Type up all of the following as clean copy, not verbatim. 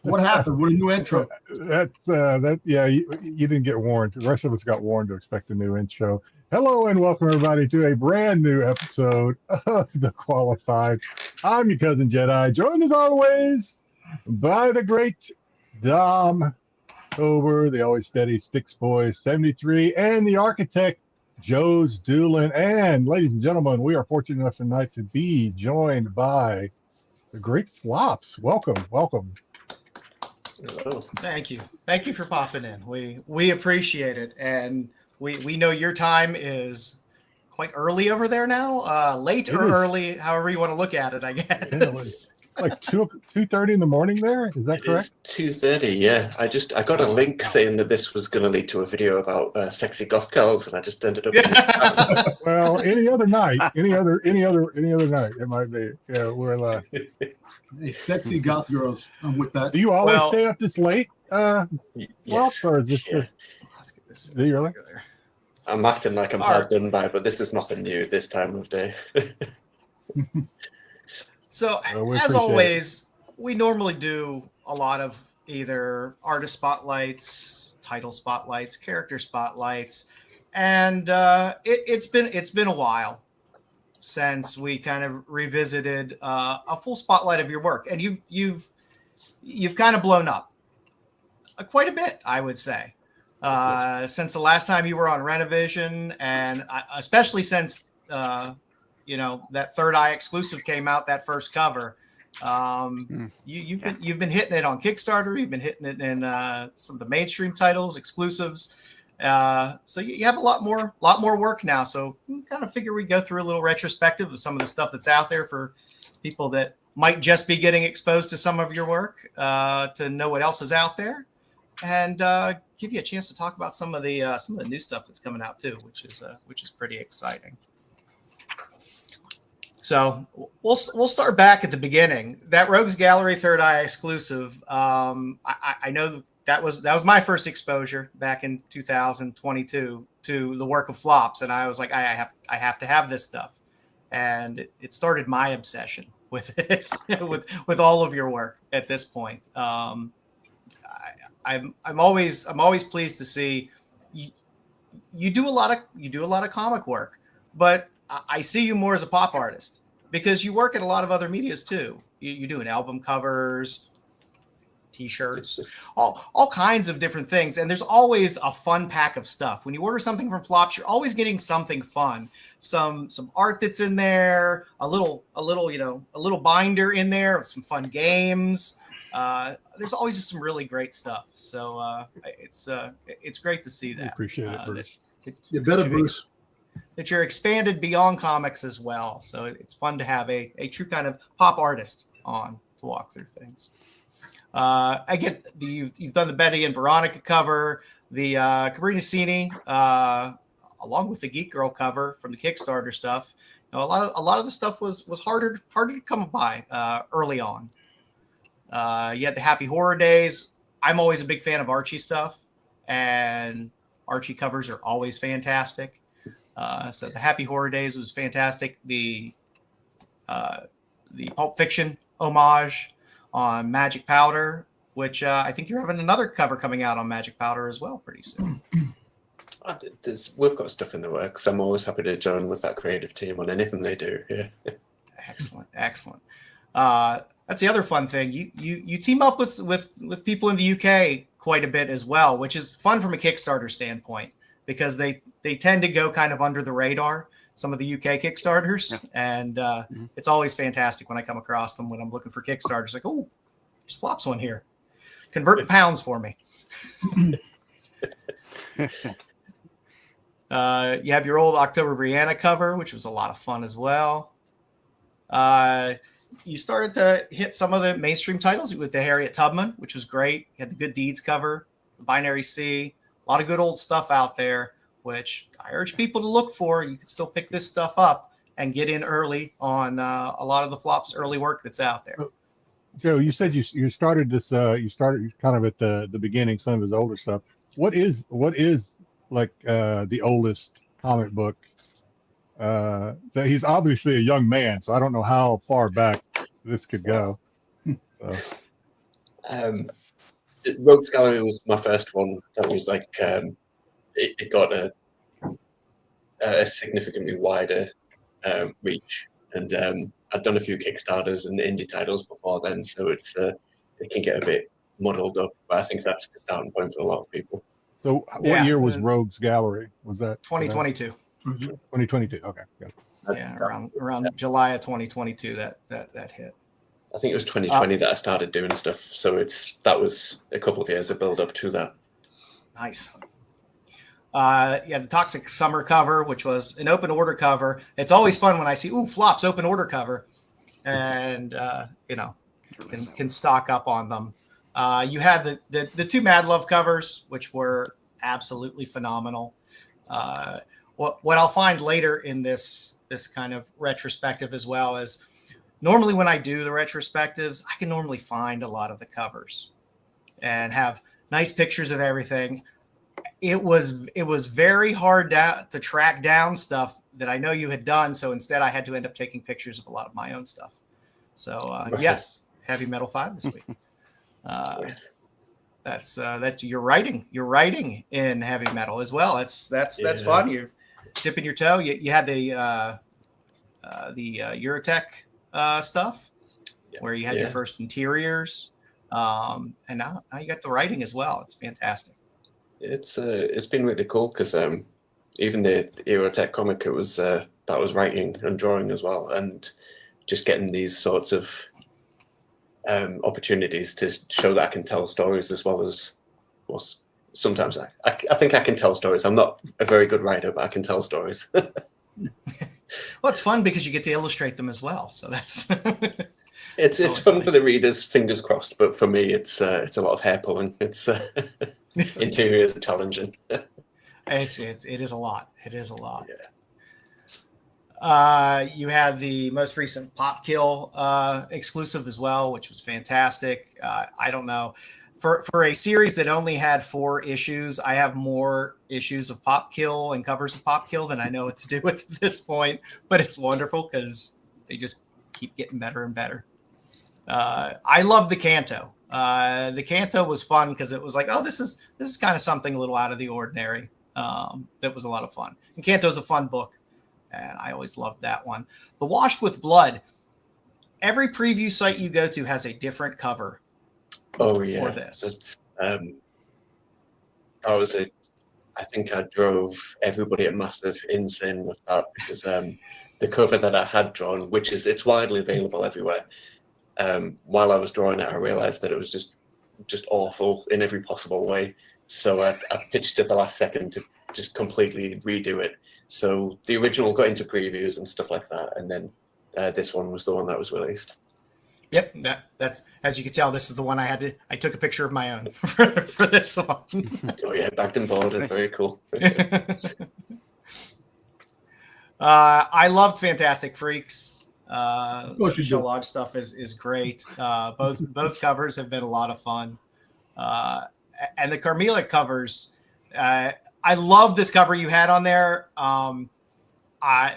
What happened? What a new intro. Yeah, you didn't get warned. The rest of us got warned to expect a new intro. Hello and welcome everybody to a brand new episode of The Qualified. I'm your cousin Jedi, joined as always by the great Dom Over, the always steady Styx Boy 73, and the architect joesduelin. And ladies and gentlemen, we are fortunate enough tonight to be joined by the great Flops. Welcome. Hello. Thank you for popping in. We appreciate it, and we know your time is quite early over there now, late or early, however you want to look at it, I guess. Yeah, like 2:30 in the morning there. Is that correct? It's 2:30. Yeah, I got a link saying that this was going to lead to a video about sexy goth girls, and I just ended up. Well, any other night, any other night, it might be. Yeah, we're Hey, sexy goth girls. I'm with that. Do you always stay up this late? Yes. Or is this just? Let's get this. Do you really? I'm acting like I'm hard done by, but this is nothing new this time of day. So, as always, we normally do a lot of either artist spotlights, title spotlights, character spotlights, and it's been a while since we kind of revisited a full spotlight of your work, and you've kind of blown up quite a bit, I would say, since the last time you were on Renovision, and especially since that Third Eye exclusive came out, that first cover. You've been hitting it on Kickstarter. You've been hitting it in some of the mainstream titles, exclusives. So you have a lot more work now. So we kind of figure we'd go through a little retrospective of some of the stuff that's out there for people that might just be getting exposed to some of your work, to know what else is out there, and give you a chance to talk about some of the new stuff that's coming out too, which is pretty exciting. So we'll start back at the beginning. That Rogues Gallery Third Eye exclusive. I know that was my first exposure back in 2022 to the work of Flops, and I was like, I have to have this stuff, and it started my obsession with it, with all of your work at this point. I'm always pleased to see you do a lot of comic work, but I see you more as a pop artist because you work in a lot of other medias too. You do album covers, T-shirts, all kinds of different things. And there's always a fun pack of stuff. When you order something from Flops, you're always getting something fun, some art that's in there, a little binder in there of some fun games. There's always just some really great stuff. So it's great to see that. I appreciate it, Bruce. You better, Bruce. That you're expanded beyond comics as well. So it's fun to have a true kind of pop artist on to walk through things. I get you've done the Betty and Veronica cover, the Cabrina Cini, along with the Geek Girl cover from the Kickstarter stuff. A lot of the stuff was harder to come by early on. You had the Happy Horror Days. I'm always a big fan of Archie stuff, and Archie covers are always fantastic. So the Happy Horror Days was fantastic. The Pulp Fiction homage on Magic Powder, which I think you're having another cover coming out on Magic Powder as well pretty soon. We've got stuff in the works. I'm always happy to join with that creative team on anything they do. Yeah. Excellent. That's the other fun thing. You team up with people in the UK quite a bit as well, which is fun from a Kickstarter standpoint because they tend to go kind of under the radar, some of the UK Kickstarters. Yeah. And it's always fantastic when I come across them when I'm looking for Kickstarters. Like, oh, there's Flops one here. Convert to pounds for me. You have your old October Brianna cover, which was a lot of fun as well. You started to hit some of the mainstream titles with the Harriet Tubman, which was great. You had the Good Deeds cover, the Binary Sea, a lot of good old stuff out there, which I urge people to look for. You can still pick this stuff up and get in early on a lot of the Flops early work that's out there. Joe, you said you started this. You started kind of at the beginning, some of his older stuff. What is like the oldest comic book? That he's obviously a young man, so I don't know how far back this could go. So. The Rogues Gallery was my first one. That was like it got a significantly wider reach, and I'd done a few Kickstarters and indie titles before then, so it can get a bit muddled up. But I think that's the starting point for a lot of people. So what Yeah, year was Rogues Gallery? Was that 2022. 2022? Okay. Yeah. Yeah, around July of 2022 that hit. I think it was 2020 that I started doing stuff, so that was a couple of years of build up to that. Nice. The Toxic Summer cover, which was an open order cover. It's always fun when I see flops open order cover, and can stock up on them. You had the two Mad Love covers, which were absolutely phenomenal. What I'll find later in this kind of retrospective as well is normally when I do the retrospectives, I can normally find a lot of the covers and have nice pictures of everything. It was very hard to track down stuff that I know you had done. So instead I had to end up taking pictures of a lot of my own stuff. So yes, Heavy Metal 5 this week. Yes. That's you're writing in heavy metal as well. That's fun. You're dipping your toe. You had the Eurotech stuff where you had your first interiors, and now you got the writing as well. It's fantastic. It's been really cool because even the Eurotech comic, it was that was writing and drawing as well, and just getting these sorts of opportunities to show that I can tell stories as well as sometimes I think I can tell stories. I'm not a very good writer, but I can tell stories. Well, it's fun because you get to illustrate them as well. So that's it's fun nice for the readers, fingers crossed. But for me, it's a lot of hair pulling. It's interiors are challenging. It is a lot. It is a lot. Yeah. You had the most recent Pop Kill exclusive as well, which was fantastic. I don't know. For a series that only had 4 issues, I have more issues of Pop Kill and covers of Pop Kill than I know what to do with at this point. But it's wonderful because they just keep getting better and better. I love the Canto. The Canto was fun because it was like, oh, this is kind of something a little out of the ordinary. That was a lot of fun. And Canto's a fun book, and I always loved that one. The Washed with Blood. Every preview site you go to has a different cover. Oh yeah, for this. It's, I think I drove everybody at Massive insane with that because the cover that I had drawn, it's widely available everywhere. While I was drawing it, I realized that it was just awful in every possible way. So I pitched at the last second to just completely redo it. So the original got into previews and stuff like that, and then this one was the one that was released. Yep, that's as you can tell, this is the one I took a picture of my own for this one. Oh yeah, backed and boarded, very cool. I loved Fantastic Freaks. course you do. Lodge stuff is great. Both covers have been a lot of fun. And the Carmilla covers, I love this cover you had on there. I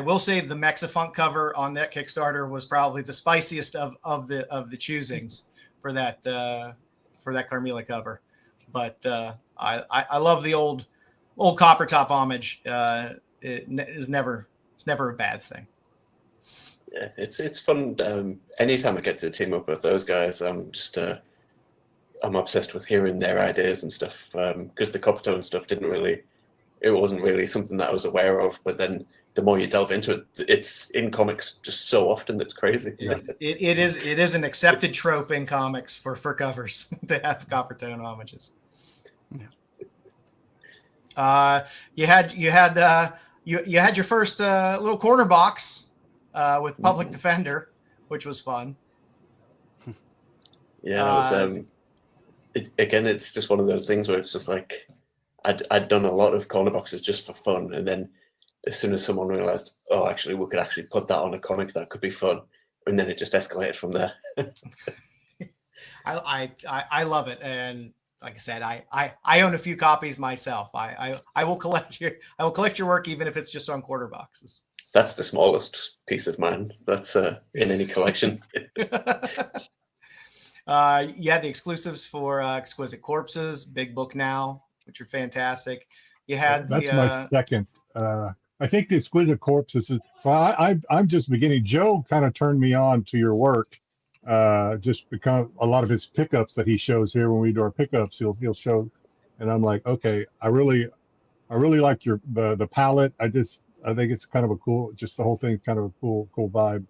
will say the Mexifunk cover on that Kickstarter was probably the spiciest of the choosings for that Carmilla cover. But I love the old Copper Top homage. It's never a bad thing. Yeah, it's fun. Anytime I get to team up with those guys, I'm obsessed with hearing their ideas and stuff. Because the Copper Tone stuff it wasn't really something that I was aware of. But then the more you delve into it, it's in comics just so often that's crazy. Yeah. It is an accepted trope in comics for covers to have Copper Tone homages. Yeah. You had your first little corner box with Public Defender, which was fun. Yeah, it's just one of those things where it's just like I'd done a lot of corner boxes just for fun, and then as soon as someone realized, oh, actually we could actually put that on a comic that could be fun, and then it just escalated from there. I love it, and like I said, I own a few copies myself. I will collect your work even if it's just on quarter boxes. That's the smallest piece of mine. That's in any collection. You had the exclusives for Exquisite Corpses, big book now, which are fantastic. You had That's my second. I think the Exquisite Corpses is. Well, I'm just beginning. Joe kind of turned me on to your work. Just because a lot of his pickups that he shows here when we do our pickups, he'll show, and I'm like, okay, I really like the palette. I think it's kind of a cool. Just the whole thing's kind of a cool vibe.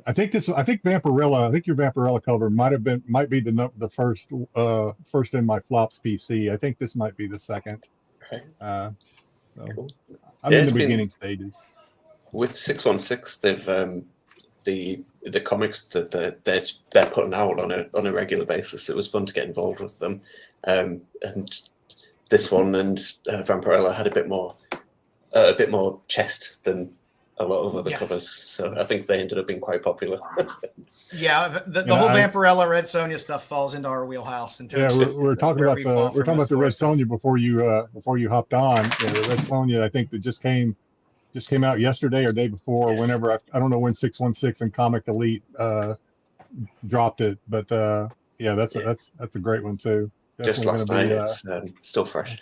I think Vampirella. I think your Vampirella cover might be the first in my flops PC. I think this might be the second. Okay. So Cool. I'm Yeah, in it's the been- beginning stages. With 616, they've the comics that they're putting out on a regular basis. It was fun to get involved with them, and this one and Vampirella had a bit more chest than a lot of other covers. So I think they ended up being quite popular. Yeah, the whole Vampirella Red Sonja stuff falls into our wheelhouse. In terms we're talking about the Red Sonja before you hopped on. The Red Sonja, I think that just came out yesterday or day before, or whenever. I don't know when 616 and Comic Elite dropped it, but that's a great one too. Just last night, it's still fresh.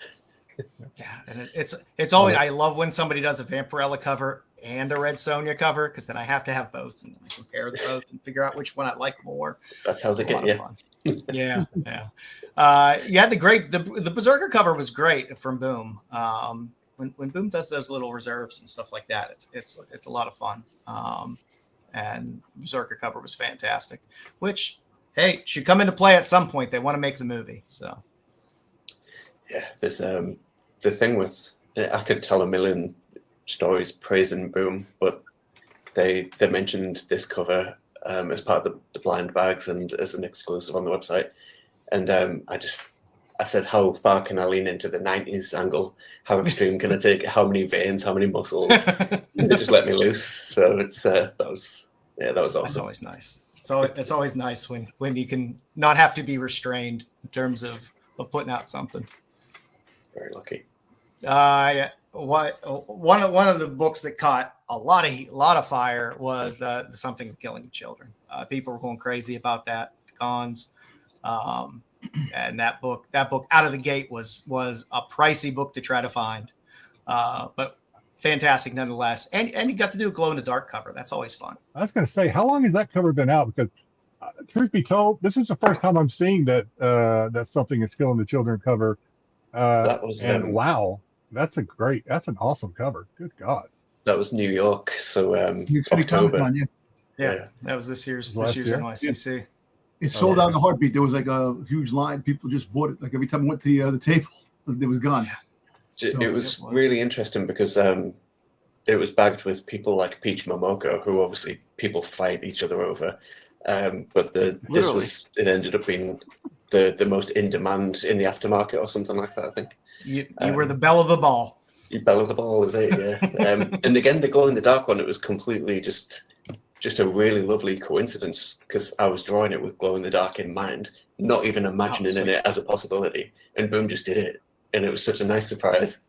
Yeah, and it's always, I love when somebody does a Vampirella cover and a Red Sonja cover, because then I have to have both, and then I compare the both and figure out which one I like more. That's how they get you. Yeah. Yeah, the Berserker cover was great from Boom. When Boom does those little reserves and stuff like that, it's a lot of fun. And Berserker cover was fantastic, which, hey, should come into play at some point. They want to make the movie, so. Yeah, there's the thing with, I could tell a million stories praising Boom, but they mentioned this cover as part of the blind bags and as an exclusive on the website, and I said, how far can I lean into the 90s angle? How extreme can I take it? How many veins? How many muscles? They just let me loose. So it's that was awesome. That's always nice. So it's always nice when you can not have to be restrained in terms of putting out something. Very lucky. One of the books that caught a lot of fire was the Something of Killing the Children. People were going crazy about that. The cons. And that book out of the gate was a pricey book to try to find, but fantastic nonetheless. And you got to do a glow in the dark cover. That's always fun. I was going to say, how long has that cover been out? Because truth be told, this is the first time I'm seeing that Something is Killing the Children cover. That was wow, that's an awesome cover. Good God. That was New York, so October. Yeah, that was this year's NYCC. It sold out in a heartbeat. There was like a huge line. People just bought it. Like every time I went to the table, it was gone. It was really interesting because it was bagged with people like Peach Momoko, who obviously people fight each other over. But it ended up being the most in demand in the aftermarket or something like that, I think. You were the belle of the ball. You belle of the ball, is it? Yeah. And again, the glow in the dark one, it was completely just a really lovely coincidence, because I was drawing it with glow in the dark in mind, not even imagining it as a possibility, and Boom just did it, and it was such a nice surprise.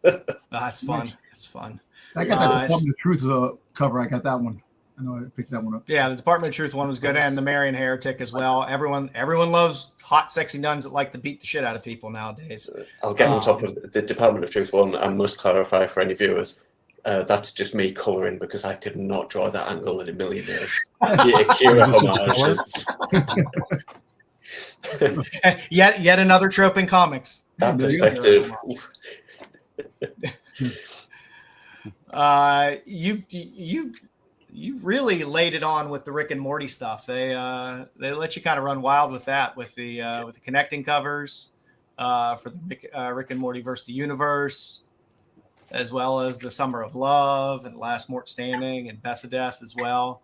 That's fun. It's fun. I got that Department of Truth cover. I got that one. I know I picked that one up. Yeah, the Department of Truth one was good, and the Marian Heretic as well. Everyone loves hot, sexy nuns that like to beat the shit out of people nowadays. I'll get on top of the Department of Truth one. I must clarify for any viewers, that's just me colouring, because I could not draw that angle in a million years. The Akira homage. Yet another trope in comics. That perspective. You really laid it on with the Rick and Morty stuff. They let you kind of run wild with that, with the connecting covers for the Rick and Morty versus the Universe, as well as the Summer of Love and Last Mort Standing and Beth of Death as well,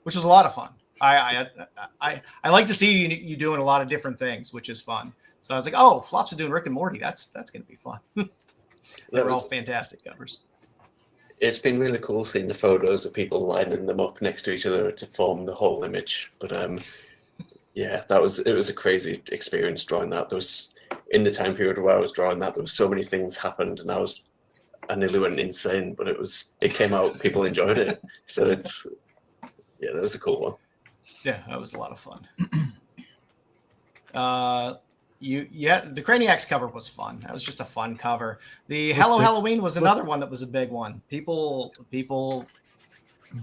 which was a lot of fun. I like to see you doing a lot of different things, which is fun. So I was like, oh, Flops is doing Rick and Morty. That's going to be fun. They were all fantastic covers. It's been really cool seeing the photos of people lining them up next to each other to form the whole image. But it was a crazy experience drawing that. There was, in the time period where I was drawing that, there was so many things happened, and I nearly went insane. But it came out, people enjoyed it. So that was a cool one. Yeah, that was a lot of fun. The Craniacs cover was fun. That was just a fun cover. The Hello Halloween was another one that was a big one. People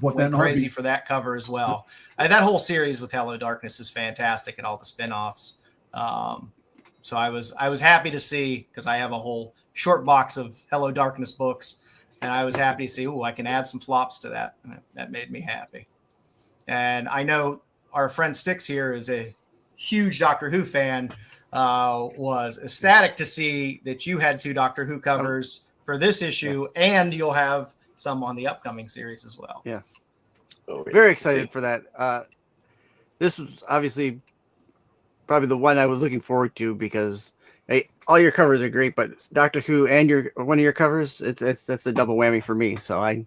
went crazy for that cover as well. That whole series with Hello Darkness is fantastic, and all the spin-offs. So I was happy to see, because I have a whole short box of Hello Darkness books, and I was happy to see, I can add some flops to that. And that made me happy. And I know our friend Styx here is a huge Doctor Who fan. Was ecstatic to see that you had 2 Doctor Who covers for this issue, and you'll have some on the upcoming series as well. Yeah. Very excited for that. This was obviously probably the one I was looking forward to, because all your covers are great, but Doctor Who and one of your covers, that's a double whammy for me. So I'm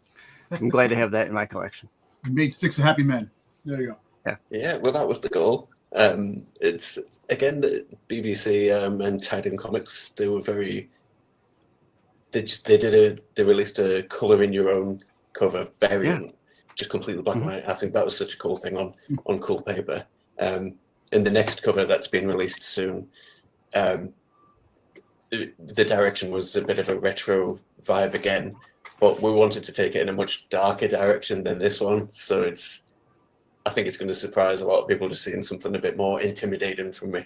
glad to have that in my collection. You made Styx a happy man. There you go. Yeah. Well, that was the goal. It's again the BBC and Titan Comics. They were very. They released a color in your own cover variant, just completely black and white. I think that was such a cool thing on cool paper. In the next cover that's being released soon, the direction was a bit of a retro vibe again, but we wanted to take it in a much darker direction than this one. So I think it's going to surprise a lot of people just seeing something a bit more intimidating from me.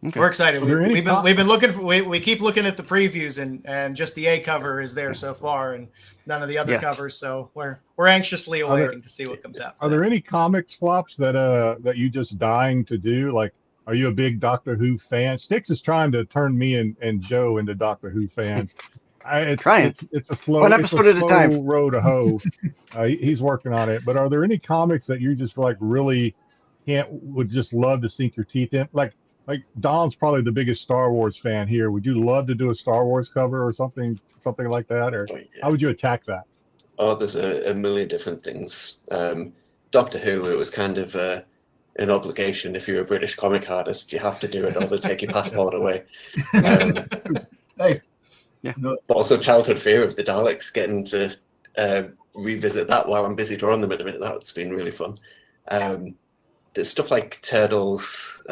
Okay. We're excited. We've been looking for. We keep looking at the previews, and just the A cover is there so far, and none of the other covers. So we're anxiously awaiting to see what comes out. Are there any comics flops that you just dying to do? Like, are you a big Doctor Who fan? Styx is trying to turn me and Joe into Doctor Who fans. It's a slow, one episode at a time. Road to hoe. He's working on it. But are there any comics that you just really would just love to sink your teeth in? Like Don's probably the biggest Star Wars fan here. Would you love to do a Star Wars cover or something like that? Or how would you attack that? Oh, there's a million different things. Doctor Who, it was kind of an obligation. If you're a British comic artist, you have to do it or they'll take your passport away. Hey. Yeah. But also childhood fear of the Daleks, getting to revisit that while I'm busy drawing them at the minute. That's been really fun. There's stuff like Turtles,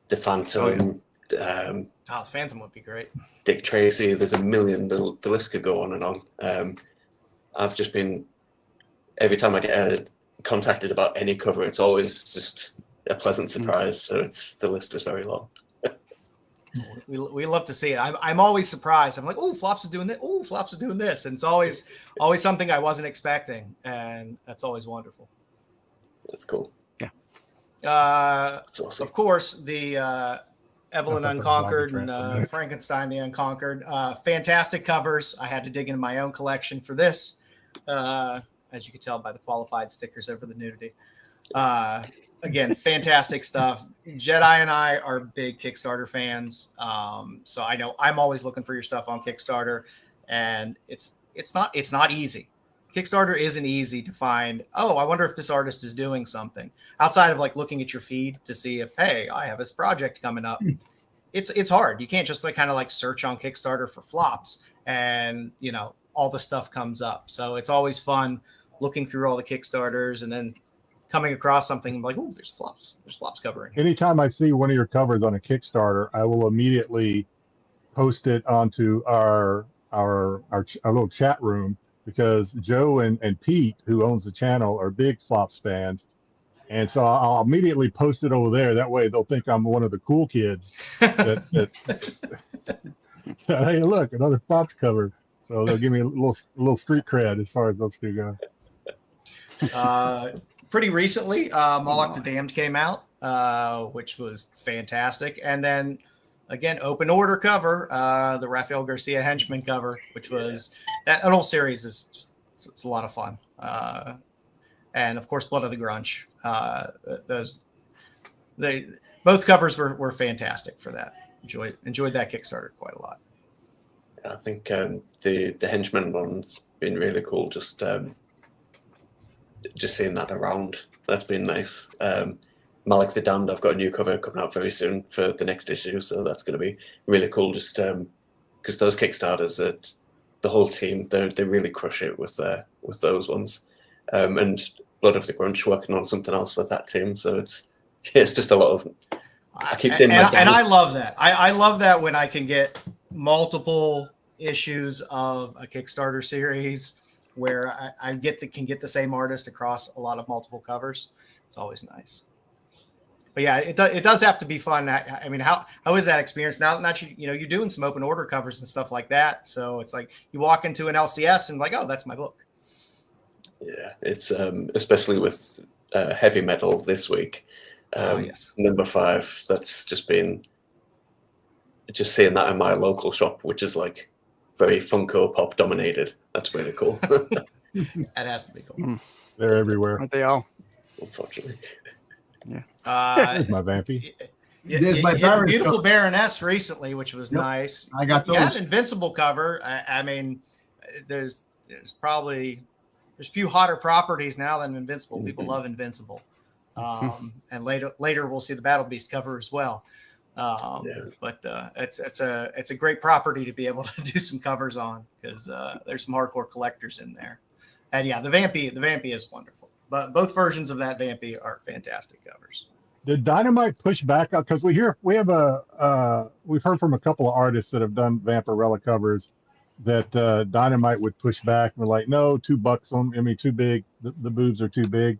the Phantom. The Phantom would be great. Dick Tracy. There's a million. The list could go on and on. I've just been, every time I get contacted about any cover, it's always just a pleasant surprise. So the list is very long. We love to see it. I'm always surprised. I'm like, oh, Flops is doing this. Oh, Flops is doing this, and it's always something I wasn't expecting, and that's always wonderful. That's cool. Yeah. That's awesome. Of course, the Evelyn Unconquered and Frankenstein the Unconquered, fantastic covers. I had to dig into my own collection for this, as you can tell by the qualified stickers over the nudity. Again, fantastic stuff. Jedi and I are big Kickstarter fans, so I know I'm always looking for your stuff on Kickstarter, and it's not easy. Kickstarter isn't easy to find. Oh, I wonder if this artist is doing something outside of looking at your feed to see if, hey, I have this project coming up. It's hard. You can't just kind of search on Kickstarter for flops and all the stuff comes up. So it's always fun looking through all the Kickstarters and then coming across something like, oh, there's flops covering. Anytime I see one of your covers on a Kickstarter, I will immediately post it onto our little chat room, because Joe and Pete, who owns the channel, are big Flops fans. And so I'll immediately post it over there. That way they'll think I'm one of the cool kids that hey, look, another Flops cover. So they'll give me a little street cred as far as those two go. Pretty recently, Moloch the Damned came out, which was fantastic. And then, again, open order cover, the Rafael Garcia Henchman cover, which was that whole series is just it's a lot of fun. And of course, Blood of the Grunge. Both covers were fantastic for that. Enjoyed that Kickstarter quite a lot. I think the Henchman one's been really cool. Just seeing that around, that's been nice. Malik the Damned, I've got a new cover coming out very soon for the next issue, so that's going to be really cool. Just because those Kickstarters, that the whole team, they really crush it with those ones. And Blood of the Grunge working on something else with that team, so it's just a lot of. I keep saying and I love that. I love that when I can get multiple issues of a Kickstarter series where I can get the same artist across a lot of multiple covers. It's always nice. But yeah, it does have to be fun. I mean, how is that experience? Now you're doing some open order covers and stuff like that. So it's like you walk into an LCS and like, oh, that's my book. Yeah, it's especially with heavy metal this week. Yes. Number 5. That's just seeing that in my local shop, which is like very Funko Pop dominated. That's really cool. That has to be cool. They're everywhere. Aren't they all? Unfortunately. Yeah. There's my Vampy. There's my hit the Beautiful Baroness recently, which was nice. I got those. You had an Invincible cover. I mean, there's few hotter properties now than Invincible. People love Invincible. And later we'll see the Battle Beast cover as well. But it's a great property to be able to do some covers on because there's some hardcore collectors in there. And yeah, the Vampy is wonderful. But both versions of that Vampy are fantastic covers. Did Dynamite push back? Because we've heard from a couple of artists that have done Vampirella covers that Dynamite would push back and were like, no, $2 I mean, too big. The boobs are too big.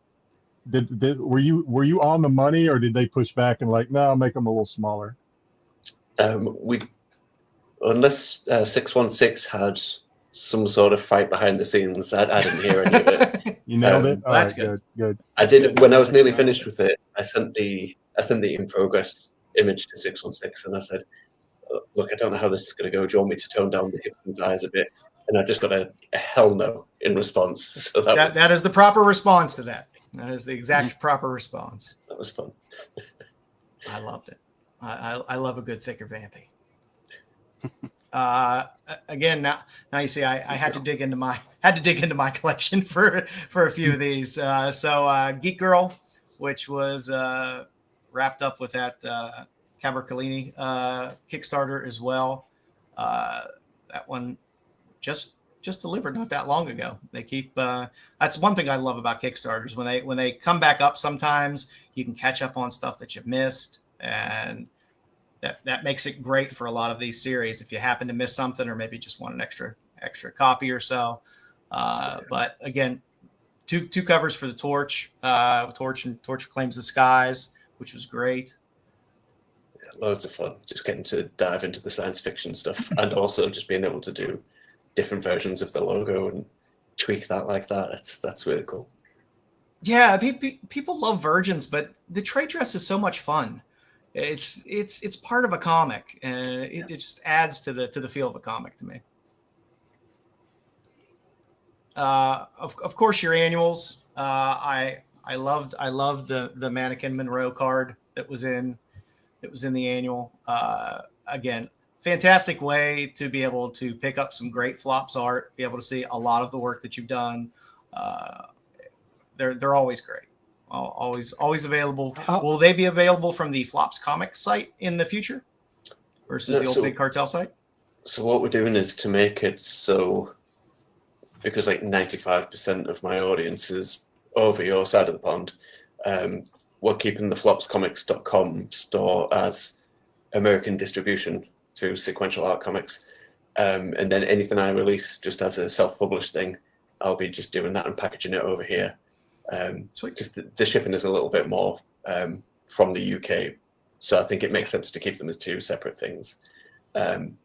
Were you on the money, or did they push back and like, no, make them a little smaller? Unless 616 had some sort of fight behind the scenes, I didn't hear any of it. You nailed it. That's good. I did when I was nearly finished with it. I sent the in progress image to 616, and I said, "Look, I don't know how this is going to go. Do you want me to tone down the hips and thighs a bit?" And I just got a hell no in response. So that is the proper response to that. That is the exact proper response. That was fun. I loved it. I love a good thicker Vampy. Again, now you see, I had to dig into my collection for a few of these. So Geek Girl, which was wrapped up with that Cavalcellini Kickstarter as well. That one just delivered not that long ago. They keep that's one thing I love about Kickstarters. When they come back up, sometimes you can catch up on stuff that you've missed, and that makes it great for a lot of these series if you happen to miss something or maybe just want an extra copy or so. But again, two covers for the Torch, Torch Claims the Skies, which was great. Yeah, loads of fun. Just getting to dive into the science fiction stuff and also just being able to do different versions of the logo and tweak that like that. That's really cool. Yeah, people love Virgins, but the trade dress is so much fun. It's part of a comic, and it just adds to the feel of a comic to me. Of course, your annuals. I loved the Mannequin Monroe card that was in the annual. Again, fantastic way to be able to pick up some great flops art, be able to see a lot of the work that you've done. They're always great. Always available. Will they be available from the Flops Comics site in the future versus the old Big Cartel site? So what we're doing is to make it so, because like 95% of my audience is over your side of the pond, we're keeping the flopscomics.com store as American distribution through Sequential Art Comics. And then anything I release just as a self-published thing, I'll be just doing that and packaging it over here. Because the shipping is a little bit more from the UK, so I think it makes sense to keep them as two separate things. And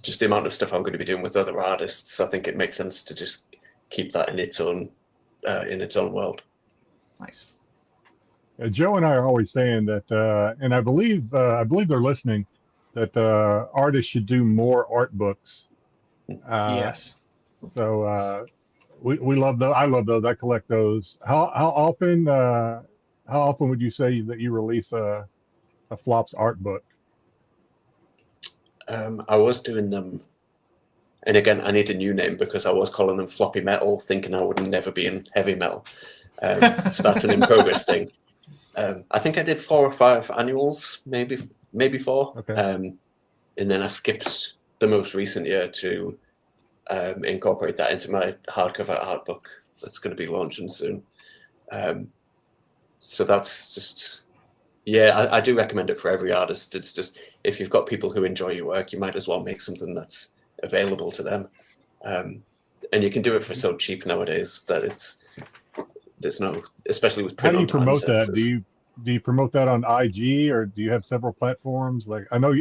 just the amount of stuff I'm going to be doing with other artists, I think it makes sense to just keep that in its own world. Nice. Joe and I are always saying that, and I believe they're listening, that artists should do more art books. Yes. So. We love those. I love those. I collect those. How often would you say that you release a Flops art book? I was doing them, and again, I need a new name because I was calling them Floppy Metal, thinking I would never be in heavy metal. So that's an in progress thing. I think I did 4 or 5 annuals, maybe 4. Okay. And then I skipped the most recent year to incorporate that into my hardcover art book that's going to be launching soon. So that's just Yeah, I do recommend it for every artist. It's just if you've got people who enjoy your work, you might as well make something that's available to them. And you can do it for so cheap nowadays that there's no, especially with How print do you on demand promote that? services. Do you promote that on IG, or do you have several platforms? Like I know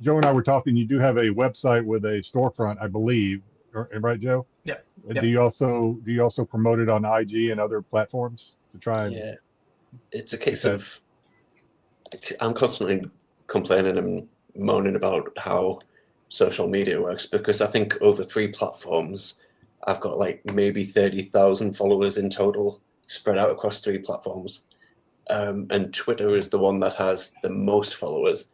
Joe and I were talking. You do have a website with a storefront, I believe. Right, Joe? Yeah. Do you also promote it on IG and other platforms to try and? Yeah, it's a case of I'm constantly complaining and moaning about how social media works, because I think over 3 platforms, I've got like maybe 30,000 followers in total spread out across 3 platforms. And Twitter is the one that has the most followers,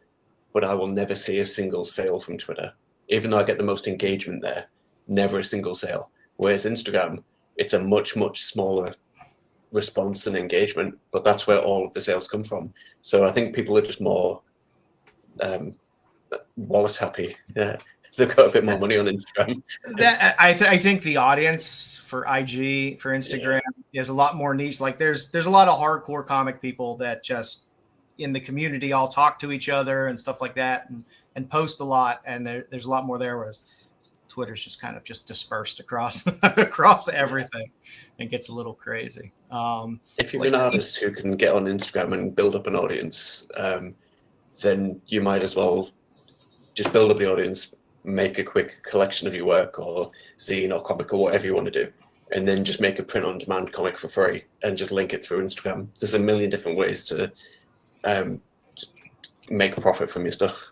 but I will never see a single sale from Twitter. Even though I get the most engagement there, never a single sale. Whereas Instagram, it's a much, much smaller response and engagement, but that's where all of the sales come from. So I think people are just more wallet happy. Yeah, they've got a bit more money on Instagram. I think the audience for IG, for Instagram, is a lot more niche. Like there's a lot of hardcore comic people that just in the community all talk to each other and stuff like that, and post a lot, and there's a lot more there. Whereas Twitter's just kind of just dispersed across everything, and gets a little crazy. If you're an artist who can get on Instagram and build up an audience, then you might as well just build up the audience, make a quick collection of your work or zine or comic or whatever you want to do, and then just make a print-on-demand comic for free and just link it through Instagram. There's a million different ways to make a profit from your stuff.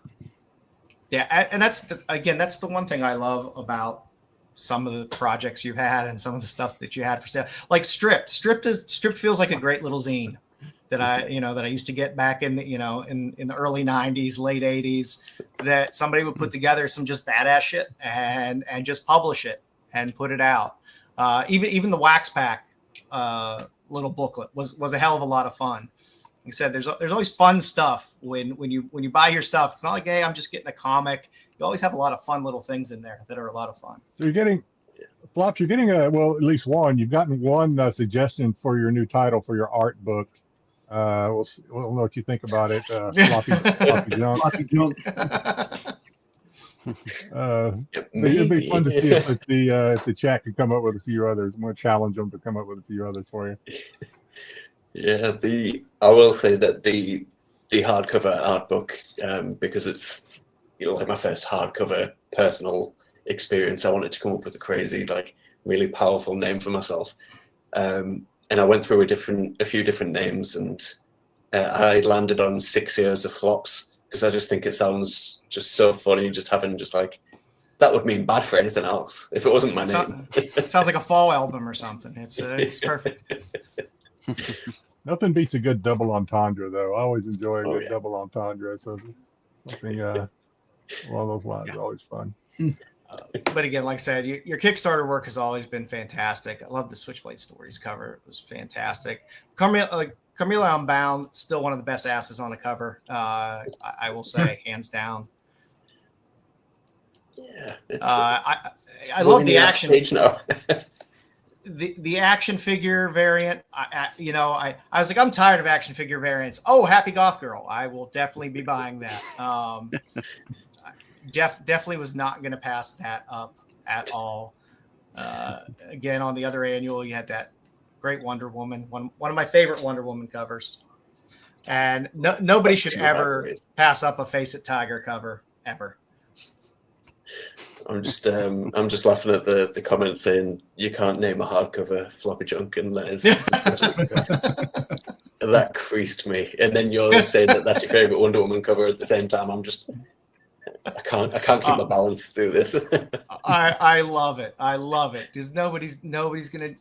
Yeah, and that's the one thing I love about some of the projects you've had and some of the stuff that you had for sale. Like Stripped feels like a great little zine that I used to get back in the early 90s, late 80s, that somebody would put together some just badass shit and just publish it and put it out. Even the Wax Pack little booklet was a hell of a lot of fun. Like I said, there's always fun stuff when you buy your stuff. It's not like, hey, I'm just getting a comic. You always have a lot of fun little things in there that are a lot of fun. So you're getting Flops. You're getting at least one. You've gotten one suggestion for your new title for your art book. We'll know what you think about it. Floppy junk. Floppy junk. It'd be fun to see if the chat could come up with a few others. I'm going to challenge them to come up with a few others for you. Yeah, I will say that the hardcover art book, because it's like my first hardcover personal experience, I wanted to come up with a crazy, like, really powerful name for myself. And I went through a few different names, and I landed on 6 Years of Flops, because I just think it sounds just so funny, just having just like, that would mean bad for anything else if it wasn't my name. It sounds like a fall album or something. It's perfect. Nothing beats a good double entendre, though. I always enjoy a good double entendre. So something along those lines is always fun. But again, like I said, your Kickstarter work has always been fantastic. I love the Switchblade Stories cover. It was fantastic. Carmilla Unbound, still one of the best asses on the cover. I will say, hands down. Yeah, I love the action. Now. The action figure variant. I was like, I'm tired of action figure variants. Oh, Happy Goth Girl. I will definitely be buying that. Definitely was not going to pass that up at all. Again, on the other annual, you had that great Wonder Woman, one of my favorite Wonder Woman covers. And nobody should ever pass up a Face It Tiger cover ever. I'm just laughing at the comments saying you can't name a hardcover floppy junk unless that creased me. And then you're saying that that's your favorite Wonder Woman cover at the same time. I can't keep my balance through this. I love it. I love it because nobody's gonna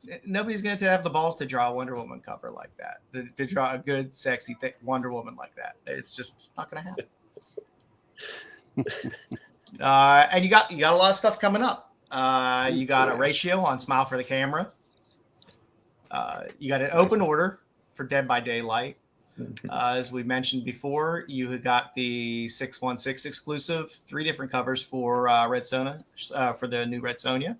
have the balls to draw a Wonder Woman cover like that. To draw a good, sexy Wonder Woman like that. It's not gonna happen. And you got a lot of stuff coming up. You got a ratio on Smile for the Camera. You got an open order for Dead by Daylight. As we mentioned before, you had got the 616 exclusive, 3 different covers for Red Sonja, for the new Red Sonja.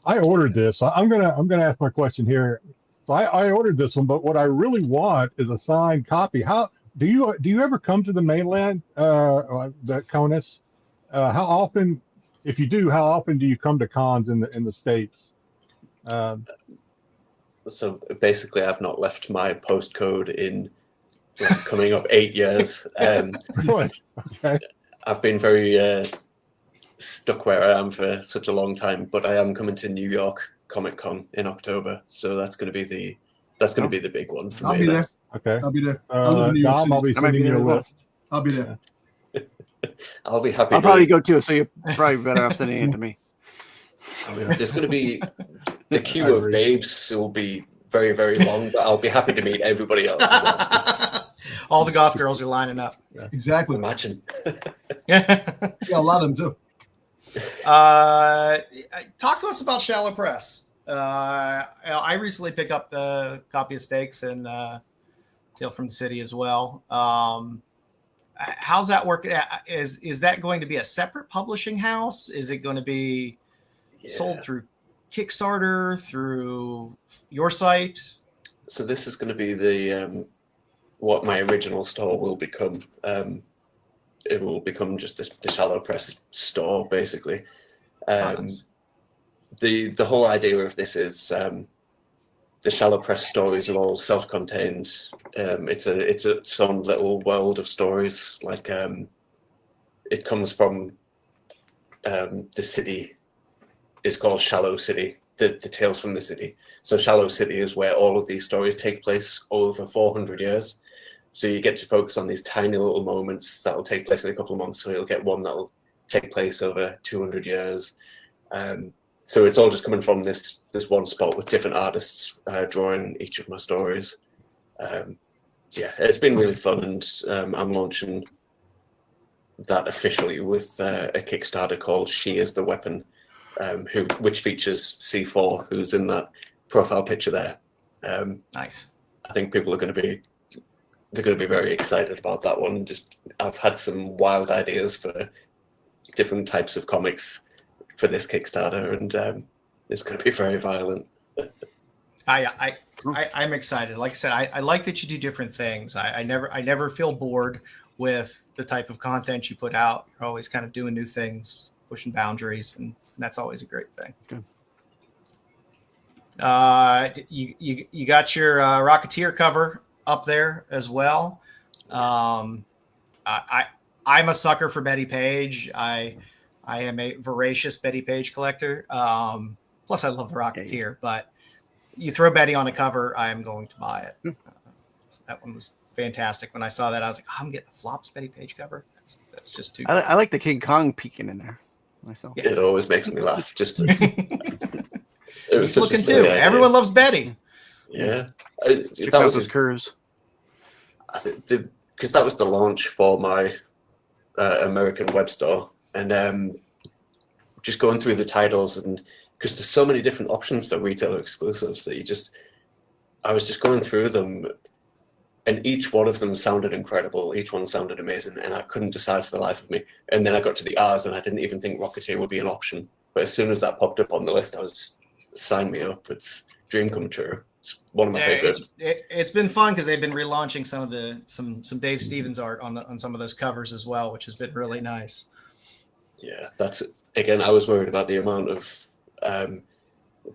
I ordered this. I'm gonna ask my question here. So I ordered this one, but what I really want is a signed copy. How do you ever come to the mainland, the CONUS? How often, if you do, how often do you come to cons in the States? So basically, I've not left my postcode in coming up 8 years. Really? Okay. I've been very stuck where I am for such a long time, but I am coming to New York Comic Con in October, so that's going to be the big one for I'll me. be there. Okay. I'll be there. I live in New York Dom, City. I'll be I might be sending you there a as well. list. I'll be there. I'll be happy. I'll probably go too, so you're probably better off sending it to me. There's going to be the I queue of agree. babes will be very, very long, but I'll be happy to meet everybody else as well. All the goth girls are lining up. Exactly. Imagine. Yeah. Yeah, a lot of them too. Talk to us about Shallow Press. I recently picked up the copy of Styx and Tale from the City as well. How's that work? Is that going to be a separate publishing house? Is it going to be sold through Kickstarter, through your site? So this is going to be the what my original store will become. It will become just the Shallow Press store, basically. Nice. The whole idea of this is the Shallow Press stories are all self-contained. It's its own little world of stories. Like it comes from the city. It's called Shallow City. The Tales from the City. So Shallow City is where all of these stories take place over 400 years. So you get to focus on these tiny little moments that will take place in a couple of months. So you'll get one that will take place over 200 years. So it's all just coming from this one spot with different artists drawing each of my stories. Yeah, it's been really fun, and I'm launching that officially with a Kickstarter called She Is the Weapon, which features C4, who's in that profile picture there. Nice. I think people are going to be very excited about that one. I've had some wild ideas for different types of comics for this Kickstarter, and it's going to be very violent. I'm excited. Like I said, I like that you do different things. I never feel bored with the type of content you put out. You're always kind of doing new things, pushing boundaries, and that's always a great thing. Good. You got your Rocketeer cover up there as well. I'm a sucker for Betty Page. I am a voracious Betty Page collector. Plus, I love the Rocketeer. But you throw Betty on a cover, I am going to buy it. That one was fantastic. When I saw that, I was like, I'm getting the Flops Betty Page cover. That's just too. I like the King Kong peeking in there myself. Yes. It always makes me laugh. It was He's such looking a silly too. idea. Everyone loves Betty. Yeah, Check that out was those curves. I think because that was the launch for my American web store, and just going through the titles, and because there's so many different options for retailer exclusives that I was just going through them, and each one of them sounded incredible. Each one sounded amazing, and I couldn't decide for the life of me. And then I got to the R's, and I didn't even think Rocketeer would be an option. But as soon as that popped up on the list, I was sign me up. It's dream come true. It's one of my favorites. It's been fun because they've been relaunching some Dave Stevens art on some of those covers as well, which has been really nice. Yeah, that's again. I was worried about the amount of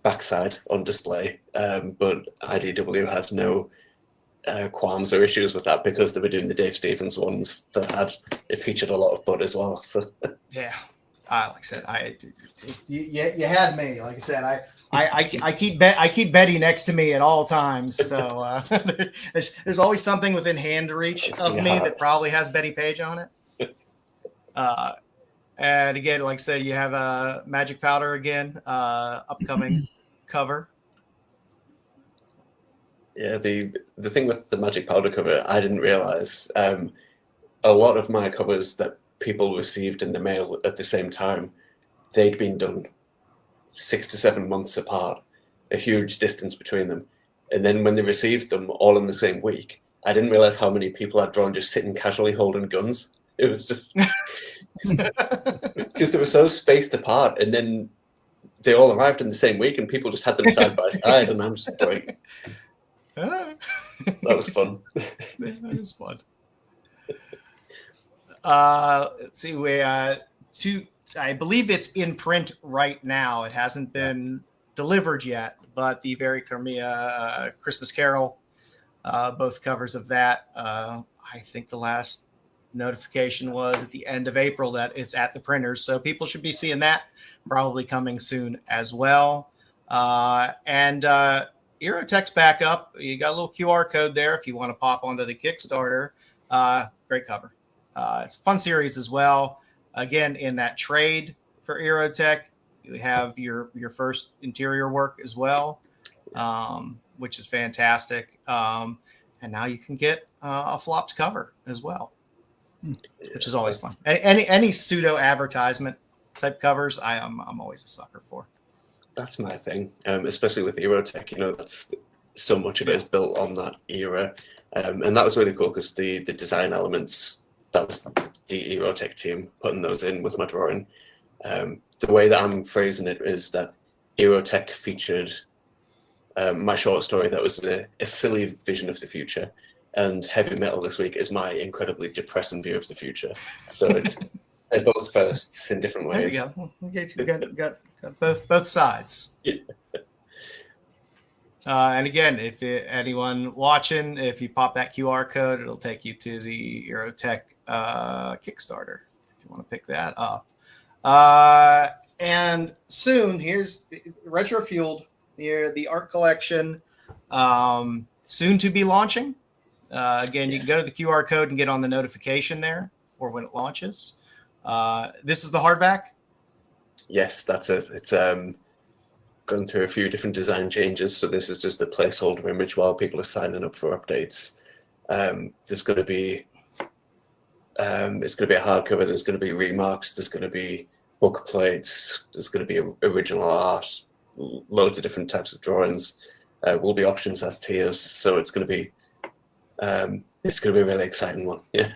backside on display, but IDW had no qualms or issues with that because they were doing the Dave Stevens ones it featured a lot of Bud as well. So yeah, like I said, you had me. Like I said, I keep Betty next to me at all times. So there's always something within hand reach of me that probably has Betty Page on it. And again, like I said, you have a Magic Powder again, upcoming cover. yeah, the thing with the Magic Powder cover, I didn't realize a lot of my covers that people received in the mail at the same time, they'd been done 6 to 7 months apart, a huge distance between them. And then when they received them all in the same week, I didn't realize how many people I'd drawn just sitting casually holding guns. It was just because they were so spaced apart. And then they all arrived in the same week, and people just had them side by side, and I'm just like, that was fun. That was fun. Let's see, I believe it's in print right now. It hasn't been delivered yet, but the Very Carmia Christmas Carol, both covers of that. I think the last notification was at the end of April that it's at the printers, so people should be seeing that probably coming soon as well. And Aerotech's back up. You got a little QR code there if you want to pop onto the Kickstarter. Great cover. It's a fun series as well. Again, in that trade for Aerotech, you have your first interior work as well, which is fantastic. And now you can get a flopped cover as well, which is always fun. Any pseudo advertisement type covers, I'm always a sucker for. That's my thing, especially with Aerotech. You know, that's so much of it is built on that era, and that was really cool because the design elements, that was the Aerotech team putting those in with my drawing. The way that I'm phrasing it is that Aerotech featured my short story that was a silly vision of the future, and Heavy Metal this week is my incredibly depressing view of the future. So they're both firsts in different ways. There you go. You got both sides. Yeah. And again, if anyone watching, if you pop that QR code, it'll take you to the Aerotech Kickstarter if you want to pick that up. And soon, here's the Retro Fueled, the art collection, soon to be launching. Again, you can go to the QR code and get on the notification there for when it launches. This is the hardback. Yes, that's it. It's gone through a few different design changes, so this is just a placeholder image while people are signing up for updates. There's going to be it's going to be a hardcover. There's going to be remarks. There's going to be book plates. There's going to be original art. Loads of different types of drawings. Will be options as tiers. So it's going to be a really exciting one. Yeah.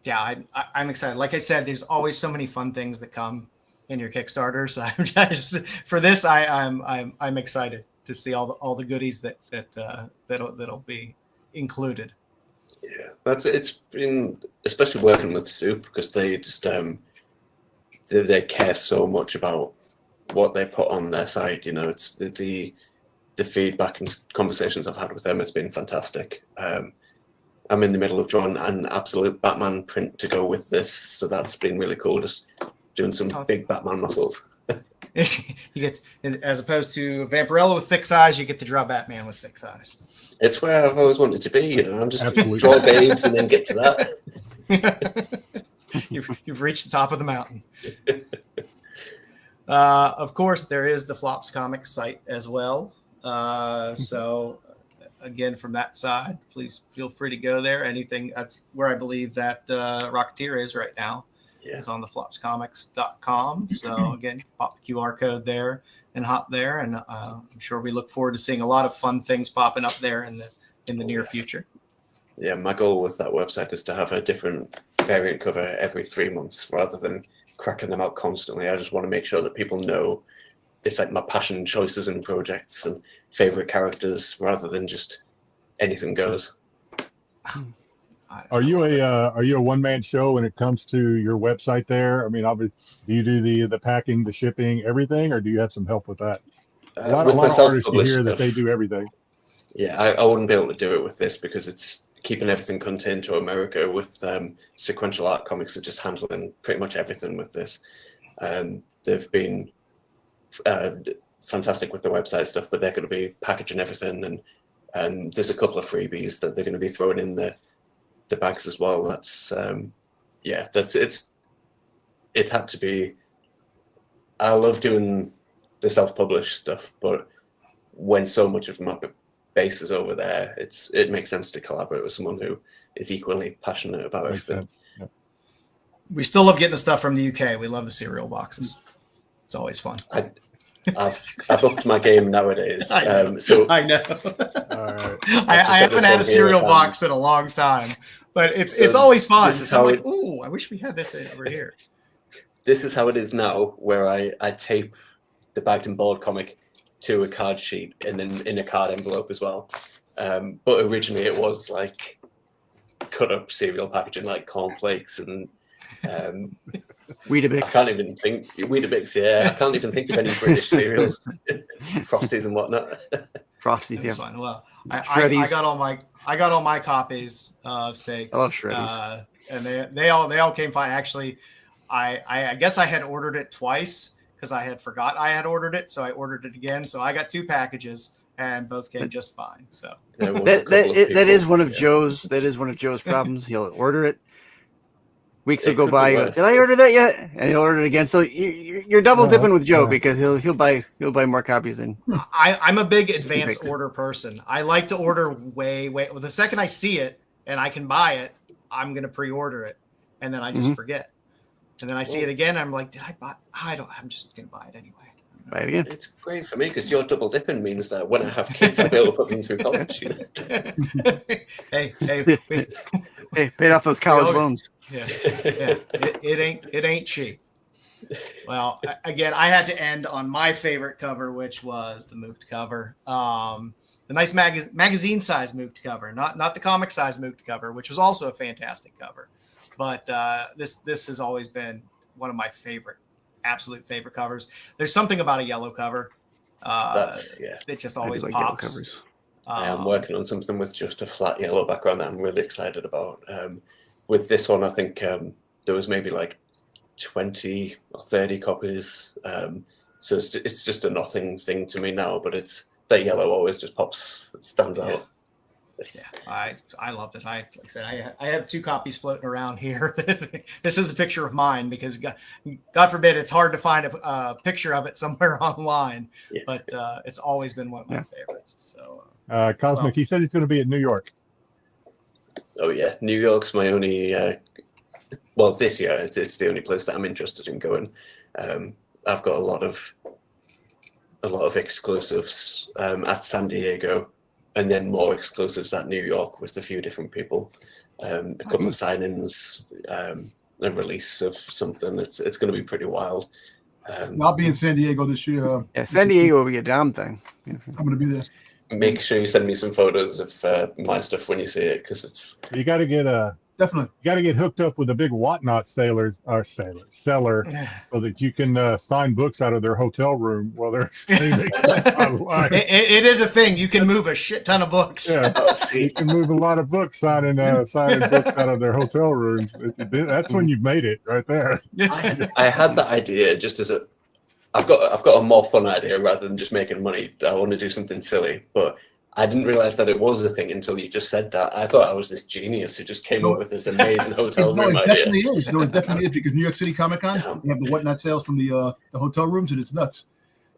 Yeah, I'm excited. Like I said, there's always so many fun things that come in your Kickstarter. So I'm just for this. I'm excited to see all the goodies that'll be included. Yeah, it's been, especially working with Soup, because they just they care so much about what they put on their site. You know, it's the feedback and conversations I've had with them has been fantastic. I'm in the middle of drawing an absolute Batman print to go with this, so that's been really cool. Just doing some big Batman muscles. You get, as opposed to Vampirella with thick thighs, you get to draw Batman with thick thighs. It's where I've always wanted to be. You know, I'm just draw babes and then get to that. You've reached the top of the mountain. Of course, there is the Flops Comics site as well. So again, from that side, please feel free to go there. Anything, that's where I believe that Rocketeer is right now. Yeah. Is on the flopscomics.com. So again, you can pop the QR code there and hop there, and I'm sure we look forward to seeing a lot of fun things popping up there in the near future. Yeah, my goal with that website is to have a different variant cover every 3 months rather than cracking them out constantly. I just want to make sure that people know it's like my passion choices and projects and favorite characters rather than just anything goes. Are you a one-man show when it comes to your website there? I mean, obviously, do you do the packing, the shipping, everything, or do you have some help with that? A lot of artists you hear that they do everything. Yeah, I wouldn't be able to do it with this because it's keeping everything contained to America. With Sequential Art Comics are just handling pretty much everything with this. They've been fantastic with the website stuff, but they're going to be packaging everything, and there's a couple of freebies that they're going to be throwing in the bags as well. That's it had to be. I love doing the self-published stuff, but when so much of my base is over there, it makes sense to collaborate with someone who is equally passionate about everything. Yep. We still love getting the stuff from the UK. We love the cereal boxes. It's always fun. I've upped my game nowadays. I know. I know. All right. I haven't had a cereal box in a long time, but it's always fun. I'm like, ooh, I wish we had this over here. This is how it is now, where I tape the bagged and board comic to a card sheet and then in a card envelope as well. But originally it was like cut up cereal packaging, like cornflakes and Weetabix. I can't even think Weetabix. Yeah, I can't even think of any British cereals, Frosties and whatnot. Frosties, That's yeah. fine. Well, I Shreddies. got all my copies of Styx. I love Shreddies. And they all came fine. Actually, I guess I had ordered it twice because I had forgot I had ordered it, so I ordered it again. So I got 2 packages, and both came just fine. So that is one of Joe's. That is one of Joe's problems. He'll order it. Weeks will go by. Did I order that yet? And he'll order it again. So you're double dipping with Joe because he'll buy more copies than. I'm a big advance order person. I like to order way. Well, the second I see it and I can buy it, I'm gonna pre-order it, and then I just forget. And then I see it again. I'm like, did I buy? I'm just gonna buy it anyway. Buy it again. It's great for me because your double dipping means that when I have kids, I'll be able to put them through college. You know? hey, Hey, paid off those college loans. Yeah. It ain't cheap. Well, again, I had to end on my favorite cover, which was the Mooked cover. The nice magazine size Mooked cover, not the comic size Mooked cover, which was also a fantastic cover. But this has always been one of my absolute favorite covers. There's something about a yellow cover. It just always pops. I'm working on something with just a flat yellow background that I'm really excited about. With this one, I think there was maybe like 20 or 30 copies. So it's just a nothing thing to me now, but that yellow always just pops. It stands out. Yeah, I loved it. Like I said, I have 2 copies floating around here. This is a picture of mine because God forbid it's hard to find a picture of it somewhere online. Yes. But it's always been one of my favorites. So Cosmic, he said he's going to be in New York. Oh yeah, New York's my only. This year it's the only place that I'm interested in going. I've got a lot of exclusives at San Diego, and then more exclusives at New York with a few different people. A couple of signings, a release of something. It's going to be pretty wild. I'll be in San Diego this year. Yeah, San Diego will be a damn thing. I'm going to be there. Make sure you send me some photos of my stuff when you see it, because you got to get definitely hooked up with a big Whatnot seller so that you can sign books out of their hotel room while they're streaming online. It is a thing. You can move a shit ton of books. Yeah, you can move a lot of books signing books out of their hotel rooms. That's when you've made it right there. I had that idea just as I've got a more fun idea rather than just making money. I want to do something silly, but I didn't realize that it was a thing until you just said that. I thought I was this genius who just came up with this amazing hotel room idea. Definitely is. No, it definitely is, because New York City Comic Con, they have the Whatnot sales from the hotel rooms, and it's nuts.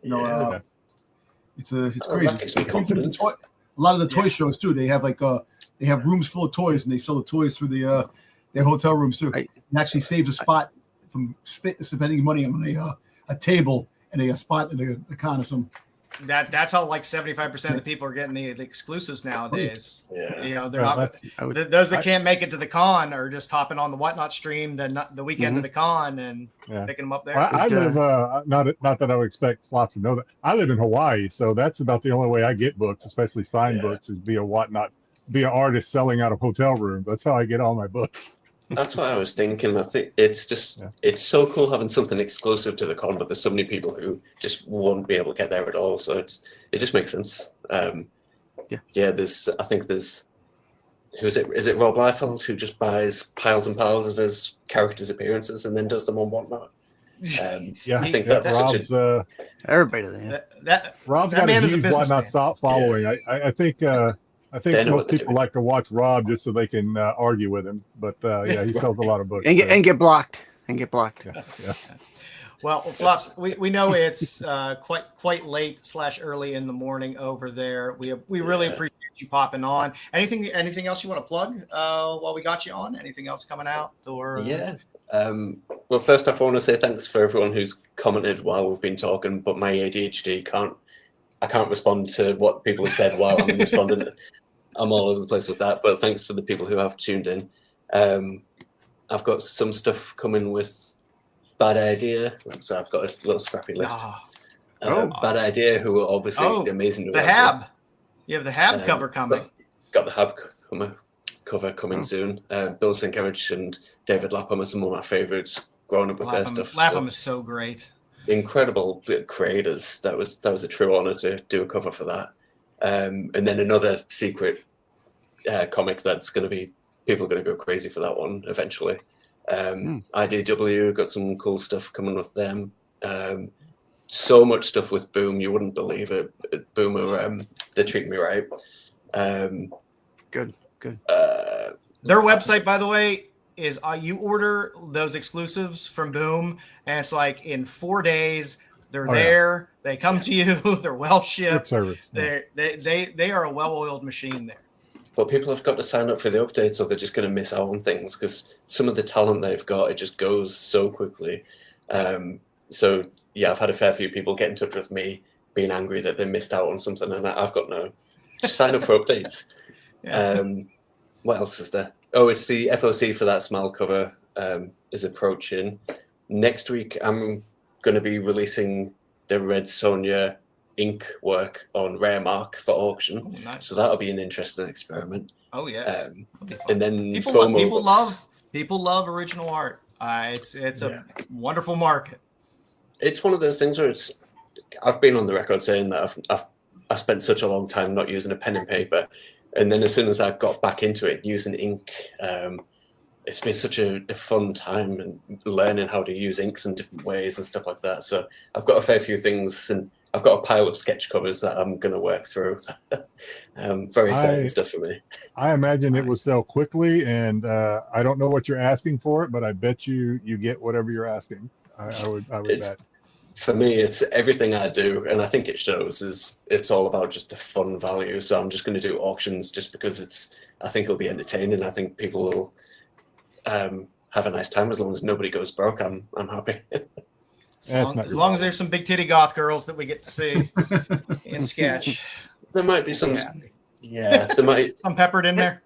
It's crazy. That gives me confidence. A lot of the toy shows too. They have they have rooms full of toys, and they sell the toys through their hotel rooms too. It actually saves a spot from spending money on a table and a spot in a con or something. That's how like 75% of the people are getting the exclusives nowadays. Yeah. You know, they're those that can't make it to the con are just hopping on the Whatnot stream the weekend of the con and picking them up there. I live not that I would expect Flops to know that. I live in Hawaii, so that's about the only way I get books, especially signed books, is via Whatnot, via artists selling out of hotel rooms. That's how I get all my books. That's what I was thinking. I think it's just it's so cool having something exclusive to the con, but there's so many people who just won't be able to get there at all. So it just makes sense. There's who's it? Is it Rob Liefeld who just buys piles and piles of his characters' appearances and then does them on Whatnot? I think that's Rob's, everybody there. Rob's got a huge Whatnot following. I think most people like to watch Rob just so they can argue with him. But he sells a lot of books. And get blocked. Yeah. Well, Flops, we know it's quite late / early in the morning over there. We really appreciate you popping on. Anything else you want to plug while we got you on? Anything else coming out? Or well, first off, I want to say thanks for everyone who's commented while we've been talking. But my ADHD can't respond to what people have said while I'm responding. I'm all over the place with that, but thanks for the people who have tuned in. I've got some stuff coming with Bad Idea, so I've got a little scrappy list. Bad Idea, who are obviously amazing. The Hab. You have the Hab cover coming. Got the Hab cover coming soon. Bill Sienkiewicz and David Lapham are some of my favorites growing up with their stuff. Lapham is so great. Incredible creators. That was a true honor to do a cover for that. And then another secret comic that's going to be, people are going to go crazy for that one eventually. IDW got some cool stuff coming with them. So much stuff with Boom, you wouldn't believe it. Boom are they treat me right. Good. Their website, by the way, is you order those exclusives from Boom, and it's like in 4 days they're there. Yeah. They come to you. They're well shipped. They are a well-oiled machine there. But people have got to sign up for the updates, or they're just going to miss out on things because some of the talent they've got, it just goes so quickly. So yeah, I've had a fair few people get in touch with me being angry that they missed out on something, and I've got no. Just sign up for updates. Yeah. What else is there? Oh, it's the FOC for that Smile cover is approaching. Next week, I'm going to be releasing the Red Sonja ink work on Raremark for auction. Oh, nice. So that'll be an interesting experiment. Oh, yes. And then people love original art. It's a wonderful market. It's one of those things where I've been on the record saying that I've spent such a long time not using a pen and paper. And then as soon as I got back into it, using ink, it's been such a fun time and learning how to use inks in different ways and stuff like that. So I've got a fair few things, and I've got a pile of sketch covers that I'm going to work through. Very exciting stuff for me. I imagine it will sell quickly, and I don't know what you're asking for it, but I bet you get whatever you're asking. I would bet. For me, it's everything I do, and I think it shows, it's all about just the fun value. So I'm just going to do auctions just because I think it'll be entertaining. I think people will have a nice time as long as nobody goes broke. I'm happy. As long as there's some big titty goth girls that we get to see in sketch. There might be some. Yeah, there might some peppered in there.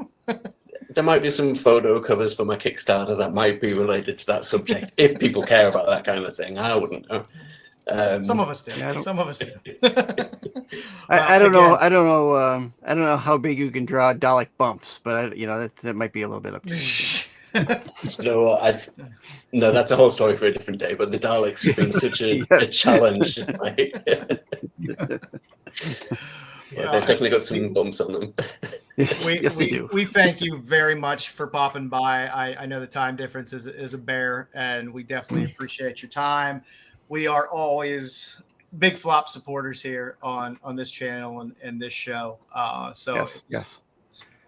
There might be some photo covers for my Kickstarter that might be related to that subject. If people care about that kind of thing, I wouldn't know. Some of us do. Some of us do. I don't know. I don't know how big you can draw Dalek bumps, but that might be a little bit up. No, that's a whole story for a different day. But the Daleks have been such a challenge. Yeah, they've definitely got some bumps on them. Yes, they do. We thank you very much for popping by. I know the time difference is a bear, and we definitely appreciate your time. We are always big Flop supporters here on this channel and this show. Yes.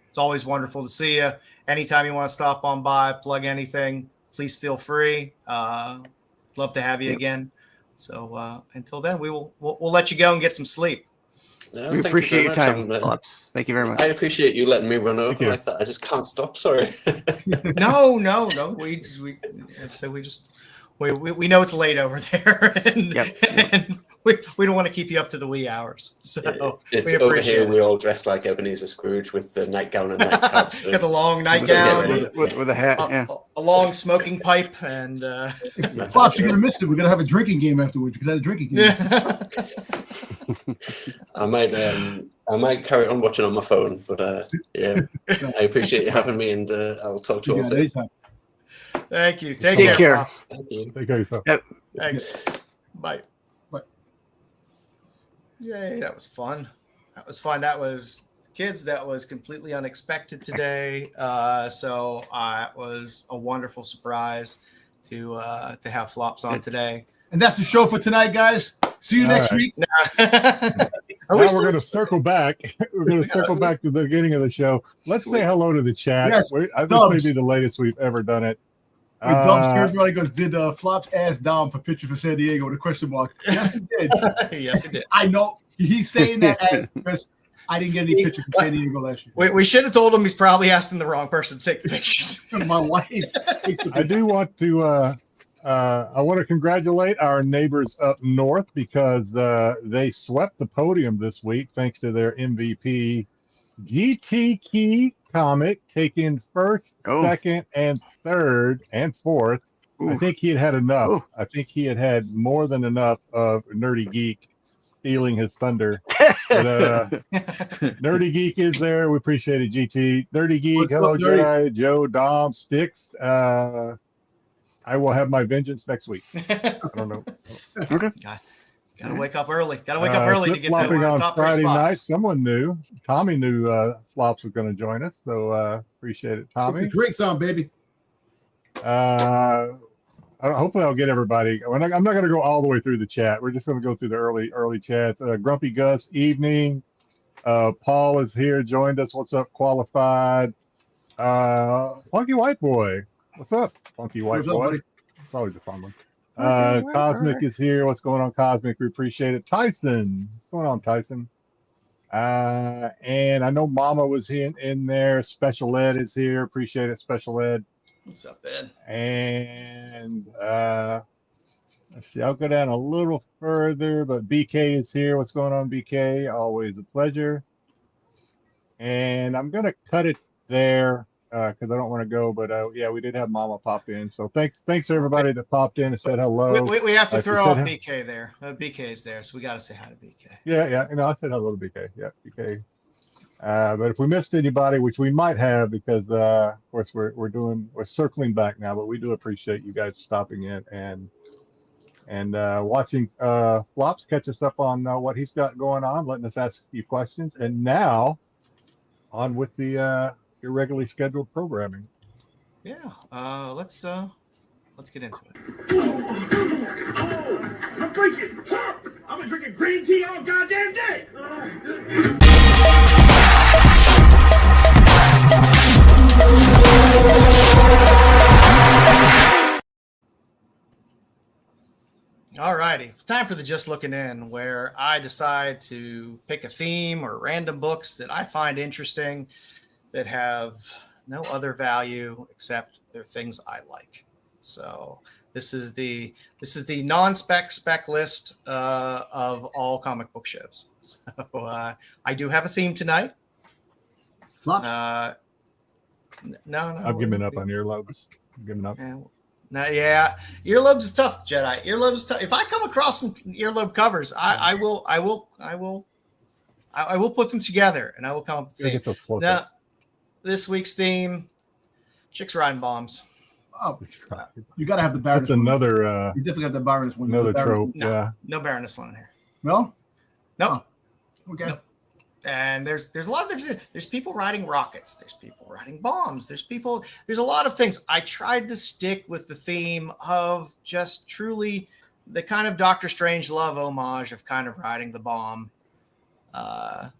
It's always wonderful to see you. Anytime you want to stop on by, plug anything, please feel free. Love to have you again. So until then, we'll let you go and get some sleep. No, we appreciate your time, Phillips. Thank you very much. I appreciate you letting me run over like that. I just can't stop. Sorry. No. We know it's late over there, and we don't want to keep you up to the wee hours. So it's over here. We all dressed like Ebenezer Scrooge with the nightgown and nightcap. So got the long nightgown with a hat, a long smoking pipe, and Pops, you're gonna miss it. We're gonna have a drinking game afterwards. You could have a drinking game. I might carry on watching on my phone, but I appreciate you having me, and I'll talk to you all soon. Thank you. Take care. Pops. Thank you. Take care yourself. Yep. Thanks. Bye. Yay, that was fun. That was kids. That was completely unexpected today. So it was a wonderful surprise to have Flops on today. And that's the show for tonight, guys. See you next week. Now we're going to circle back. We're going to circle back to the beginning of the show. Let's say hello to the chat. Yes, this may be the latest we've ever done it. Dubs everybody goes, did Flops ask Dom for picture for San Diego with a question mark? Yes, he did. Yes, he did. I know. He's saying that as Chris. I didn't get any pictures from San Diego last year. We should have told him he's probably asking the wrong person to take the pictures. My wife. I do want to I want to congratulate our neighbors up north because they swept the podium this week thanks to their MVP GT Key comic, taking first, second, and third, and fourth. I think he had enough. I think he had more than enough of Nerdy Geek stealing his thunder. But, Nerdy Geek is there. We appreciate it, GT. Nerdy Geek, What's hello, up, Nerdy? Jedi, Joe, Dom, Styx. I will have my vengeance next week. I don't know. Okay. Gotta wake up early. Gotta wake up early to get that Flip-flopping on top 3 Friday night. spots. Someone knew. Tommy knew Flops was going to join us, so appreciate it, Put Tommy. the drinks on, baby. Hopefully I'll get everybody. I'm not going to go all the way through the chat. We're just going to go through the early chats. Grumpy Gus, evening. Paul is here, joined us. What's up, Qualified? Funky White Boy. What's up, Funky White What's up, Boy? buddy? It's always a fun one. Okay, Cosmic alright. is here. What's going on, Cosmic? We appreciate it. Tyson. What's going on, Tyson? And I know Mama was in there. Special Ed is here. Appreciate it, Special Ed. What's up, Ben? And let's see, I'll go down a little further, but BK is here. What's going on, BK? Always a pleasure. And I'm gonna cut it there because I don't want to go, but yeah, we did have Mama pop in. So thanks everybody that popped in and said hello. We have to Like throw you out said, BK there. BK's there, so we got to say hi to BK. Yeah, I said hello to BK. Yeah, BK. But if we missed anybody, which we might have, because of course we're circling back now, but we do appreciate you guys stopping in and watching Flops catch us up on what he's got going on, letting us ask a few questions, and now on with the irregularly scheduled programming. Yeah. Let's get into it. I'm drinking. I've been drinking green tea all goddamn day. All righty, it's time for the Just Looking In, where I decide to pick a theme or random books that I find interesting that have no other value except they're things I like. So this is the non-spec list of all comic book shows. So I do have a theme tonight. Flops. No. I've given up on earlobes. I'm giving up. Yeah, earlobes is tough, Jedi. Earlobes is tough. If I come across some earlobe covers, I will put them together and I will come up with a theme. Now, this week's theme: chicks riding bombs. Oh, you got to have the Baroness. That's another. You definitely have the Baroness one. Another the trope. No, Yeah. no Baroness one in here. No. No. Oh, okay. No. And there's a lot of different. There's people riding rockets. There's people riding bombs. There's a lot of things. I tried to stick with the theme of just truly the kind of Doctor Strangelove homage of kind of riding the bomb.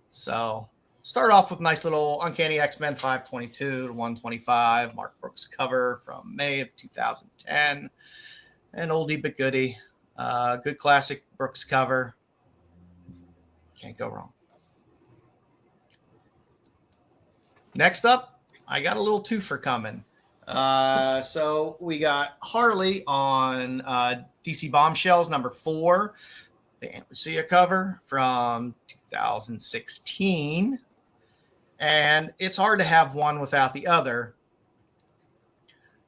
So start off with nice little Uncanny X-Men 522 to 125, Mark Brooks cover from May of 2010. An oldie but goodie. Good classic Brooks cover. Can't go wrong. Next up, I got a little twofer coming. So we got Harley on DC Bombshells number 4, the Antlucia cover from 2016. And it's hard to have one without the other.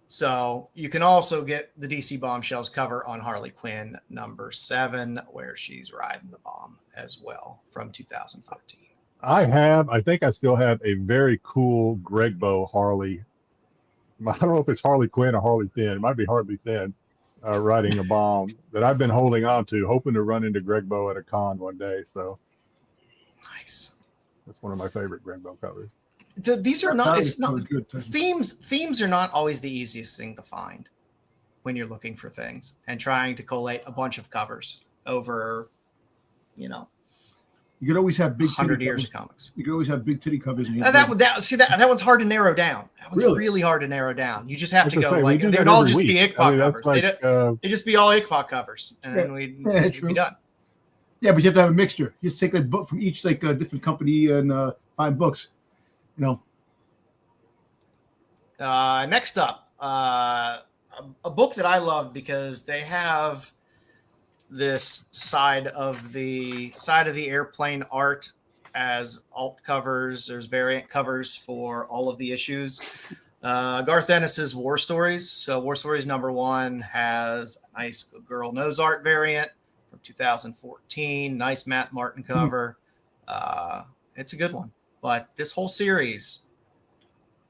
So you can also get the DC Bombshells cover on Harley Quinn number 7, where she's riding the bomb as well from 2014. I think I still have a very cool Greg Bow Harley. I don't know if it's Harley Quinn or Harley Finn. It might be Harley Finn riding a bomb that I've been holding on to, hoping to run into Greg Bow at a con one day. So Nice. that's one of my favorite Greg Bow covers. These are not. It's not good. themes are not always the easiest thing to find when you're looking for things and trying to collate a bunch of covers over, You could always have big 100 titty years covers. of comics. You could always have big titty covers. And That one's hard to narrow down. That one's Really? really hard to narrow down. You just have to Like I go say, we like do they'd that all every just be week. ICPOC That's covers. like, They'd just be all ICPOC covers, and then we'd true. be done. Yeah, but you have to have a mixture. You just take a book from each different company and 5 books. Next up, a book that I love because they have this side of the airplane art as alt covers. There's variant covers for all of the issues. Garth Ennis's War Stories. So War Stories number 1 has a nice girl nose art variant from 2014. Nice Matt Martin cover. It's a good one. But this whole series,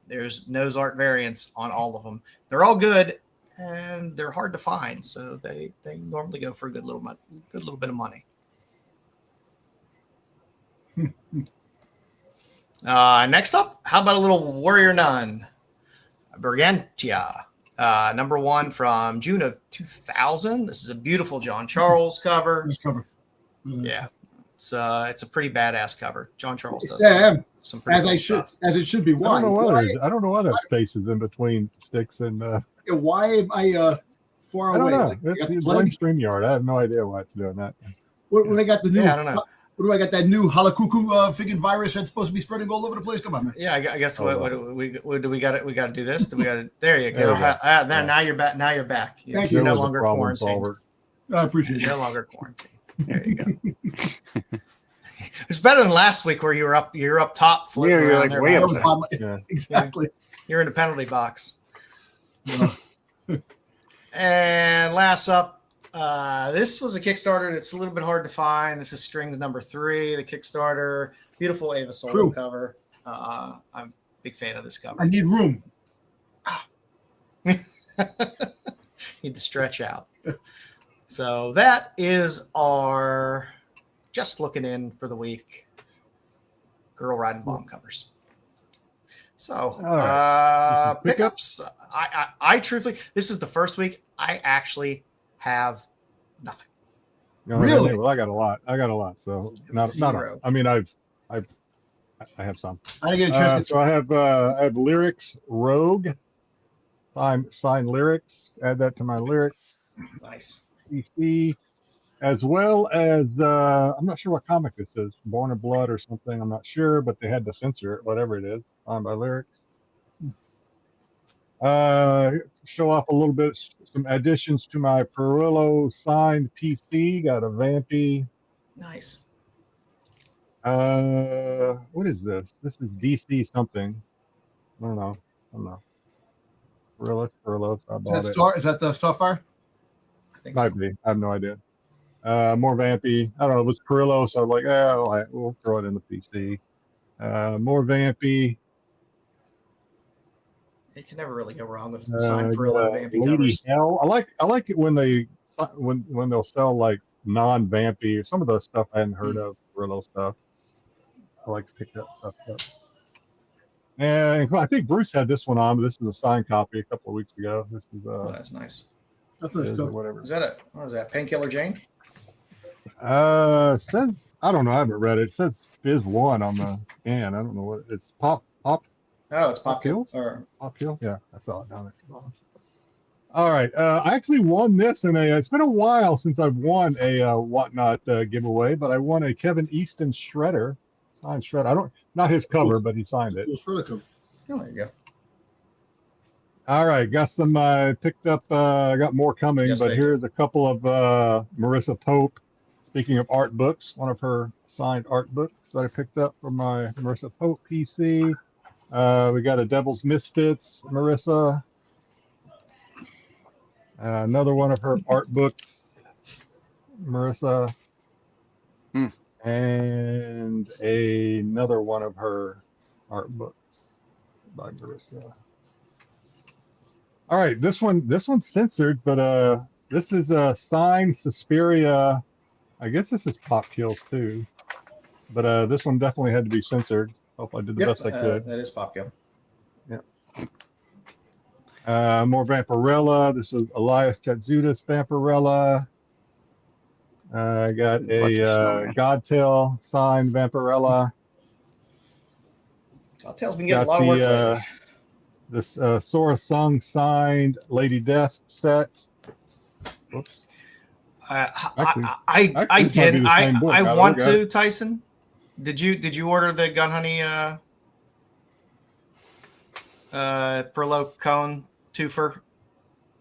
there's Nose art variants on all of them. They're all good, and they're hard to find, so they normally go for a good little bit of money. Next up, how about a little Warrior Nun, Brigantia, number 1 from June of 2000. This is a beautiful John Charles cover. Nice cover. Yeah, it's a pretty badass cover. John Charles does some pretty cool stuff. As it should be. Why? I don't know why that space is in between Styx and. Why am I far I don't away? know. Like, It's one StreamYard. I have no idea why it's doing that. when I got the new, Yeah, I don't know. what do I got? That new Halakuku friggin' virus that's supposed to be spreading all over the place. Come on, man. Yeah, I guess Oh, what do we got to do this? Do we got to? There you There go. we go. There, now you're back. Now you're back. Thank You're you. no There was a longer problem quarantined. solver. I appreciate You're it. no longer quarantined. There you go. It's better than last week where you're up top. floating Yeah, you're around like there way by up yourself. Yeah. Exactly. You're in the penalty box. Yeah. And last up, this was a Kickstarter that's a little bit hard to find. This is Strings number 3, the Kickstarter. Beautiful Ava Solo True. cover. I'm a big fan of this cover. I need room. Need to stretch out. So that is our just looking in for the week. Girl Riding Bomb covers. So All right. pickups. I truthfully, this is the first week I actually have nothing. No, Really? Well, I got a lot. So not. Zero. I mean, I have some. I didn't get a chance So I have lyrics Rogue. Signed lyrics. Add that to my lyrics. Nice. PC, as well as I'm not sure what comic this is. Born of Blood or something. I'm not sure, but they had to censor it. Whatever it is, on my lyrics. Show off a little bit, some additions to my Perillo signed PC. Got a Vampy. Nice. What is this? This is DC something. I don't know. Perillo. I bought Is that it. Is that the Starfire? I think so. Might be. I have no idea. More Vampy. I don't know. It was Perillo, so I was like, we'll throw it in the PC. More Vampy. You can never really go wrong with signed Perillo Vampy Lady covers. Hell. I like it when they'll sell like non-Vampy. Some of the stuff I hadn't heard of, Perillo stuff. I like to pick that stuff up. And I think Bruce had this one on, but this is a signed copy a couple of weeks ago. This is Oh, that's nice. That's nice. or whatever. Is that Painkiller Jane? Says, I don't know. I haven't read it. It says Fizz 1 on the can. I don't know what it's. Pop. Oh, it's Pop Kills? Or Pop Kill? Yeah, I saw it down there. All right. I actually won this in it's been a while since I've won a Whatnot giveaway, but I won a Kevin Easton Shredder. Signed Shredder. Not his cover, but he signed it. oh, there you go. All right. Got some, picked up, I got more coming, Yes, but they here's a couple of Marissa Pope. Speaking of art books, one of her signed art books that I picked up from my Marissa Pope PC. We got a Devil's Misfits, Marissa. Another one of her art books, Marissa. And another one of her art books by Marissa. All right, this one's censored, but this is a signed Suspiria. I guess this is Pop Kills too, but this one definitely had to be censored. Hope I did the best I could. That is Pop Kill. More Vampirella. This is Elias Chatzudis Vampirella. I got a Godtail signed Vampirella. Godtail's been getting a lot of work lately. This Sora Sung signed Lady Death set. Whoops. I this might be did. the same book. I I want got to, Tyson. Did you order the Gun Honey Perlo cone twofer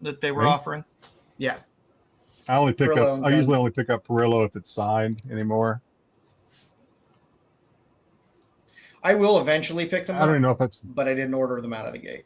that they were Me? offering? Yeah. I Perillo and Gun. usually only pick up Perillo if it's signed anymore. I will eventually pick them I don't up, know if it's but I didn't order them out of the gate.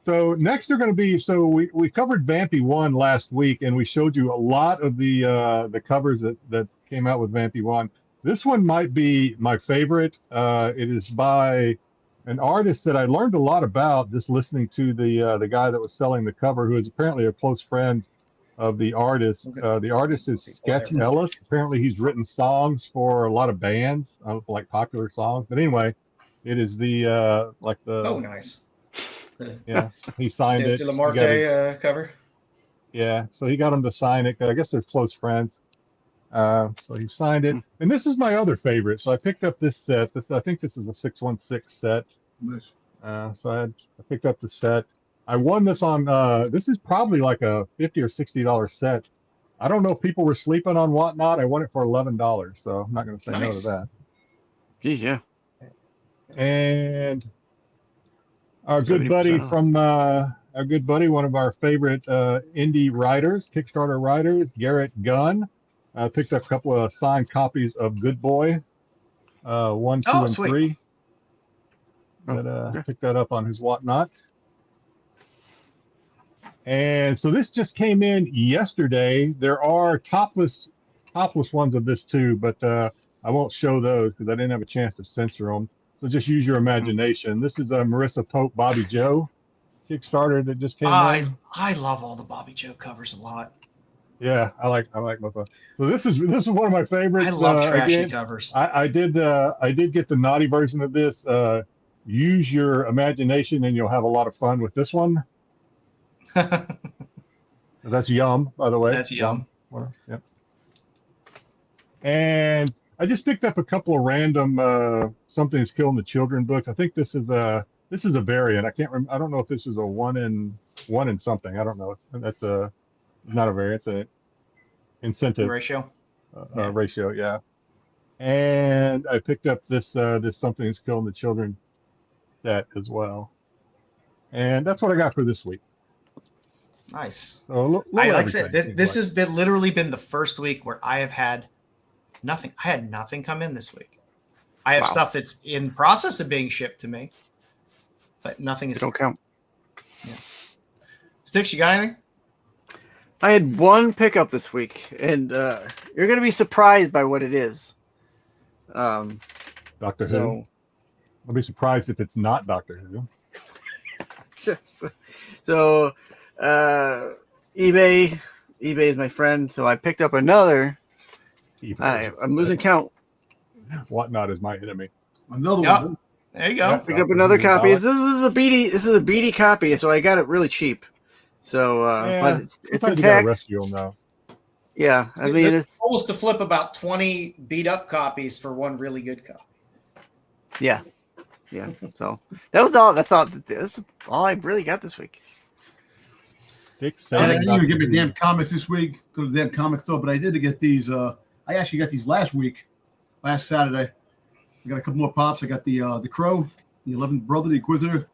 So next they're going to be, so we covered Vampy 1 last week, and we showed you a lot of the covers that came out with Vampy 1. This one might be my favorite. It is by an artist that I learned a lot about just listening to the guy that was selling the cover, who is apparently a close friend of the artist. The artist is Sketch Ellis. Apparently he's written songs for a lot of bands, like popular songs. But anyway, it is the like the. Oh, nice. Yeah, he signed it. The Marte cover. Yeah, so he got him to sign it. I guess they're close friends. So he signed it, and this is my other favorite. So I picked up this set. I think this is a 616 set. Nice. So I picked up the set. I won this on. This is probably like a $50 or $60 set. I don't know if people were sleeping on Whatnot. I won it for $11, so I'm not going to say no to that. Yeah. And our good buddy from one of our favorite indie writers, Kickstarter writers, Garrett Gunn, picked up a couple of signed copies of Good Boy 1, 2, and sweet. 3. That picked that up on his Whatnot. And so this just came in yesterday. There are topless ones of this too, but I won't show those because I didn't have a chance to censor them. So just use your imagination. This is a Marissa Pope Bobby Joe Kickstarter that just came in. I love all the Bobby Joe covers a lot. Yeah, I like both of them. So this is one of my favorites. I love trashy covers. I did get the naughty version of this. Use your imagination and you'll have a lot of fun with this one. That's Yum, by the way. That's Yum. Yep. And I just picked up a couple of random Something's Killing the Children books. I think this is a variant. I can't remember. I don't know if this is a one in something. I don't know. It's not a variant. It's a incentive Ratio. Ratio, yeah. And I picked up this Something's Killing the Children set as well. And that's what I got for this week. Nice. So, like I said, this has literally been the first week where I have had nothing. I had nothing come in this week. I have stuff that's in process of being shipped to me, but nothing is. Don't count. Yeah. Styx, you got anything? I had one pickup this week, and you're going to be surprised by what it is. Doctor Who. I'll be surprised if it's not Doctor Who. So, eBay is my friend, so I picked up another. I'm losing count. Whatnot is my enemy. Another one. There you go. Pick up another copy. This is a BD copy, so I got it really cheap. So, but it's intact. Rescue now. Yeah, I mean, it's almost to flip about 20 beat up copies for one really good copy. Yeah. So that was all. That's all I really got this week. I didn't even get my damn comics this week. Go to the damn comic store, but I did get these. I actually got these last Saturday. I got a couple more pops. I got the Crow, the 11th Brother, the Inquisitor,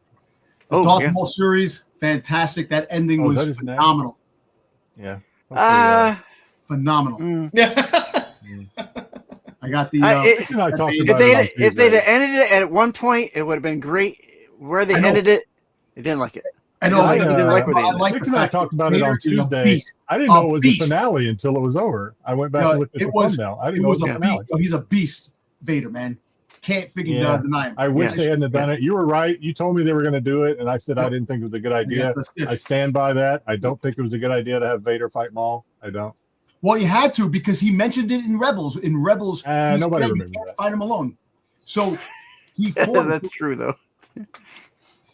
the Darth Maul series. Fantastic. That ending was phenomenal. Yeah. Phenomenal. I got the. If they'd ended it at one point, it would have been great. Where they ended it, they didn't like it. I know. I talked about it on Tuesday. I didn't know it was the finale until it was over. I went back and looked at the thumbnail. I didn't know it was a finale. He's a beast, Vader, man. Can't deny him. I wish they hadn't done it. You were right. You told me they were going to do it, and I said I didn't think it was a good idea. I stand by that. I don't think it was a good idea to have Vader fight Maul. I don't. Well, you had to because he mentioned it in Rebels. In Rebels, nobody you can't fight him alone. So he fought. That's true, though.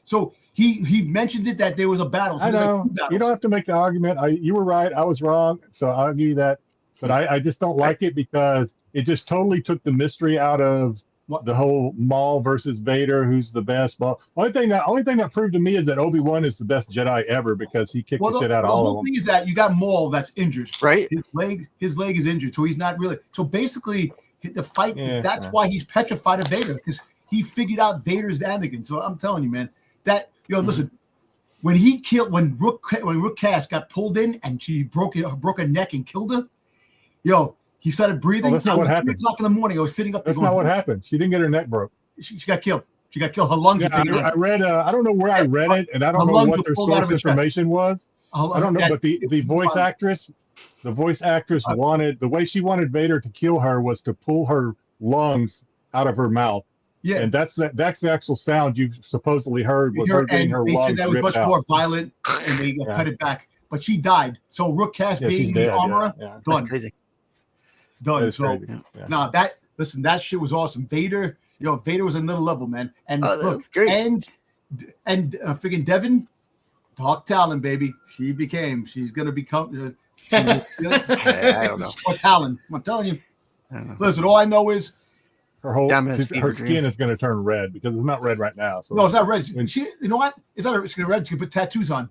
So he mentioned it that there was a battle. So I know. You don't have to make the argument. You were right. I was wrong. So I'll give you that. But I just don't like it because it just totally took the mystery out of the whole Maul versus Vader, who's the best. Well, only thing that proved to me is that Obi-Wan is the best Jedi ever because he kicked the shit out of all of them. The whole thing is that you got Maul that's injured. Right. His leg is injured, so he's not really. So basically, the fight. That's why he's petrified of Vader because he figured out Vader's Anakin. So I'm telling you, man, that listen, when Rook Cass got pulled in and she broke her neck and killed her, he started breathing. That's not what happened. 3 o'clock in the morning. I was sitting up there. That's not what happened. She didn't get her neck broke. She got killed. She got killed. Her lungs were Yeah, taken I out. read. I don't know where I read it, and I don't Her know lungs what were their pulled out of source her chest. information was. I don't know, but the voice actress wanted, the way she wanted Vader to kill her was to pull her lungs out of her mouth. Yeah. And that's the actual sound you supposedly heard, was her getting her they lungs said that was ripped much out. more violent, and they cut it back. But she died. So Rook cast Yeah, she's being dead, the armorer, yeah. That's done. crazy. Done. That is So crazy. Yeah. nah, that shit was awesome. Vader, Vader was another level, man. And Oh, that look, was great. and freaking Devin, Dark Talon, baby. She's gonna become I don't know. or Talon. I'm telling you. I don't know. Listen, all I know is Her whole Dominus fever her dream. skin is going to turn red because it's not red right now. So no, it's not red. when- You know what? It's not red. She can put tattoos on.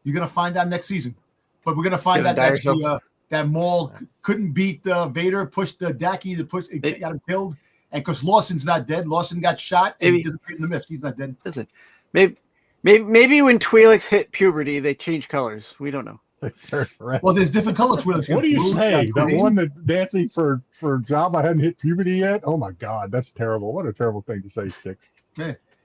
You're gonna find out next season. But we're gonna find Gonna out dye that herself. that Maul couldn't beat Vader, pushed Dacky got him killed, and because Lawson's not dead, Lawson got shot and Maybe- he disappeared in the mist. He's not dead. Listen, maybe when Twi'leks hit puberty, they change colors. We don't know. they turn red. Well, there's different colors. What What do you say? That one that dancing for Jabba hadn't hit puberty yet? Oh my God, that's terrible. What a terrible thing to say, Styx.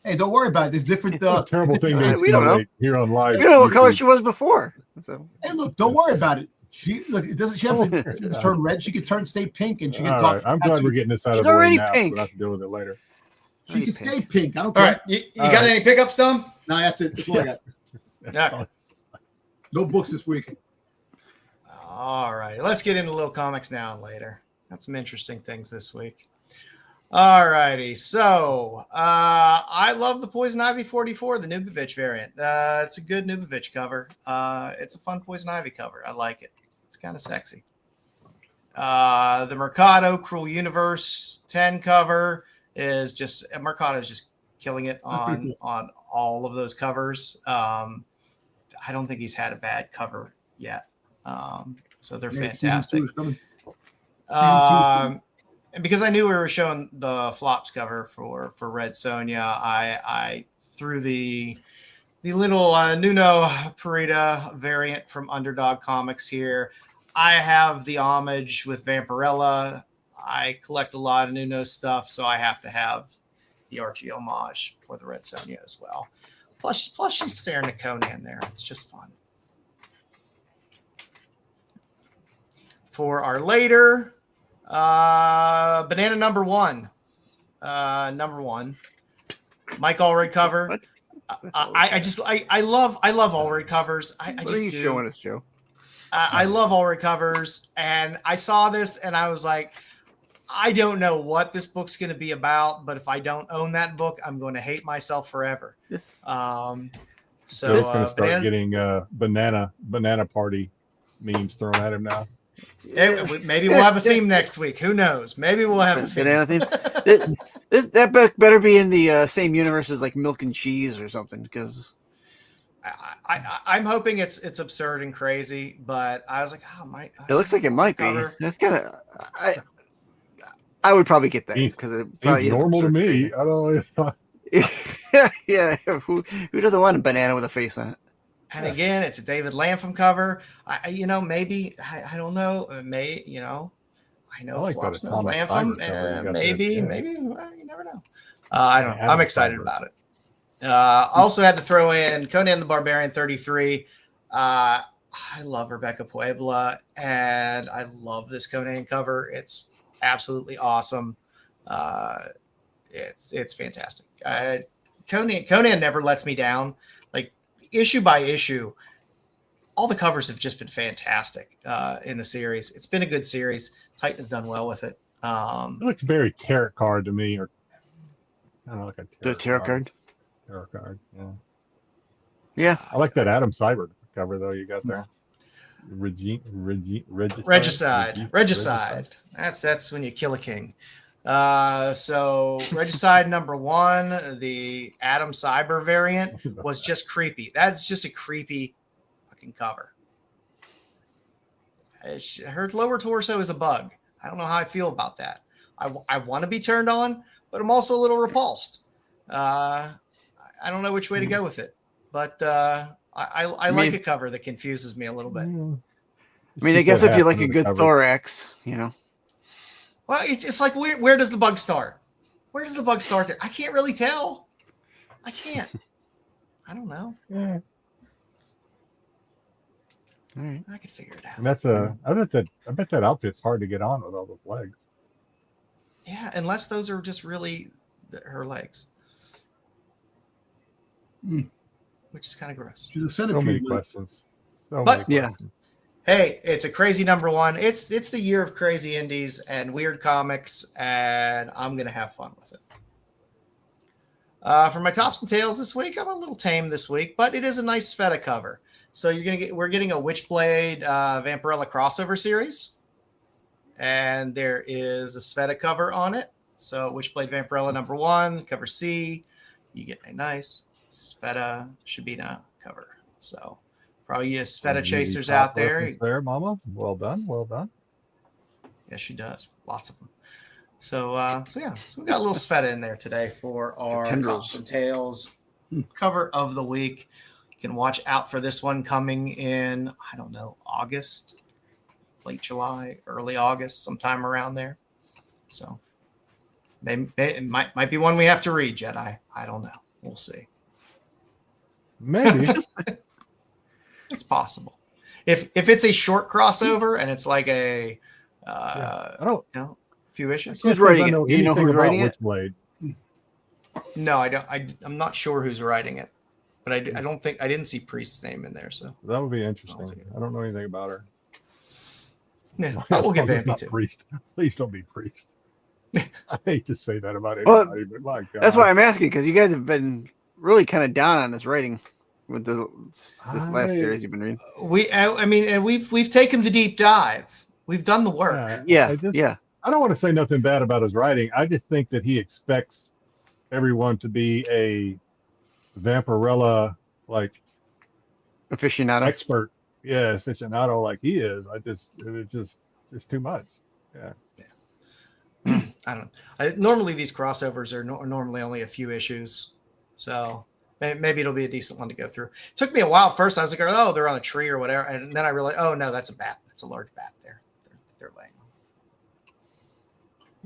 Hey, don't worry about it. There's different. What a terrible thing to we don't know. insinuate here on live. You know what color YouTube. she was before. So Hey, look, don't worry about it. She doesn't. She have to turn red. She could stay pink, and she could. All right, I'm glad we're getting this out She's of the way already now. pink. We'll have to deal with it later. She can stay pink. I don't All care. right, you All got right. any pickups, Tom? No, that's it. That's all I got. Okay. No books this week. All right, let's get into little comics now and later. Got some interesting things this week. All righty, so I love the Poison Ivy 44, the Nubovich variant. It's a good Nubovich cover. It's a fun Poison Ivy cover. I like it. It's kind of sexy. The Mercado Cruel Universe 10 cover is just Mercado is just killing it on all of those covers. I don't think he's had a bad cover yet. So they're fantastic. And because I knew we were showing the flops cover for Red Sonja, I threw the little Nuno Parida variant from Underdog Comics here. I have the homage with Vampirella. I collect a lot of Nuno stuff, so I have to have the Archie homage for the Red Sonja as well. Plus she's staring at Conan there. It's just fun. For our later, Banana number one. Mike Allred cover. What? I love Allred covers. I what just are you do. showing us, Joe? I love Allred covers, and I saw this and I was like, I don't know what this book's going to be about, but if I don't own that book, I'm going to hate myself forever. This, So Joe's going to start getting banana party memes thrown at him now. maybe we'll have a theme next week. Who knows? Maybe we'll have a theme. banana theme. That book better be in the same universe as like Milk and Cheese or something, because I'm hoping it's absurd and crazy, but I was like, it looks like it might be. cover. That's kind of I would probably get that because it probably Seems is normal to absurd me. crazy. I don't know. Yeah, who doesn't want a banana with a face on it? And again, it's a David Lapham cover. Maybe I don't know. I know I like that Flops knows Atomic Lapham. Fiber cover you got Maybe, there, yeah. maybe you never know. I don't know. I'm Atomic excited Fiber. about it. Also had to throw in Conan the Barbarian 33. I love Rebecca Puebla, and I love this Conan cover. It's absolutely awesome. It's fantastic. Conan never lets me down. Like issue by issue, all the covers have just been fantastic in the series. It's been a good series. Titan has done well with it. It looks very tarot card to me, or I don't know, like a Tarot card. Tarot card. Yeah. Yeah, I like that Adam Cyber cover though you got there. Regicide. That's when you kill a king. So Regicide number one, the Adam Cyber variant was just creepy. That's just a creepy fucking cover. Her lower torso is a bug. I don't know how I feel about that. I want to be turned on, but I'm also a little repulsed. I don't know which way to go with it, but I like a cover that confuses me a little bit. I mean, I guess if you like a good thorax, Well, it's like where does the bug start? Where does the bug start there? I can't really tell. I can't. I don't know. Yeah. All right. I could figure it out. And that's I bet that outfit's hard to get on with all those legs. Yeah, unless those are just really her legs, which is kind of gross. She's a So many centipede. questions. But- Yeah. Hey, it's a crazy #1. It's the year of crazy indies and weird comics, and I'm gonna have fun with it. For my tops and tails this week, I'm a little tame this week, but it is a nice Sveta cover. So we're getting a Witchblade Vampirella crossover series, and there is a Sveta cover on it. So Witchblade Vampirella #1, cover C, you get a nice Sveta Shabina cover. So for all you Sveta chasers out there, There, Mama. Well done. Well done. yes, she does. Lots of them. So yeah, so we got a little Sveta in there today for our tendrils. tops and tails cover of the week. You can watch out for this one coming in, I don't know, August, late July, early August, sometime around there. So it might be one we have to read, Jedi. I don't know. We'll see. Maybe. It's possible. If it's a short crossover and it's like a I don't. few issues. Who's writing it? Do you know anything who's about writing it? Witchblade. No, I don't. I'm not sure who's writing it, but I didn't see Priest's name in there. So That would be interesting. I don't know anything about her. yeah, but we'll get It's Vampy not too. Priest. Please don't be Priest. I hate to say that about Well, anybody, but my God. That's why I'm asking, because you guys have been really kind of down on this writing with this last series you've been reading. We've taken the deep dive. We've done the work. Yeah, I I don't want to say nothing bad about his writing. I just think that he expects everyone to be a Vampirella like aficionado. expert. Yeah, aficionado like he is. It's too much. Yeah. I don't. Normally these crossovers are normally only a few issues, so maybe it'll be a decent one to go through. It took me a while. First, I was like, "Oh, they're on a tree or whatever," and then I realized, "Oh no, that's a bat. That's a large bat there. They're laying on."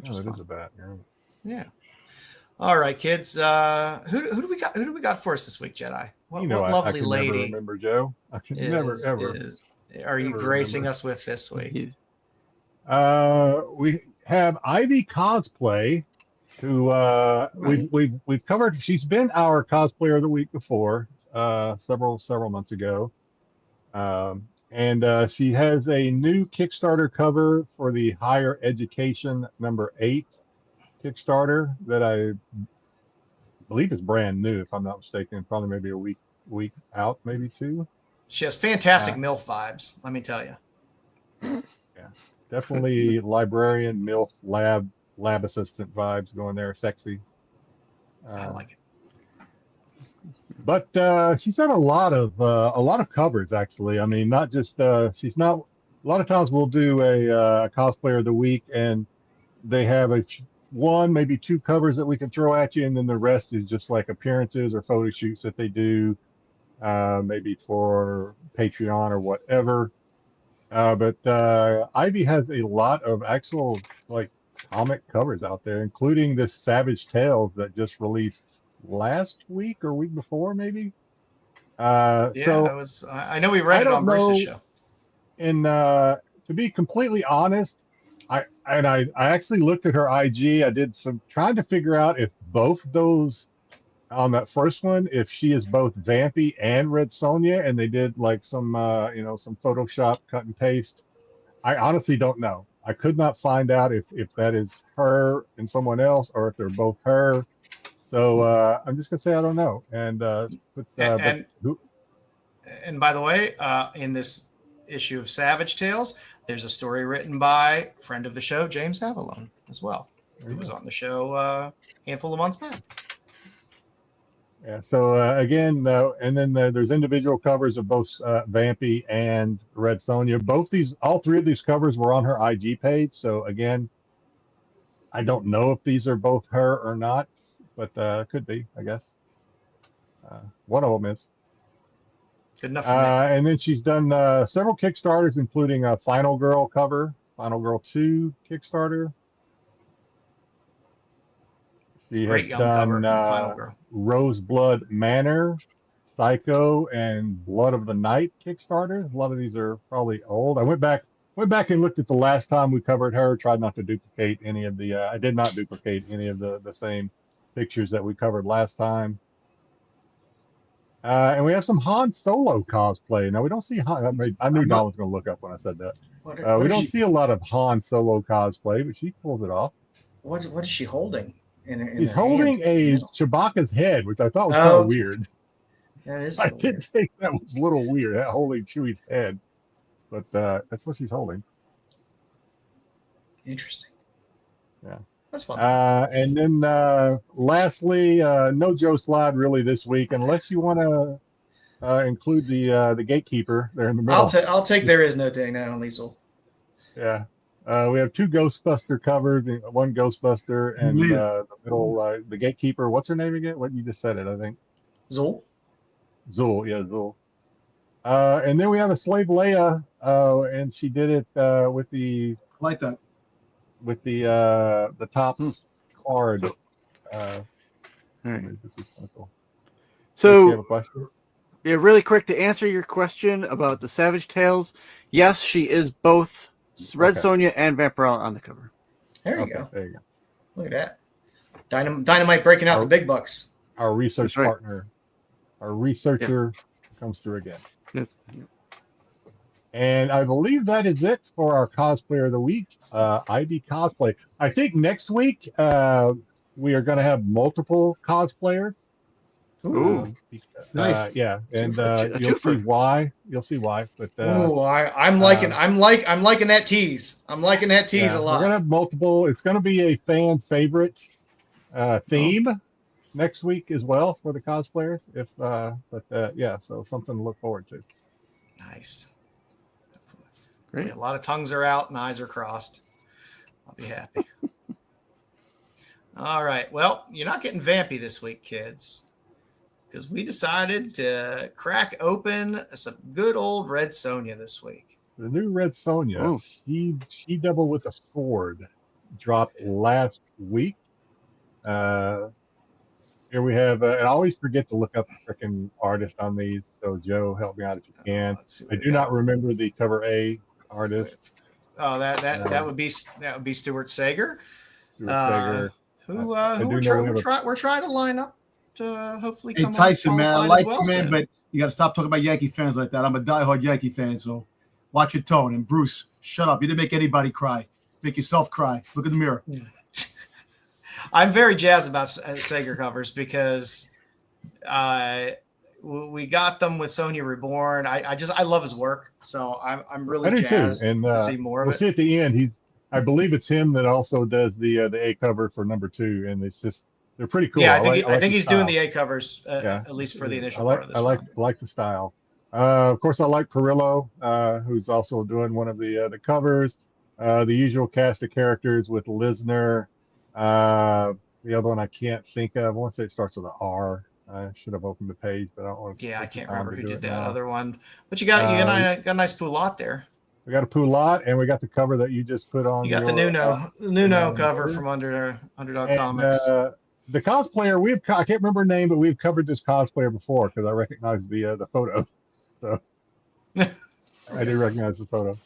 No, it is a bat. Yeah. All right, kids. Who do we got? Who do we got for us this week, Jedi? What I lovely can lady never remember, Joe. I can never ever. Are you never gracing remember. us with this week? We have Ivy Cosplay, who we've covered. She's been our cosplayer of the week before, several months ago, and she has a new Kickstarter cover for the Higher Education #8 Kickstarter that I believe is brand new, if I'm not mistaken. Probably maybe a week out, maybe two. She has fantastic MILF vibes. Let me tell you. Yeah, definitely librarian, MILF, lab assistant vibes going there. Sexy. I like it. But she's done a lot of covers actually. I mean, not just she's not. A lot of times we'll do a cosplayer of the week, and they have one, maybe two covers that we can throw at you, and then the rest is just like appearances or photo shoots that they do, maybe for Patreon or whatever. But Ivy has a lot of actual like comic covers out there, including this Savage Tales that just released last week or week before, maybe. So I know we read it on Bruce's show. And to be completely honest, I actually looked at her IG. I did some trying to figure out if both those on that first one, if she is both Vampy and Red Sonja, and they did like some some Photoshop cut and paste. I honestly don't know. I could not find out if that is her and someone else, or if they're both her. So I'm just gonna say I don't know. And by the way, in this issue of Savage Tales, there's a story written by friend of the show, James Avalone, as well. Who was on the show a handful of months back. Yeah. So again, and then there's individual covers of both Vampy and Red Sonja. All three of these covers were on her IG page. So again, I don't know if these are both her or not, but could be, I guess. One of them is. Good enough for me. And then she's done several Kickstarters, including a Final Girl cover, Final Girl 2 Kickstarter. She Great has young cover. done Final Girl. Roseblood Manor, Psycho, and Blood of the Night Kickstarters. A lot of these are probably old. I went back and looked at the last time we covered her. Tried not to duplicate any of the. I did not duplicate any of the same pictures that we covered last time. And we have some Han Solo cosplay. Now we don't see Han. I knew Don was going to look up when I said that. We don't see a lot of Han Solo cosplay, but she pulls it off. What is she holding? She's holding a Chewbacca's head, which I thought was kind of weird. That is. I did think that was a little weird, holding Chewie's head, but that's what she's holding. Interesting. Yeah, that's fun. And then lastly, no Joe Slide really this week, unless you want to include the Gatekeeper there in the middle. I'll take There Is No Day Now, Liesel. Yeah. We have 2 Ghostbuster covers, 1 Ghostbuster, and the middle, the Gatekeeper. What's her name again? What you just said it, I think. Zul, yeah, Zul. And then we have a Slave Leia, and she did it with the like that. With the top card. All right. This is kind of cool. So, you have a question? Yeah, really quick to answer your question about the Savage Tales. Yes, she is both Red Sonja and Vampirella on the cover. There you go. There you go. Look at that. Dynamite breaking out the big bucks. Our research partner, our researcher comes through again. Yes. And I believe that is it for our cosplayer of the week, ID Cosplay. I think next week we are going to have multiple cosplayers. Ooh, nice. Yeah, and you'll see why. You'll see why. But I'm liking that tease. I'm liking that tease a lot. We're gonna have multiple. It's gonna be a fan favorite theme next week as well for the cosplayers. So something to look forward to. Nice. Great. A lot of tongues are out and eyes are crossed. I'll be happy. All right. Well, you're not getting vampy this week, kids, because we decided to crack open some good old Red Sonja this week. The new Red Sonja, she doubled with a sword, dropped last week. Here we have, and I always forget to look up the freaking artist on these. So Joe, help me out if you can. I do not remember the cover A artist. Oh, that would be Stuart Sager. Stuart Sager. Who we're trying to line up to hopefully come Tyson, man, I like well you, man, soon. but you got to stop talking about Yankee fans like that. I'm a diehard Yankee fan, so watch your tone. And Bruce, shut up. You didn't make anybody cry. Make yourself cry. Look in the mirror. I'm very jazzed about Sager covers because we got them with Sonja Reborn. I love his work, so I'm really jazzed to see more of it. We'll see at the end. I believe it's him that also does the A cover for #2, and it's just they're pretty cool. Yeah, I think he's doing the A covers at least for the initial part of this. I like the style. Of course, I like Perillo, who's also doing one of the covers. The usual cast of characters with Lisner. The other one I can't think of. I want to say it starts with an R. I should have opened the page, but I don't want to. Yeah, I can't remember who did that other one. But you got a nice Poulat there. We got a Poulat, and we got the cover that you just put on. You got the Nuno cover from Underdog Comics. The cosplayer I can't remember her name, but we've covered this cosplayer before because I recognize the photo. So I do recognize the photo.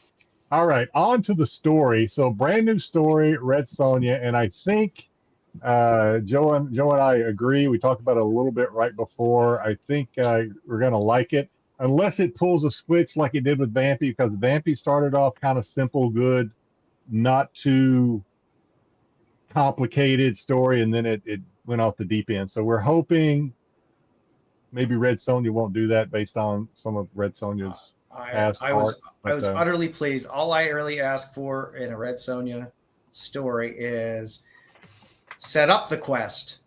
All right, on to the story. So brand new story, Red Sonja, and I think Joe and I agree. We talked about it a little bit right before. I think we're gonna like it, unless it pulls a switch like it did with Vampy, because Vampy started off kind of simple, good, not too complicated story, and then it went off the deep end. So we're hoping maybe Red Sonja won't do that based on some of Red Sonja's past art. I was utterly pleased. All I really ask for in a Red Sonja story is set up the quest,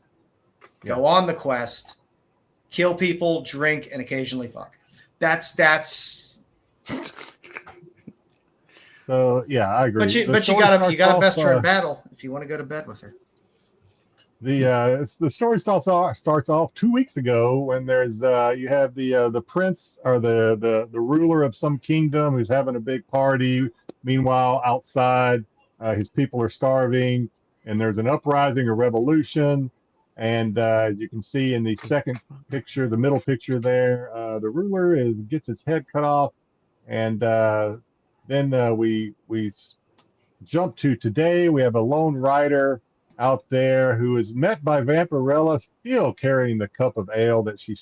go on the quest, kill people, drink, and occasionally fuck. That's. So yeah, I agree. But you gotta best her in battle if you want to go to bed with her. The story starts off 2 weeks ago when there's you have the prince or the ruler of some kingdom who's having a big party. Meanwhile, outside his people are starving, and there's an uprising, a revolution. And you can see in the second picture, the middle picture there, the ruler gets its head cut off. And then we jump to today. We have a lone rider out there who is met by Vampirella, still carrying the cup of ale that she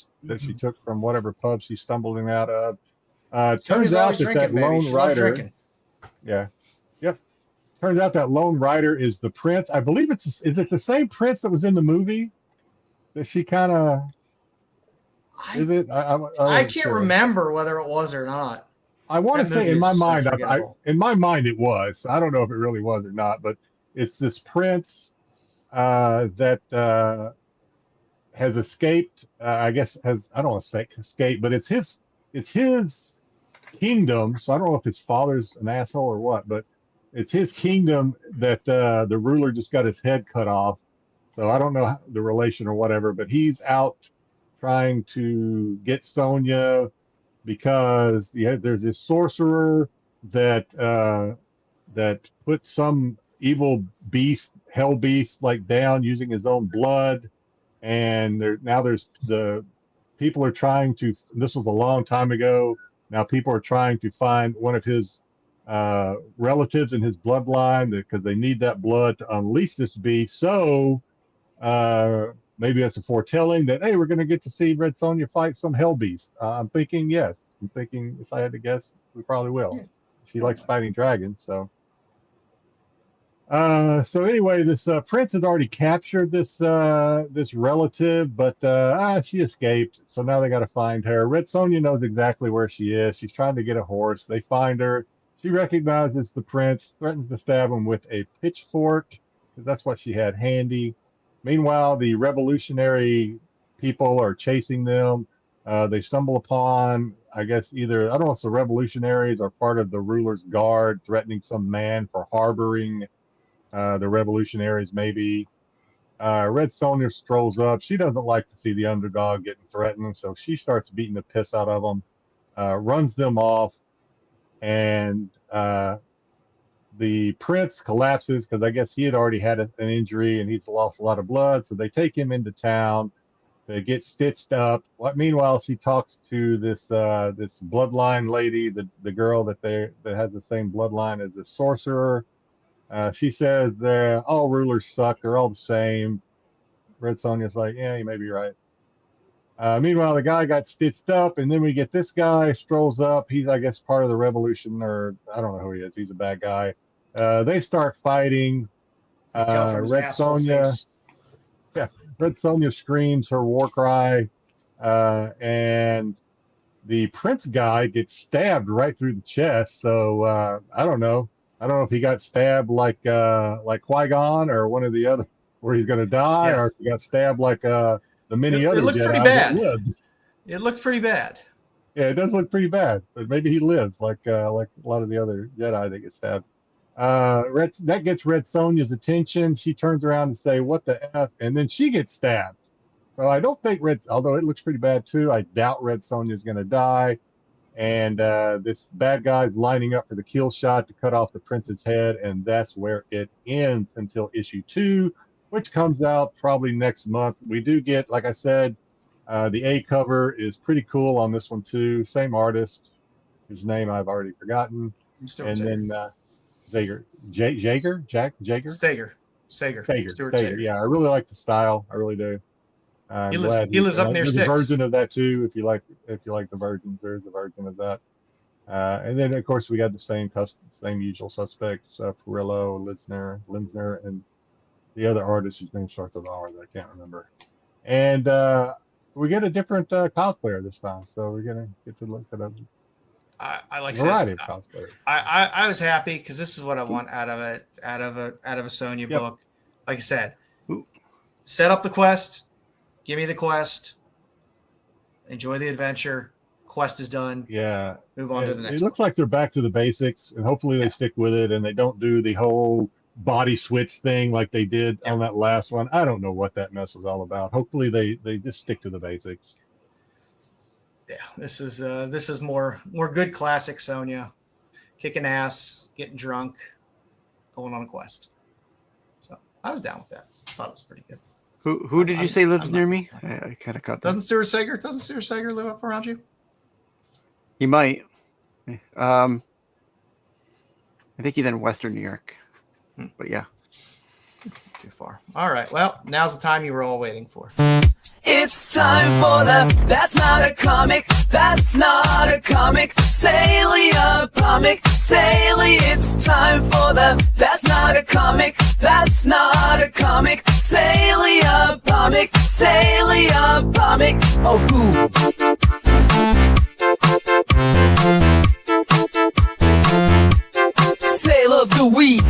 took from whatever pub she stumbled in out of. Turns out that lone rider, yeah, yep. Turns out that lone rider is the prince. I believe is it the same prince that was in the movie? That she kind of is it? I can't remember whether it was or not. I want to say in my mind, in my mind it was. I don't know if it really was or not, but it's this prince that has escaped. I guess I don't want to say escape, but it's his kingdom. So I don't know if his father's an asshole or what, but it's his kingdom that the ruler just got his head cut off. So I don't know the relation or whatever, but he's out trying to get Sonya because there's this sorcerer that put some evil beast, hell beast, like down using his own blood, and there's the people are trying to. This was a long time ago. Now people are trying to find one of his relatives in his bloodline because they need that blood to unleash this beast. So maybe that's a foretelling that, hey, we're going to get to see Red Sonja fight some hell beast. I'm thinking yes. I'm thinking if I had to guess, we probably will. Yeah. She likes fighting dragons, so. So anyway, this prince had already captured this relative, but she escaped. So now they got to find her. Red Sonja knows exactly where she is. She's trying to get a horse. They find her. She recognizes the prince, threatens to stab him with a pitchfork because that's what she had handy. Meanwhile, the revolutionary people are chasing them. They stumble upon, I guess, either, I don't know if the revolutionaries are part of the ruler's guard, threatening some man for harboring the revolutionaries, maybe. Red Sonja strolls up. She doesn't like to see the underdog getting threatened, so she starts beating the piss out of them, runs them off, and the prince collapses because I guess he had already had an injury and he's lost a lot of blood. So they take him into town. They get stitched up. Meanwhile, she talks to this bloodline lady, the girl that has the same bloodline as the sorcerer. She says all rulers suck. They're all the same. Red Sonja's like, yeah, you may be right. Meanwhile, the guy got stitched up, and then we get this guy strolls up. He's, I guess, part of the revolution, or I don't know who he is. He's a bad guy. They start fighting. Red Sonja screams her war cry, and the prince guy gets stabbed right through the chest. So I don't know. I don't know if he got stabbed like Qui-Gon or one of the other, where he's going to die, or if he got stabbed like the many other Jedi. It looked pretty bad. It looked pretty bad. Yeah, it does look pretty bad, but maybe he lives like a lot of the other Jedi that get stabbed. That gets Red Sonja's attention. She turns around and say, "What the F?" And then she gets stabbed. So I don't think although it looks pretty bad too, I doubt Red Sonja is going to die. And this bad guy's lining up for the kill shot to cut off the prince's head, and that's where it ends until issue 2, which comes out probably next month. We do get, like I said, the A cover is pretty cool on this one too. Same artist, whose name I've already forgotten. And then Jaeger. Sager. Yeah, I really like the style. I really do. He lives up near Styx. There's a version of that too. If you like the versions, there's a version of that. And then of course we got the same usual suspects: Perillo, Linsner, and the other artist whose name starts with R that I can't remember. And we get a different cosplayer this time, so we're gonna get to look at a variety of cosplayers. I was happy because this is what I want out of a Sonya book. Like I said, set up the quest. Give me the quest. Enjoy the adventure. Quest is done. Yeah. Move on to the next. It looks like they're back to the basics, and hopefully they stick with it, and they don't do the whole body switch thing like they did on that last one. I don't know what that mess was all about. Hopefully they just stick to the basics. Yeah, this is more good classic Sonya, kicking ass, getting drunk, going on a quest. So I was down with that. I thought it was pretty good. Who did you say lives near me? I kind of caught that. Doesn't Stuart Sager live up around you? He might. I think he's in Western New York. But yeah. Too far. All right. Well, now's the time you were all waiting for. It's time for the That's Not a Comic, That's Not a Comic, Salient Comic, Salient. It's time for the That's Not a Comic, That's Not a Comic, Salient Comic, Salient Comic. Oh, who? Sale of the Week.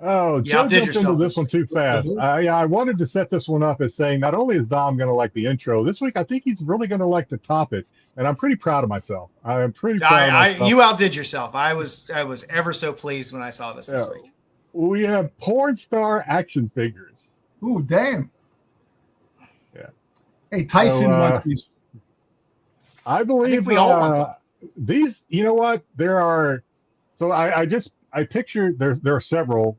Oh, You Joe outdid jumped into yourself. this one too fast. Yeah, I wanted to set this one up as saying not only is Dom going to like the intro this week, I think he's really going to like the topic, and I'm pretty proud of myself. I am pretty proud of myself. You outdid yourself. I was ever so pleased when I saw this week. We have porn star action figures. Ooh, damn. Yeah. Hey, Tyson wants these. I believe I think we all want them. These. You know what? There are. So I pictured there are several.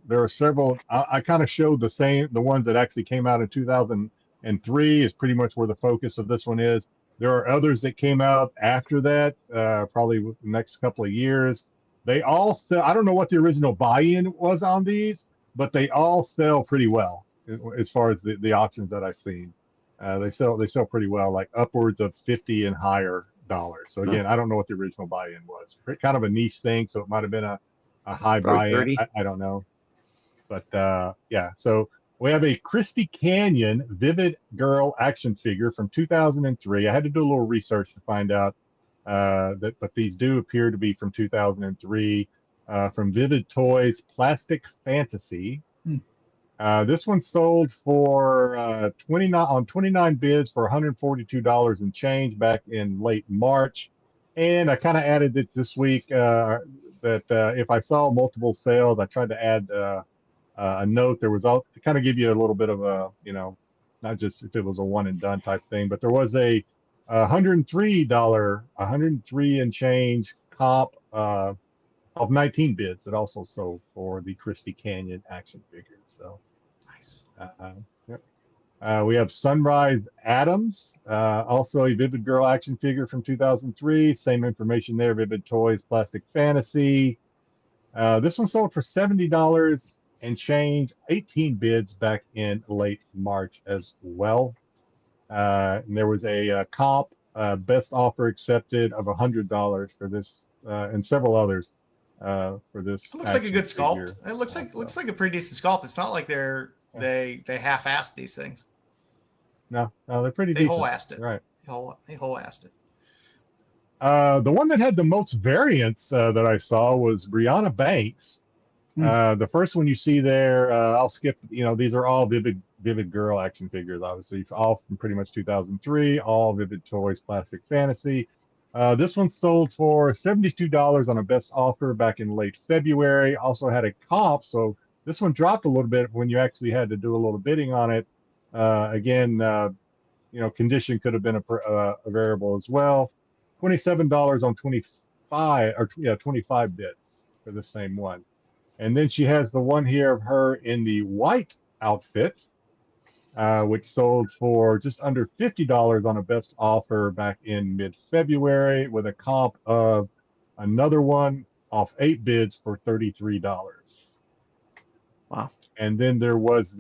I kind of showed the ones that actually came out in 2003 is pretty much where the focus of this one is. There are others that came out after that, probably the next couple of years. They all sell. I don't know what the original buy-in was on these, but they all sell pretty well as far as the auctions that I've seen. They sell pretty well, like upwards of $50 and higher dollars. So again, I don't know what the original buy-in was. Kind of a niche thing, so it might have been a high buy-in. I don't know, but yeah. So we have a Christy Canyon Vivid Girl action figure from 2003. I had to do a little research to find out but these do appear to be from 2003, from Vivid Toys Plastic Fantasy. This one sold for 29 bids for $142 and change back in late March. And I kind of added it this week that if I saw multiple sales, I tried to add a note. There was also to kind of give you a little bit of a, not just if it was a one and done type thing, but there was a $103 and change comp of 19 bids that also sold for the Christy Canyon action figure. So nice. We have Sunrise Adams, also a Vivid Girl action figure from 2003. Same information there. Vivid Toys Plastic Fantasy. This one sold for $70 and change, 18 bids back in late March as well. And there was a comp best offer accepted of $100 for this, and several others for this. It looks like a good sculpt. Figure. It looks like a pretty decent sculpt. It's not like they half-assed these things. No, they're pretty They decent. whole-assed it. Right. They whole-assed it. The one that had the most variants that I saw was Brianna Banks. The first one you see there, I'll skip. These are all Vivid Girl action figures, obviously, all from pretty much 2003. All Vivid Toys Plastic Fantasy. This one sold for $72 on a best offer back in late February. Also had a comp, so this one dropped a little bit when you actually had to do a little bidding on it. Again, condition could have been a variable as well. $27 on 25 bids for the same one. And then she has the one here of her in the white outfit, which sold for just under $50 on a best offer back in mid-February, with a comp of another one off 8 bids for $33. Wow. And then there was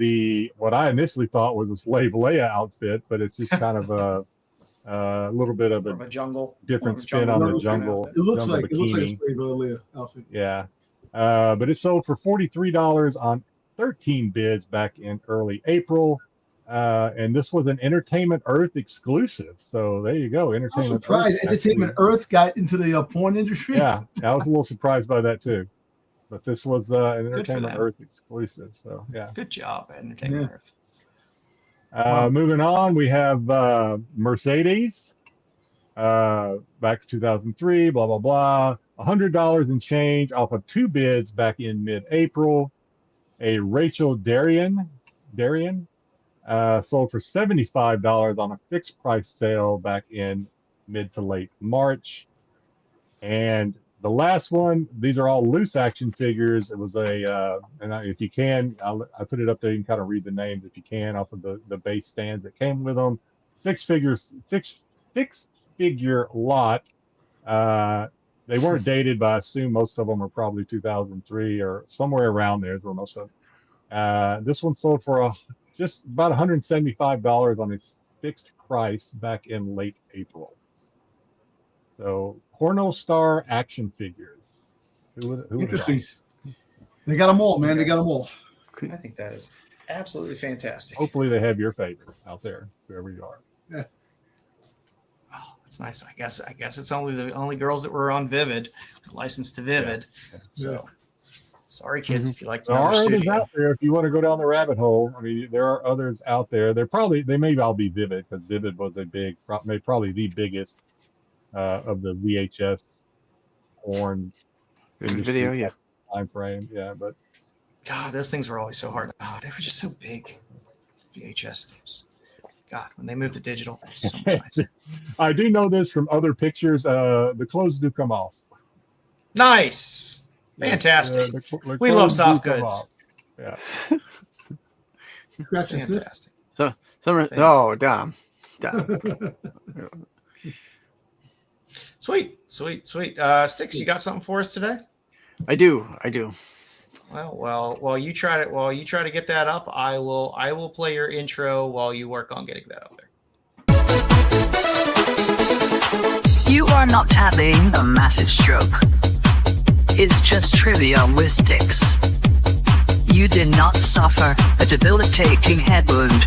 what I initially thought was a Slave Leia outfit, but it's just kind of a little bit of a jungle, different spin on the jungle. It looks like bikini. a Slave Leia outfit. Yeah. But it sold for $43 on 13 bids back in early April. And this was an Entertainment Earth exclusive. So there you go. I'm Entertainment surprised Earth Entertainment Earth got into the porn industry. Yeah, I was a little surprised by that too. But this was an Entertainment them. Earth exclusive. So yeah. Good job, Entertainment Earth. Moving on, we have Mercedes. Back to 2003, blah, blah, blah. $100 and change off of 2 bids back in mid-April. A Rachel Darien sold for $75 on a fixed price sale back in mid to late March. And The last one, these are all loose action figures. It was if you can, I put it up there. You can kind of read the names if you can off of the base stands that came with them. Six figure lot. They weren't dated, but I assume most of them are probably 2003 or somewhere around there is where most of them. This one sold for just about $175 on its fixed price back in late April. So Porno Star action figures. Who Interesting. They got them all, man. They got them all. I think that is absolutely fantastic. Hopefully they have your favorite out there, whoever you are. Yeah. Oh, that's nice. I guess it's only the only girls that were on Vivid, licensed to Vivid. Yeah. So sorry, kids, if you like to There know are their others studio. out there if you want to go down the rabbit hole. I mean, there are others out there. They may all be Vivid because Vivid was probably the biggest of the VHS porn Video, yeah. time frame. Yeah, but God, those things were always so hard. Oh, they were just so big. VHS tapes. God, when they moved to digital, it was so much nicer. I do know this from other pictures. The clothes do come off. Nice. Fantastic. The We love clothes soft do come goods. off. Yeah. Congratulations. Fantastic. Damn. Sweet. Styx, you got something for us today? I do. Well, while you try to get that up, I will play your intro while you work on getting that up there. You are not having a massive stroke. It's just trivia with Styx. You did not suffer a debilitating head wound.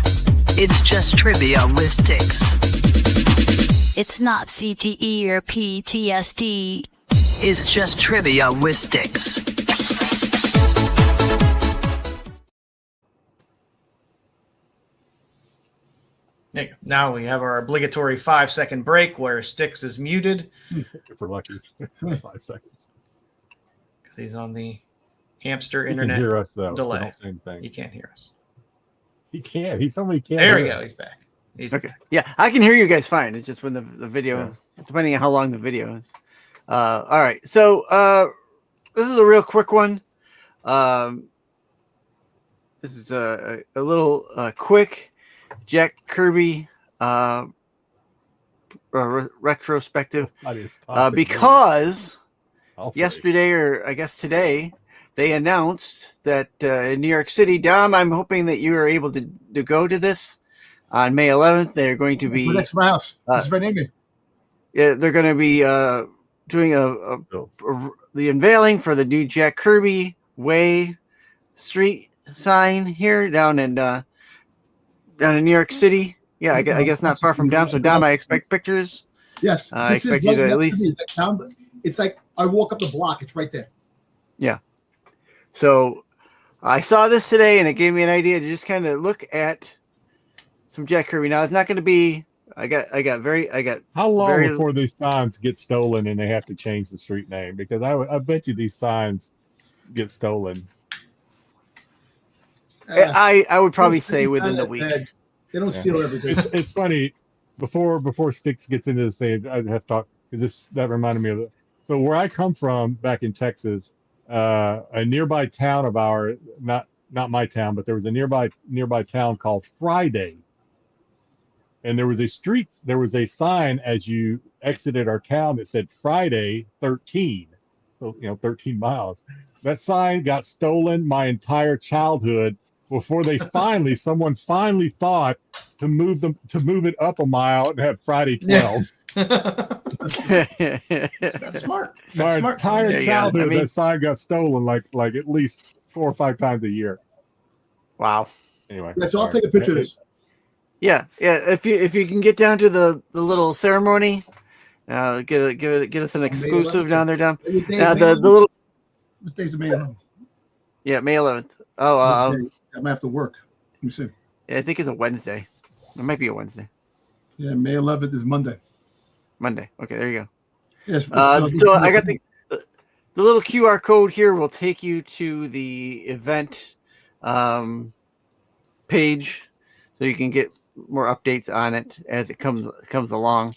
It's just trivia with Styx. It's not CTE or PTSD. It's just trivia with Styx. There you go. Now we have our obligatory 5-second break where Styx is muted If we're lucky. 5 seconds. because he's on the hamster He can internet hear us though. so delay. don't say anything. He can't hear us. He can't. He told me he can't. There we hear go. us. He's back. He's Okay. back. Yeah, I can hear you guys fine. It's just when the video, depending on how long the video is. All right. So this is a real quick one. This is a little quick Jack Kirby retrospective I just talked because I'll say. yesterday, or I guess today, they announced that in New York City, Dom, I'm hoping that you are able to go to this on May 11th. They're going to be We're next to my house. This is right near me. yeah, they're going to be doing the unveiling for the new Jack Kirby Way Street sign here down in New York City. Yeah, I guess not far from Dom. So Dom, I expect pictures. Yes. I This is expect you to right at next least. me. It's like I walk up the block. It's right there. So I saw this today, and it gave me an idea to just kind of look at some Jack Kirby. Now it's not going to be. I got How long very- before these signs get stolen and they have to change the street name? Because I bet you these signs get stolen. I would probably say within the week. They don't steal everything. It's funny. Before Styx gets into this thing, I have to talk because that reminded me of it. So where I come from, back in Texas, a nearby town of ours, not my town, but there was a nearby town called Friday, and there was a sign as you exited our town that said Friday 13, so 13 miles. That sign got stolen my entire childhood before someone finally thought to move it up a mile and have Friday 12. That's smart. My That's smart. entire There you go. childhood, I mean- that sign got stolen like at least 4 or 5 times a year. Wow. Anyway, Yeah, so I'll take a picture of this. Yeah. If you can get down to the little ceremony, get us an exclusive down there, Dom. Now the little What day's the May 11th? May 11th. Oh, I might have to work. Let me see. yeah, I think it's a Wednesday. It might be a Wednesday. Yeah, May 11th is Monday. Monday. Okay, there you go. Yes. So I got the little QR code here will take you to the event page, so you can get more updates on it as it comes along.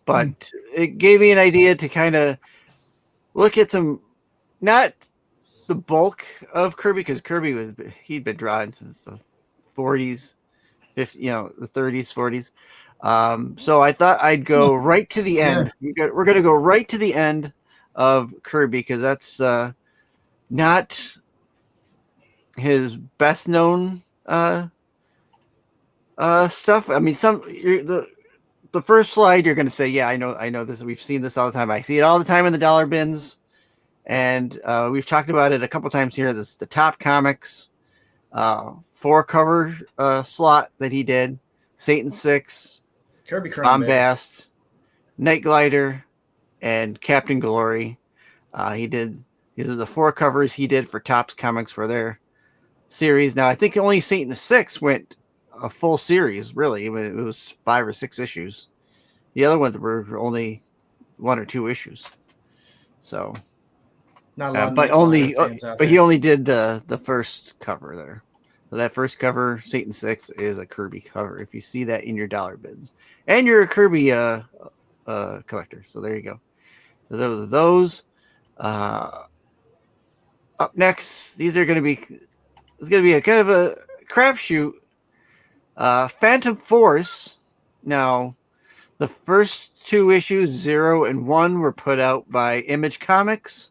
but it gave me an idea to kind of look at some, not the bulk of Kirby, because Kirby he'd been drawing since the 40s, 50, the 30s, 40s. So I thought I'd go right to the end. We're going to go right to the end of Kirby, because that's not his best known stuff. I mean, the first slide you're going to say, yeah, I know this. We've seen this all the time. I see it all the time in the dollar bins. And we've talked about it a couple times here. This is the Top Comics 4-cover slot that he did. Satan 6, Kirby Crane, Bombast, Night Glider, and Captain Glory. These are the 4 covers he did for Topps Comics for their series. Now, I think only Satan 6 went a full series, really. It was 5 or 6 issues. The other ones were only 1 or 2 issues. So... Not a lot but he only did the first cover there. So that first cover, Satan 6, is a Kirby cover. If you see that in your dollar bins, and you're a Kirby collector, so there you go. So those. Up next, these are going to be. It's going to be a kind of a crapshoot. Phantom Force. Now, the first 2 issues, 0 and 1, were put out by Image Comics.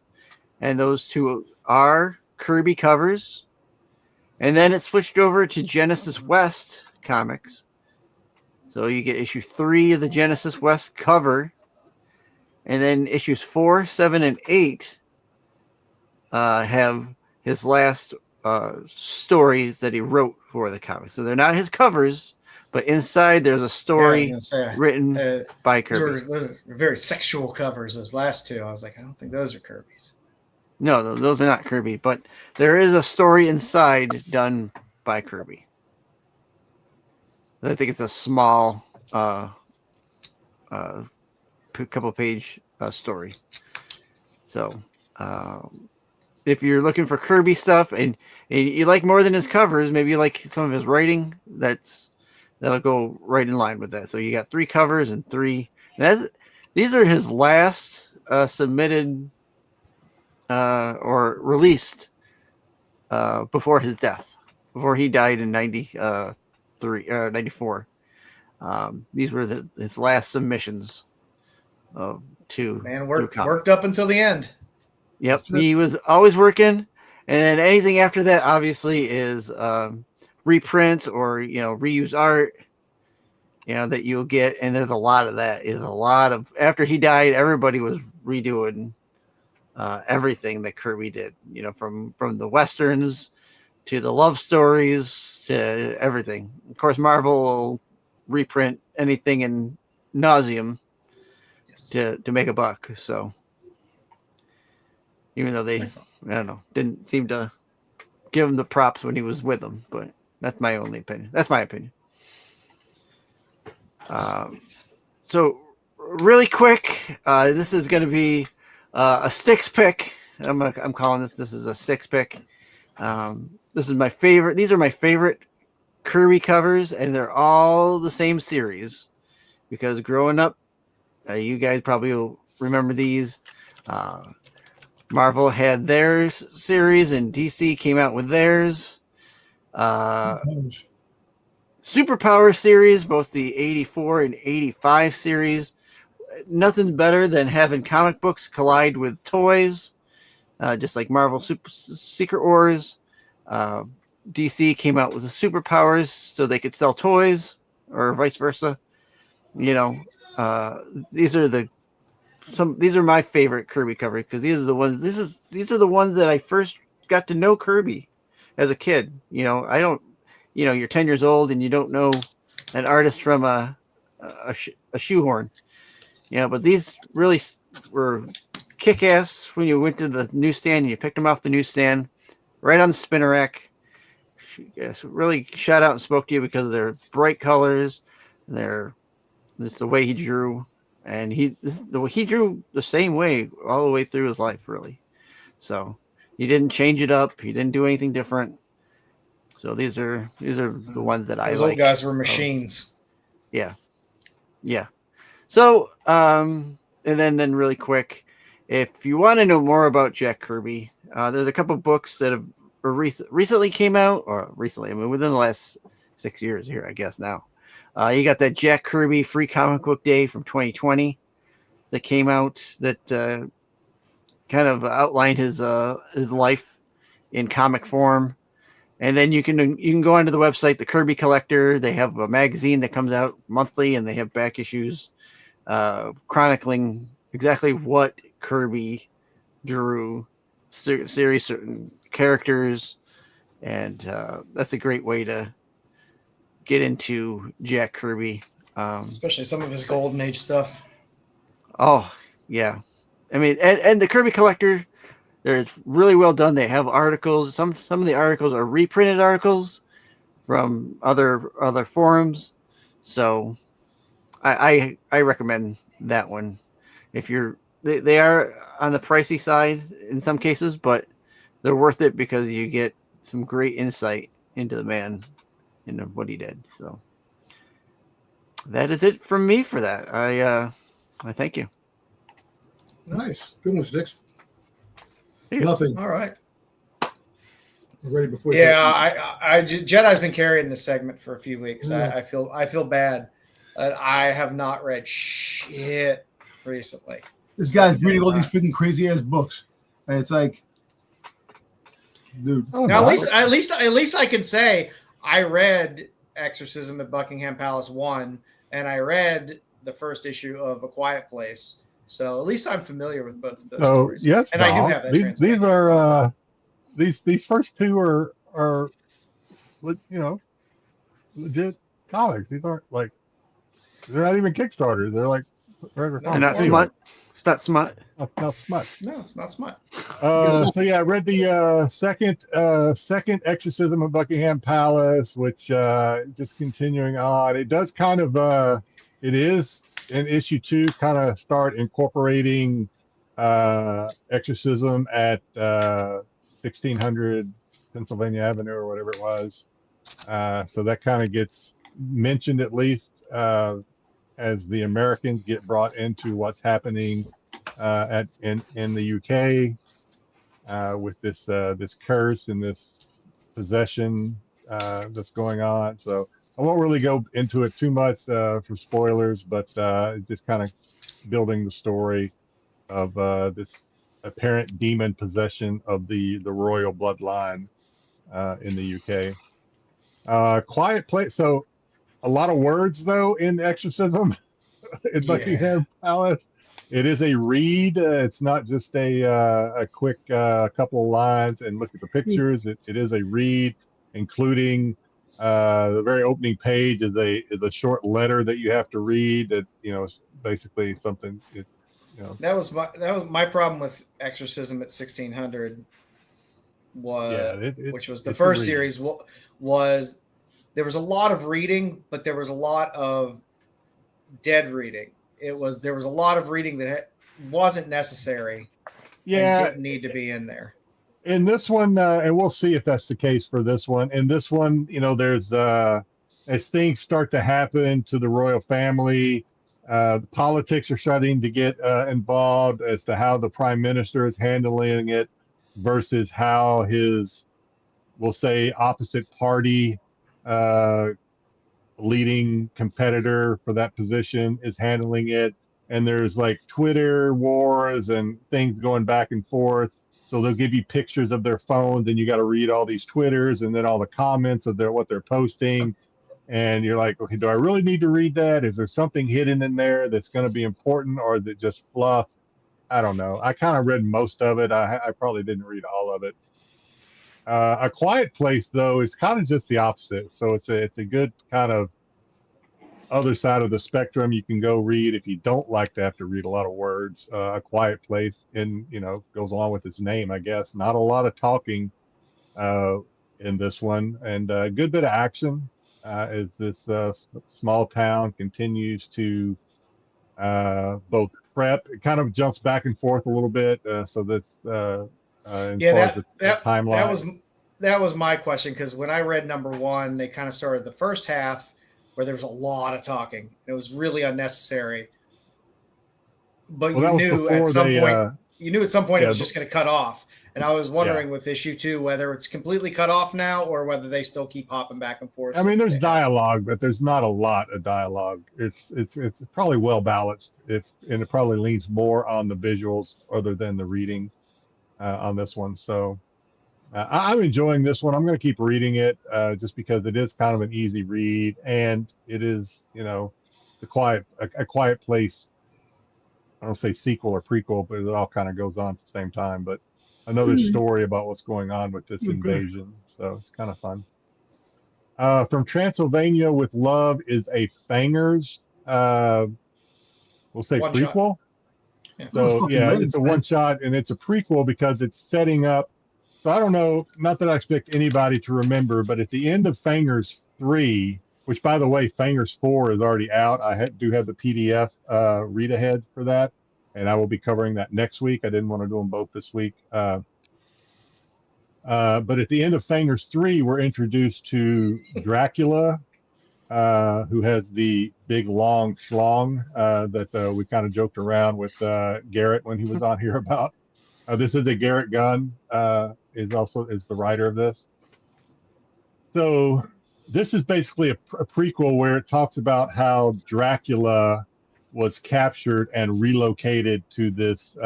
And those 2 are Kirby covers. And then it switched over to Genesis West Comics. So you get issue 3 of the Genesis West cover. And then issues 4, 7, and 8 have his last stories that he wrote for the comic. So they're not his covers, but inside there's a story written by Kirby. Those are very sexual covers, those last 2. I was like, I don't think those are Kirby's. No, those are not Kirby, but there is a story inside done by Kirby. I think it's a small couple page story. So if you're looking for Kirby stuff and you like more than his covers, maybe you like some of his writing, that'll go right in line with that. So you got 3 covers and 3. These are his last submitted or released before his death, before he died in 94. These were his last submissions to man, worked up until the end. Yep, he was always working, and then anything after that obviously is reprint or reuse art, that you'll get, and there's a lot of that. After he died, everybody was redoing everything that Kirby did, from the Westerns to the love stories to everything. Of course, Marvel will reprint anything in nauseum to make a buck. So even though they, I don't know, didn't seem to give him the props when he was with them, but that's my only opinion. That's my opinion. So really quick, this is going to be a Styx pick. I'm calling this is a Styx pick. This is my favorite. These are my favorite Kirby covers, and they're all the same series because growing up, you guys probably will remember these. Marvel had theirs series, and DC came out with theirs. Superpower series, both the 84 and 85 series. Nothing better than having comic books collide with toys, just like Marvel Secret Wars. DC came out with the superpowers so they could sell toys, or vice versa. These are my favorite Kirby covers because these are the ones. These are the ones that I first got to know Kirby as a kid. I don't. You're 10 years old and you don't know an artist from a shoehorn. But these really were kick-ass when you went to the newsstand and you picked them off the newsstand right on the spinner rack. Yes, really shot out and spoke to you because of their bright colors, just the way he drew, and he drew the same way all the way through his life, really. So he didn't change it up. He didn't do anything different. So these are the ones that I like. Those old guys were machines. Yeah. So, and then really quick, if you want to know more about Jack Kirby, there's a couple books that have recently came out, or recently, I mean, within the last 6 years here, I guess now. You got that Jack Kirby Free Comic Book Day from 2020 that came out that kind of outlined his life in comic form. And then you can go onto the website, the Kirby Collector. They have a magazine that comes out monthly, and they have back issues chronicling exactly what Kirby drew, series, certain characters, and that's a great way to get into Jack Kirby, especially some of his Golden Age stuff. Oh yeah, I mean, and the Kirby Collector, they're really well done. They have articles. Some of the articles are reprinted articles from other forums. So I recommend that one. If they are on the pricey side in some cases, but they're worth it because you get some great insight into the man and what he did. So that is it from me for that. I thank you. Nice. Good one, Styx. Yeah. Nothing. All right. Ready before. Yeah, Jedi's been carrying this segment for a few weeks. Yeah. I feel bad that I have not read shit recently. This guy's reading all these freaking crazy ass books, and it's like, dude. Now at least I can say I read Exorcism at Buckingham Palace 1, and I read the first issue of A Quiet Place. So at least I'm familiar with both of those stories. Yes, and I do have that. These are these first two are legit comics. These aren't like, they're not even Kickstarter. They're like regular They're not smut. It's not smut. Not smut. No, it's not smut. So yeah, I read the second Exorcism of Buckingham Palace, which just continuing on. It does kind of it is in issue 2 kind of start incorporating exorcism at 1600 Pennsylvania Avenue or whatever it was. So that kind of gets mentioned at least as the Americans get brought into what's happening in the UK with this curse and this possession that's going on. So I won't really go into it too much for spoilers, but just kind of building the story of this apparent demon possession of the royal bloodline in the UK. Quiet Place. So a lot of words though in Exorcism in Buckingham Palace. It is a read. It's not just a quick couple of lines and look at the pictures. It is a read, including the very opening page is a short letter that you have to read. That is basically something. It's that was my problem with Exorcism at 1600 was which was the first series was there was a lot of reading, but there was a lot of dead reading. There was a lot of reading that wasn't necessary. And didn't need to be in there. In this one, and we'll see if that's the case for this one. In this one, there's as things start to happen to the royal family, the politics are starting to get involved as to how the prime minister is handling it versus how his, we'll say, opposite party leading competitor for that position is handling it. And there's like Twitter wars and things going back and forth. So they'll give you pictures of their phones and you got to read all these Twitters and then all the comments of what they're posting. And you're like, okay, do I really need to read that? Is there something hidden in there that's going to be important, or is it just fluff? I don't know. I kind of read most of it. I probably didn't read all of it. A Quiet Place, though, is kind of just the opposite. So it's a good kind of other side of the spectrum you can go read if you don't like to have to read a lot of words. A Quiet Place, and goes along with its name, I guess. Not a lot of talking in this one, and a good bit of action as this small town continues to both prep. It kind of jumps back and forth a little bit. So that's timeline. That was my question, because when I read number 1, they kind of started the first half where there was a lot of talking. It was really unnecessary. But Well, that you was knew before at some they, point you knew at some point yeah, it was just going to cut off. And I was wondering with issue 2 whether it's completely cut off now or whether they still keep hopping back and forth. I mean, there's dialogue, but there's not a lot of dialogue. It's probably well balanced, and it probably leans more on the visuals other than the reading on this one. So I'm enjoying this one. I'm going to keep reading it just because it is kind of an easy read, and it is, a quiet place. I don't say sequel or prequel, but it all kind of goes on at the same time. But another story about what's going on with this invasion. So it's kind of fun. From Transylvania with Love is a Fangers, we'll say One prequel. Yeah. So yeah, it's a one shot, and it's a prequel because it's setting up. So I don't know, not that I expect anybody to remember, but at the end of Fangers 3, which by the way, Fangers 4 is already out. I do have the PDF read ahead for that, and I will be covering that next week. I didn't want to do them both this week. But at the end of Fangers 3, we're introduced to Dracula, who has the big long schlong that we kind of joked around with Garrett when he was on here about. This is a Garrett Gunn, is the writer of this. So this is basically a prequel where it talks about how Dracula was captured and relocated to this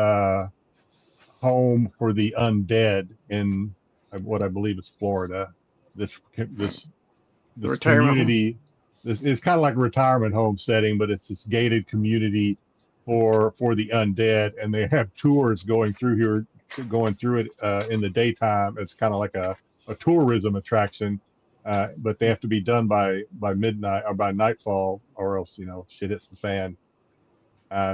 home for the undead in what I believe is Florida. This community, this is kind of like a retirement home setting, but it's this gated community for the undead, and they have tours going through it in the daytime. It's kind of like a tourism attraction, but they have to be done by midnight or by nightfall, or else shit hits the fan.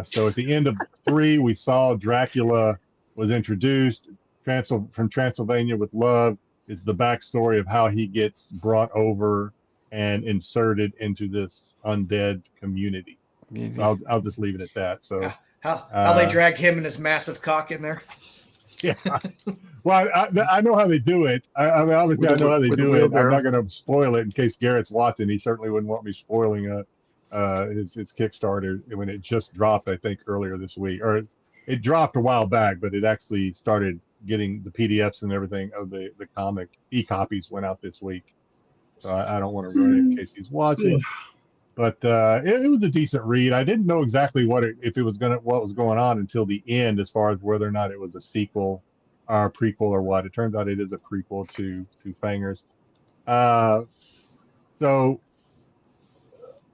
So at the end of 3, we saw Dracula was introduced. From Transylvania with Love is the backstory of how he gets brought over and inserted into this undead community. So I'll just leave it at that. So how they dragged him and his massive cock in there. Yeah. Well, I know how they do it. I mean, obviously, I know how they do it. I'm not going to spoil it in case Garrett's watching. He certainly wouldn't want me spoiling his Kickstarter when it just dropped, I think, earlier this week. Or it dropped a while back, but it actually started getting the PDFs and everything of the comic. E-copies went out this week. So I don't want to ruin it in case he's watching. But it was a decent read. I didn't know exactly what was going on until the end, as far as whether or not it was a sequel or a prequel or what. It turns out it is a prequel to Fangers. So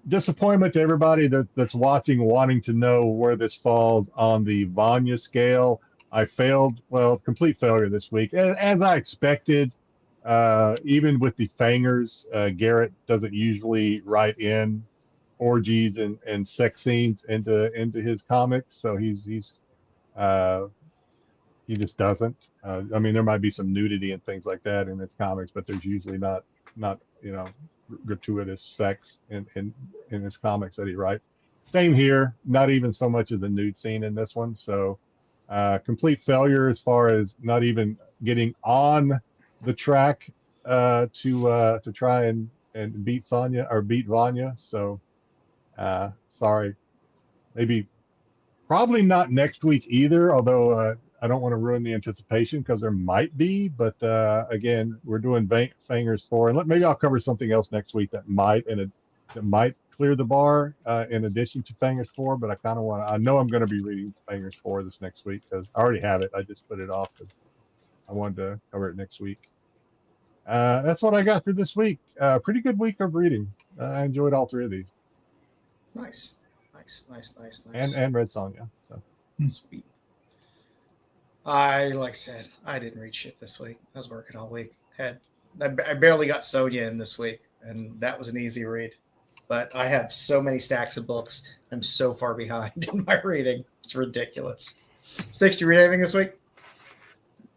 disappointment to everybody that's watching, wanting to know where this falls on the Vanya scale. I failed, complete failure this week, as I expected. Even with the Fangers, Garrett doesn't usually write in orgies and sex scenes into his comics, so he just doesn't. I mean, there might be some nudity and things like that in his comics, but there's usually not gratuitous sex in his comics that he writes. Same here, not even so much as a nude scene in this one. So complete failure as far as not even getting on the track to try and beat Sonya or beat Vanya. So sorry, probably not next week either, although I don't want to ruin the anticipation because there might be, but again, we're doing Fangers 4, and maybe I'll cover something else next week that might clear the bar in addition to Fangers 4, but I know I'm going to be reading Fangers 4 this next week because I already have it. I just put it off because I wanted to cover it next week. That's what I got for this week. Pretty good week of reading. I enjoyed all 3 of these. Nice. And Red Sonja. So. Sweet. Like I said, I didn't read shit this week. I was working all week. I barely got Sonya in this week, and that was an easy read. But I have so many stacks of books. I'm so far behind in my reading. It's ridiculous. Styx, did you read anything this week?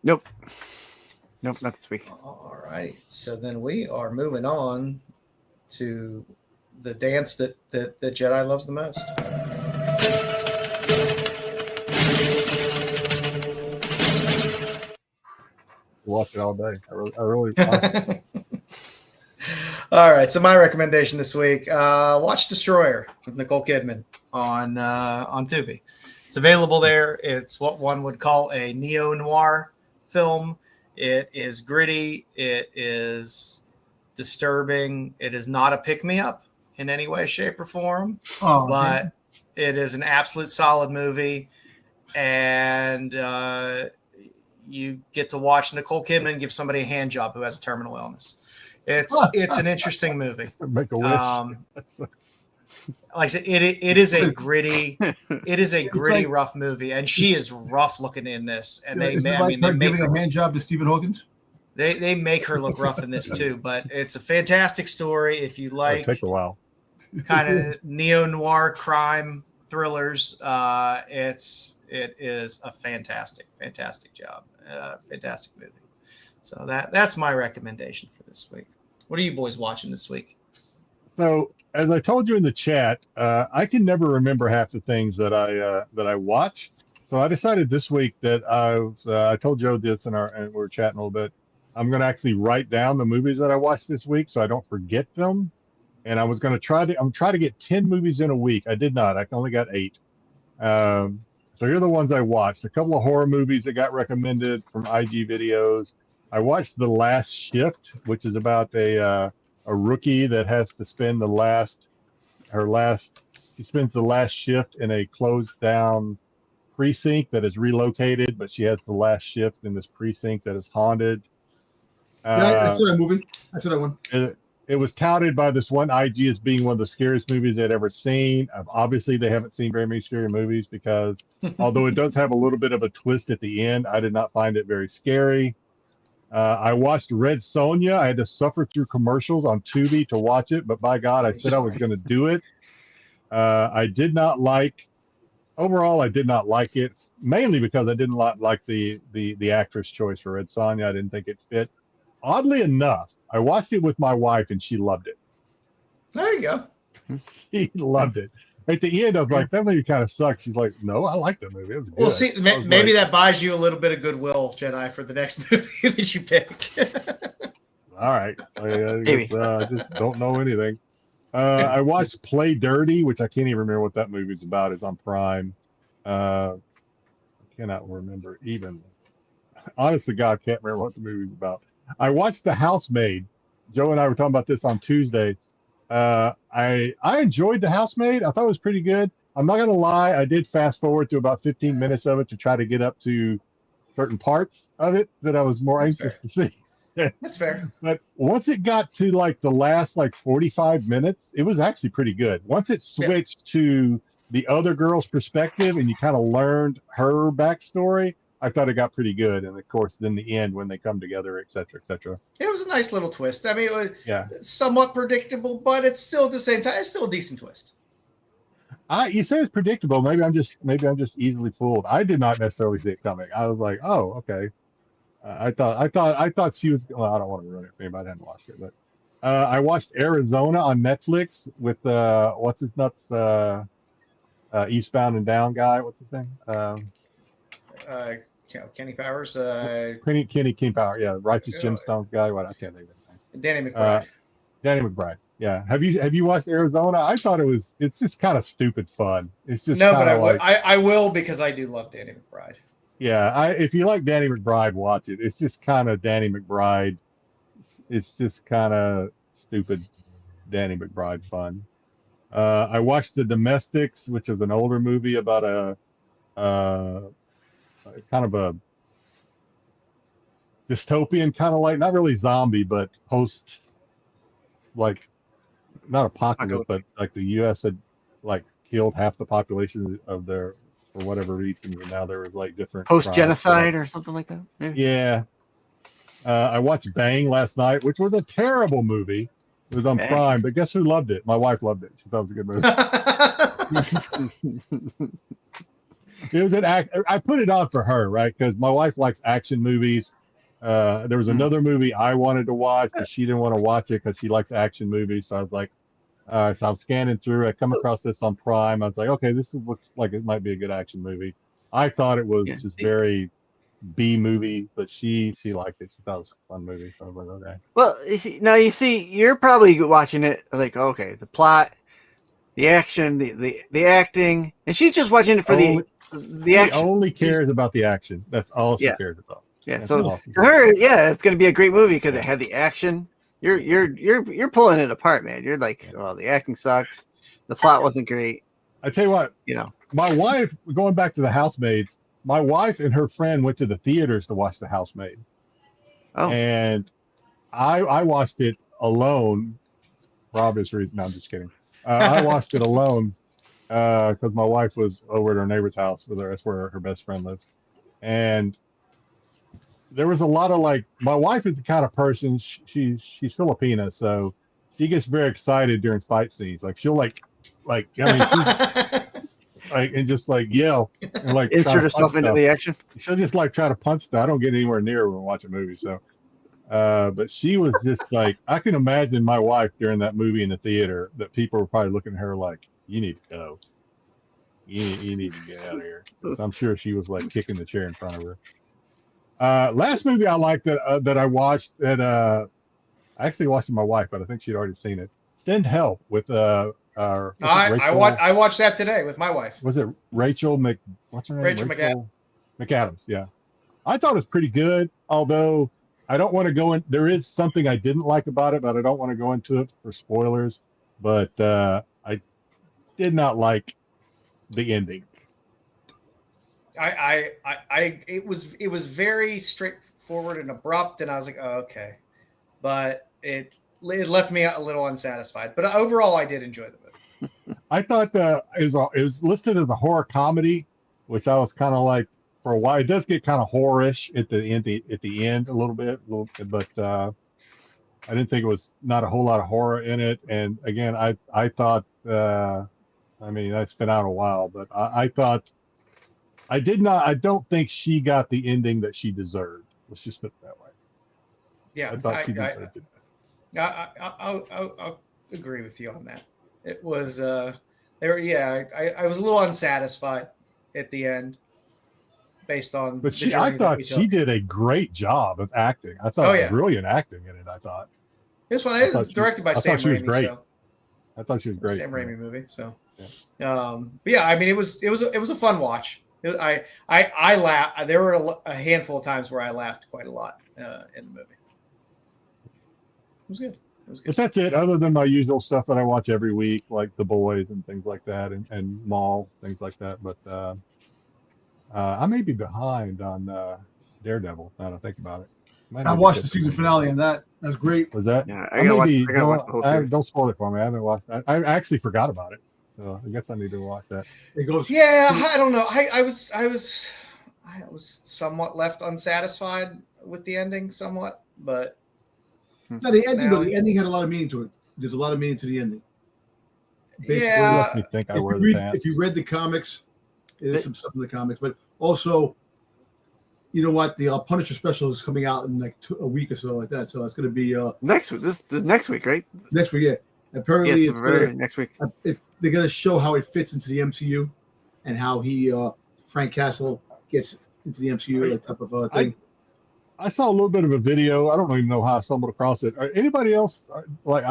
Nope, not this week. All right. So then we are moving on to the dance that Jedi loves the most. Watch it all day. I really All right. So my recommendation this week: watch Destroyer with Nicole Kidman on Tubi. It's available there. It's what one would call a neo-noir film. It is gritty. It is disturbing. It is not a pick-me-up in any way, shape, or form. But it is an absolute solid movie. And you get to watch Nicole Kidman give somebody a hand job who has a terminal illness. It's an interesting movie. Make a wish. Like I said, it is a gritty, rough movie, and she is rough looking in this. And they make her a hand job to Stephen Hawkins. They make her look rough in this too. But it's a fantastic story if you like. It'll take a while. Kind of neo-noir crime thrillers. It is a fantastic job, fantastic movie. So that's my recommendation for this week. What are you boys watching this week? So, as I told you in the chat, I can never remember half the things that I watch. So I decided this week that I told Joe this and we were chatting a little bit. I'm going to actually write down the movies that I watched this week so I don't forget them. And I was going to try to get 10 movies in a week. I did not. I only got 8. So here are the ones I watched. A couple of horror movies that got recommended from IG videos. I watched The Last Shift, which is about a rookie that has to spend she spends the last shift in a closed down precinct that is relocated, but she has the last shift in this precinct that is haunted. I saw that movie. I saw that one. It was touted by this one IG as being one of the scariest movies they'd ever seen. Obviously, they haven't seen very many scary movies because although it does have a little bit of a twist at the end, I did not find it very scary. I watched Red Sonja. I had to suffer through commercials on Tubi to watch it, but by God, I said I was going to do it. I did not like it, mainly because I didn't like the actress choice for Red Sonja. I didn't think it fit. Oddly enough, I watched it with my wife and she loved it. There you go. She loved it. At the end, I was like, that movie kind of sucks. She's like, no, I like that movie. It was good. Well, see, maybe that buys you a little bit of goodwill, Jedi, for the next movie that you pick. All right. I just don't know anything. I watched Play Dirty, which I can't even remember what that movie's about. It's on Prime. I cannot remember even. Honest to God, can't remember what the movie's about. I watched The Housemaid. Joe and I were talking about this on Tuesday. I enjoyed The Housemaid. I thought it was pretty good. I'm not gonna lie, I did fast forward to about 15 minutes of it to try to get up to certain parts of it that I was more anxious to see. That's fair. But once it got to like the last 45 minutes, it was actually pretty good. Once it switched to the other girl's perspective and you kind of learned her backstory, I thought it got pretty good. And of course, then the end when they come together, et cetera, et cetera. It was a nice little twist. I mean, it was somewhat predictable, but it's still at the same time, it's still a decent twist. You say it's predictable. Maybe I'm just easily fooled. I did not necessarily see it coming. I was like, oh, okay. I thought she was. Well, I don't want to ruin it for anybody that hadn't watched it, but I watched Arizona on Netflix with what's his nuts, Eastbound and Down guy. What's his name? Kenny Powers. Kenny Powers. Yeah, Righteous Gemstones guy. What, I can't think of his name. Danny McBride. Danny McBride. Yeah. Have you watched Arizona? I thought it's just kind of stupid fun. It's just no, but I will because I do love Danny McBride. Yeah, if you like Danny McBride, watch it. It's just kind of Danny McBride. It's just kind of stupid Danny McBride fun. I watched The Domestics, which is an older movie about a kind of a dystopian kind of not really zombie, but post not apocalypse, but the U.S. had killed half the population of their for whatever reason, and now there was different post-genocide or something like that. Yeah. I watched Bang last night, which was a terrible movie. It was on Prime, but guess who loved it? My wife loved it. She thought it was a good movie. It was I put it on for her, right? Because my wife likes action movies. There was another movie I wanted to watch, but she didn't want to watch it because she likes action movies. So I was like, so I'm scanning through. I come across this on Prime. I was like, okay, looks like it might be a good action movie. I thought it was just very B movie, but she liked it. She thought it was a fun movie. So I was like, okay. Well, you see, you're probably watching it like, okay, the plot, the action, the acting, and she's just watching it for the She action. only cares about the action. That's all she cares about. Yeah, That's so all she for cares her, about. yeah, it's gonna be a great movie because it had the action. You're pulling it apart, man. You're like, well, the acting sucked, the plot wasn't great. I tell you what, You know, my wife, going back to the Housemaids, my wife and her friend went to the theaters to watch The Housemaid. oh, And I watched it alone for obvious reasons. No, I'm just kidding. I watched it alone because my wife was over at her neighbor's house with her. That's where her best friend lives. And there was a lot of like, my wife is the kind of person, she's Filipina, so she gets very excited during fight scenes. Like she'll like I mean, she's like, and just like yell and like insert herself into the action. She'll just like try to punch stuff. I don't get anywhere near her when watching movies. So, but she was just like, I can imagine my wife during that movie in the theater that people were probably looking at her like, you need to go. You need to get out of here. So I'm sure she was like kicking the chair in front of her. Last movie I liked that I watched that I actually watched with my wife, but I think she'd already seen it. Send Help with I watched that today with my wife. Was it Rachel what's her name? Rachel McAdams. McAdams, yeah. I thought it was pretty good, although I don't want to go in. There is something I didn't like about it, but I don't want to go into it for spoilers. But I did not like the ending. It was very straightforward and abrupt, and I was like, oh, okay, but it left me a little unsatisfied. But overall, I did enjoy the movie. I thought it was listed as a horror comedy, which I was kind of like for a while. It does get kind of horror-ish at the end a little bit, but I didn't think it was not a whole lot of horror in it. And again, I thought, I mean, it's been out a while, but I thought. I don't think she got the ending that she deserved. Let's just put it that way. Yeah, I thought she deserved it. I'll agree with you on that. It was I was a little unsatisfied at the end based on. But I thought she did a great job of acting. I thought brilliant acting in it. I thought this one is directed by Sam Raimi. Great. So. I thought she was great. Sam Raimi movie. So, but yeah, I mean, it was a fun watch. I laughed. There were a handful of times where I laughed quite a lot in the movie. It was good. But that's it. Other than my usual stuff that I watch every week, like The Boys and things like that, and Mall, things like that. But I may be behind on Daredevil. Now that I think about it, I watched the season finale on that. That was great. Was that? Yeah, I gotta watch the whole series. Don't spoil it for me. I haven't watched. I actually forgot about it. So I guess I need to watch that. It goes. Yeah, I don't know. I was somewhat left unsatisfied with the ending, somewhat, but No, the ending had a lot of meaning to it. There's a lot of meaning to the ending. Basically, yeah. Me think If you read the comics, there's some stuff in the comics, but also, you know what? The Punisher special is coming out in like a week or so, like that. So it's going to be next week. The next week, right? Next week, yeah. Apparently, next week. They're going to show how it fits into the MCU and how Frank Castle gets into the MCU, that type of thing. I saw a little bit of a video. I don't even know how I stumbled across it. Anybody else? Like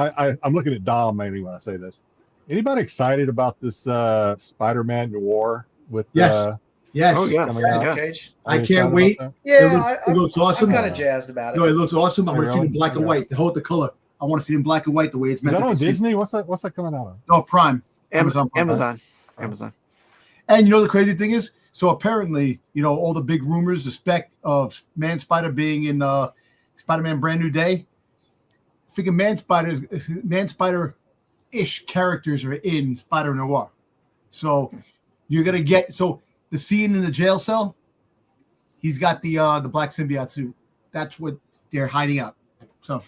I'm looking at Dom mainly when I say this. Anybody excited about this Spider-Man Noir with? Yes. Yes. Oh yeah. Cage. I can't wait. Yeah, it looks awesome. I'm kind of jazzed about it. No, it looks awesome. I want to see it in black and white. The color. I want to see it in black and white the way it's meant. Is that to on be. Disney? What's that coming out on? No, Prime. Amazon. And you know the crazy thing is, so apparently, all the big rumors, the spec of Man Spider being in Spider-Man Brand New Day. Figure Man Spider-ish characters are in Spider Noir. So you're gonna get the scene in the jail cell. He's got the black symbiote suit. That's what they're hiding out. So.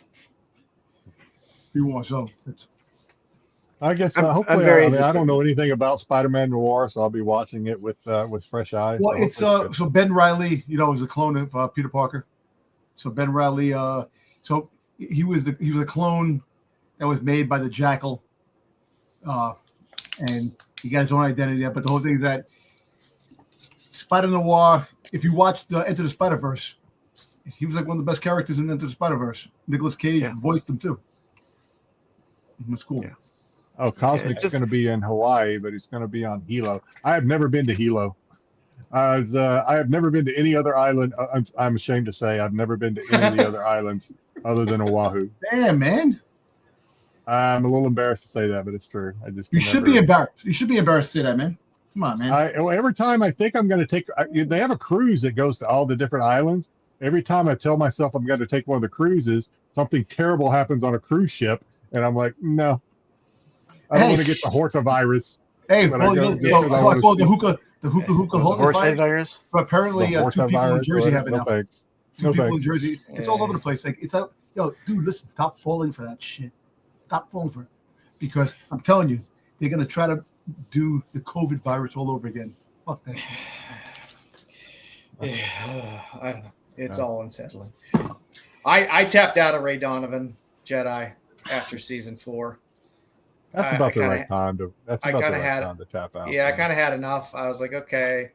I guess hopefully. I don't know anything about Spider-Man Noir, so I'll be watching it with fresh eyes. Well, it's so Ben Reilly, is a clone of Peter Parker. So Ben Reilly, so he was a clone that was made by the Jackal, and he got his own identity. But the whole thing is that Spider Noir. If you watched Enter the Spider-Verse, he was like one of the best characters in Enter the Spider-Verse. Nicolas Cage voiced him too. It was cool. Yeah. Oh, Cosmic's going to be in Hawaii, but he's going to be on Hilo. I have never been to Hilo. I have never been to any other island. I'm ashamed to say I've never been to any of the other islands other than Oahu. Damn, man. I'm a little embarrassed to say that, but it's true. You should be embarrassed. You should be embarrassed to say that, man. Come on, man. Every time I think I'm going to take, they have a cruise that goes to all the different islands. Every time I tell myself I'm going to take one of the cruises, something terrible happens on a cruise ship, and I'm like, no, I don't want to get the Horta virus. Hey, well, the hookah horse virus. But apparently, two people in Jersey have it now. Thanks. Two people in Jersey. It's all over the place. Like it's out. Yo, dude, listen, stop falling for that shit. Stop falling for it, because I'm telling you, they're gonna try to do the COVID virus all over again. Fuck that shit. Yeah, I don't know. It's all unsettling. I tapped out of Ray Donovan Jedi after season 4. That's about the right time to. That's about the right time to tap out. Yeah, I kind of had enough. I was like, okay,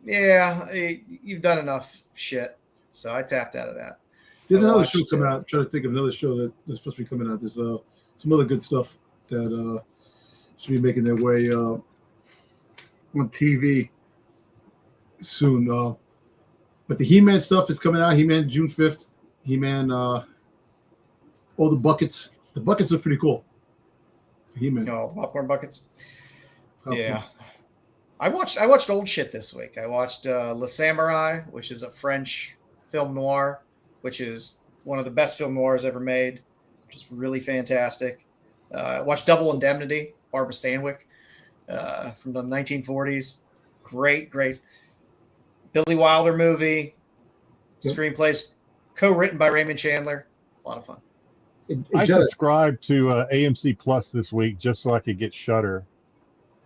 yeah, you've done enough shit, so I tapped out of that. There's another show coming out. I'm trying to think of another show that's supposed to be coming out. There's some other good stuff that should be making their way on TV soon. But the He-Man stuff is coming out. He-Man June 5th. He-Man, all the buckets. The buckets are pretty cool. For He-Man. The popcorn buckets. Yeah. I watched old shit this week. I watched Le Samurai, which is a French film noir, which is one of the best film noirs ever made, which is really fantastic. I watched Double Indemnity, Barbara Stanwyck, from the 1940s. Great. Billy Wilder movie. Screenplays co-written by Raymond Chandler. A lot of fun. I subscribed to AMC Plus this week just so I could get Shudder.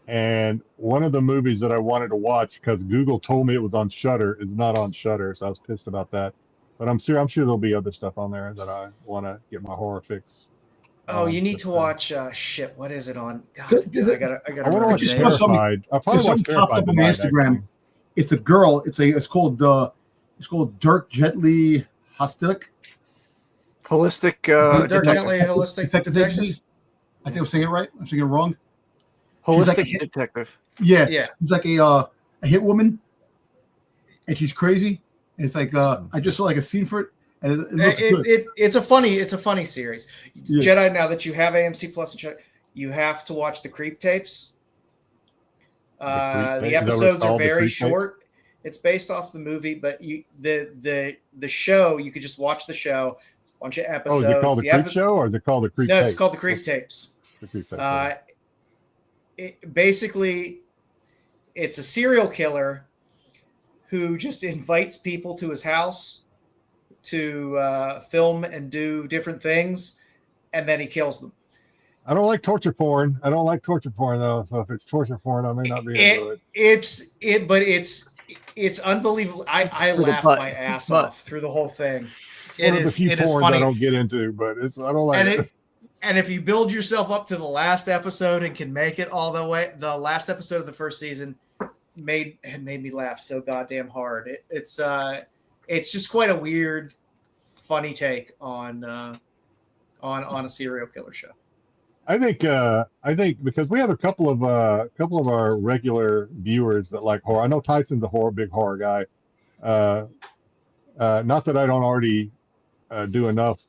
And one of the movies that I wanted to watch, because Google told me it was on Shudder, is not on Shudder, so I was pissed about that. But I'm sure there'll be other stuff on there that I want to get my horror fix. Oh, you need to watch what is it on? God, I gotta I want to watch Terrified. I probably watched Terrified on Instagram. It's a girl. It's called Dirk Gently Holistic. Dirk Gently Holistic Detective. I think I'm saying it right. I'm saying it wrong. Holistic Detective. Yeah. She's like a hit woman, and she's crazy. And it's like I just saw like a scene for it, and it looks good. It's a funny series. Yeah. Jedi, now that you have AMC Plus, you have to watch the Creep tapes. The episodes are very short. It's based off the movie, but the show, you could just watch the show. It's a bunch of episodes. Oh, is it called the Creep Show, or is it called the Creep? No, tapes? It's called the Creep tapes. The Creep tapes. Basically, it's a serial killer who just invites people to his house to film and do different things, and then he kills them. I don't like torture porn. Though. So if it's torture porn, I may not be into it. But it's unbelievable. I laughed my ass off through the whole thing. It is funny. I don't get into, but I don't like it. And if you build yourself up to the last episode and can make it all the way, the last episode of the first season made me laugh so goddamn hard. It's just quite a weird, funny take on a serial killer show. I think because we have a couple of our regular viewers that like horror. I know Tyson's a big horror guy. Not that I don't already do enough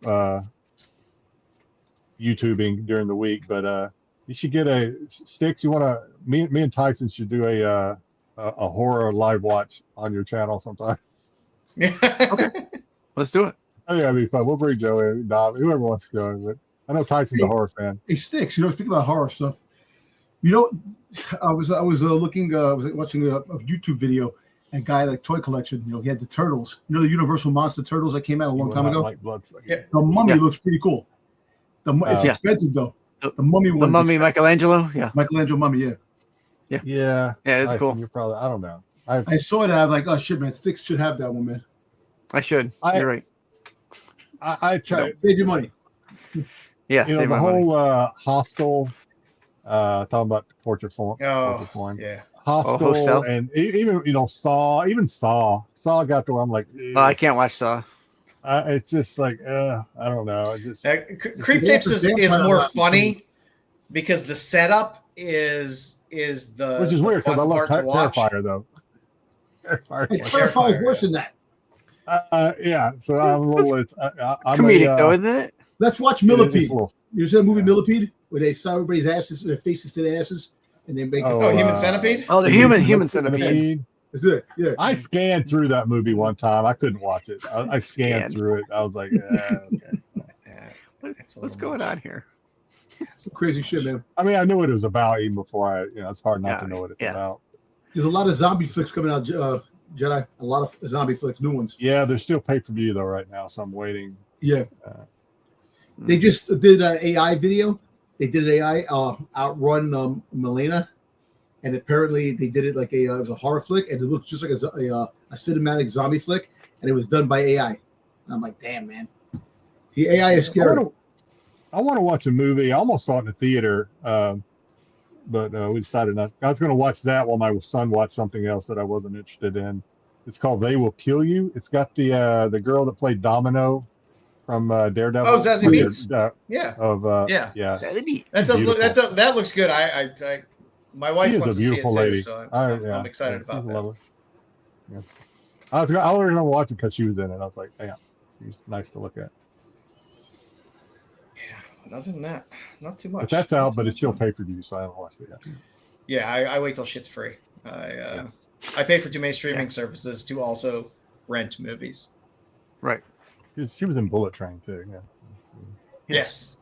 YouTubing during the week, but you should get a Styx. Me and Tyson should do a horror live watch on your channel sometime. Okay, let's do it. Oh yeah, it'd be fun. We'll bring Joe in, Dom, whoever wants to go. But I know Tyson's a horror fan. Hey, Styx, speaking about horror stuff, I was watching a YouTube video, and a guy like toy collection. He had the turtles. The Universal Monster turtles that came out a long time ago. The mummy looks pretty cool. It's expensive though. The mummy one. The mummy, Michelangelo. Yeah. Michelangelo mummy. Yeah. Yeah. It's cool. You're probably. I don't know. I saw it. I was like, oh shit, man, Styx should have that one, man. I should. You're right. I try. Save your money. Yeah. The whole Hostel. Talking about torture porn. Yeah. Hostel and even Saw. Even Saw. Saw got to where I'm like. I can't watch Saw. It's just like I don't know. It's just Creep Tapes is more funny because the setup is the which is weird because I love Terrifier though. Hey, Terrifier is worse than that. Yeah, so I'm a little. I'm Comedic though, isn't it? Let's watch Millipede. You see the movie Millipede where they saw everybody's asses, their faces to their asses, and they make Human Centipede. Oh, the human centipede. Is it? Yeah. I scanned through that movie one time. I couldn't watch it. I scanned through it. I was like, okay. What's going on here? Some crazy shit, man. I mean, I knew what it was about even before it's hard not to know what it's about. There's a lot of zombie flicks coming out, Jedi. A lot of zombie flicks, new ones. Yeah, they're still pay-per-view though right now, so I'm waiting. Yeah. They just did an AI video. They did an AI outrun Milena, and apparently they did it like it was a horror flick, and it looked just like a cinematic zombie flick, and it was done by AI. And I'm like, damn, man. The AI is scary. I want to watch a movie. I almost saw it in the theater, but we decided not. I was going to watch that while my son watched something else that I wasn't interested in. It's called They Will Kill You. It's got the girl that played Domino from Daredevil. Oh, Zazie Beetz. Yeah. That looks good. My wife wants to see it too, lady. so I'm excited about that. Lovely. Yeah. I was going to watch it because she was in it. I was like, damn, she's nice to look at. Yeah, other than that, not too much. But that's out, but it's still pay-per-view, so I haven't watched it yet. Yeah, I wait till shit's free. I pay for too many streaming services to also rent movies. Right. She was in Bullet Train too. Yeah. Yes.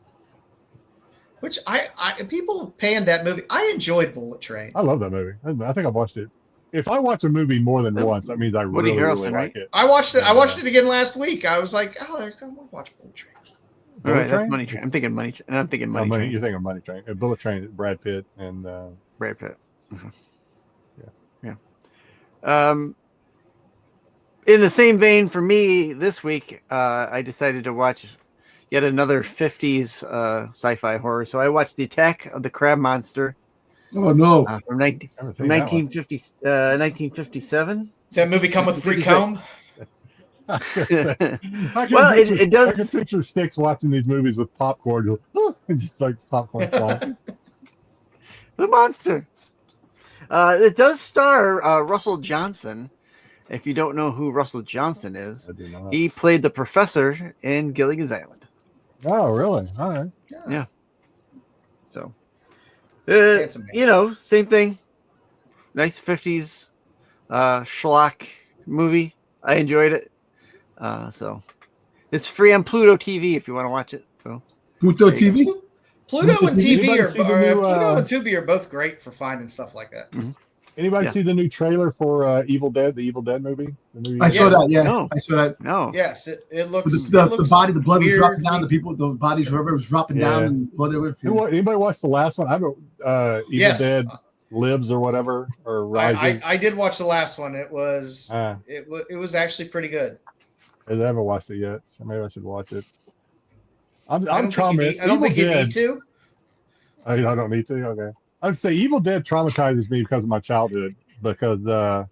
Which I people panned that movie. I enjoyed Bullet Train. I love that movie. I think I've watched it. If I watch a movie more than once, that means I really like it. I watched it. I watched it again last week. I was like, I want to watch Bullet Train. All right, that's Money Train. I'm thinking Money Train. And I'm thinking Money Train. You're thinking Money Train. Bullet Train, Brad Pitt and Brad Pitt. Mm-hmm. In the same vein for me this week, I decided to watch yet another 50s sci-fi horror. So I watched The Attack of the Crab Monster. Oh no! From 1957. Does that movie come with a free comb? Well, it does. I can picture Styx watching these movies with popcorn, and just like popcorn flying. The monster. It does star Russell Johnson. If you don't know who Russell Johnson is, he played the professor in Gilligan's Island. Oh, really? All right. Yeah. So, same thing. Nice 50s schlock movie. I enjoyed it. So, it's free on Pluto TV if you want to watch it. So, Pluto TV. Pluto and Tubi are both great for finding stuff like that. Mm-hmm. Anybody see the new trailer for Evil Dead, the Evil Dead movie? I saw that. Yeah, no. I saw that. No. Yes, it looks. The body, the blood weird. was dropping down. The bodies, wherever it was dropping down, and blood. Anybody watch the last one? I don't. Evil Dead Lives or whatever or Rises. I did watch the last one. It was it was actually pretty good. I haven't watched it yet, so maybe I should watch it. I don't think you need to. I don't need to. Okay. I'd say Evil Dead traumatizes me because of my childhood. Because I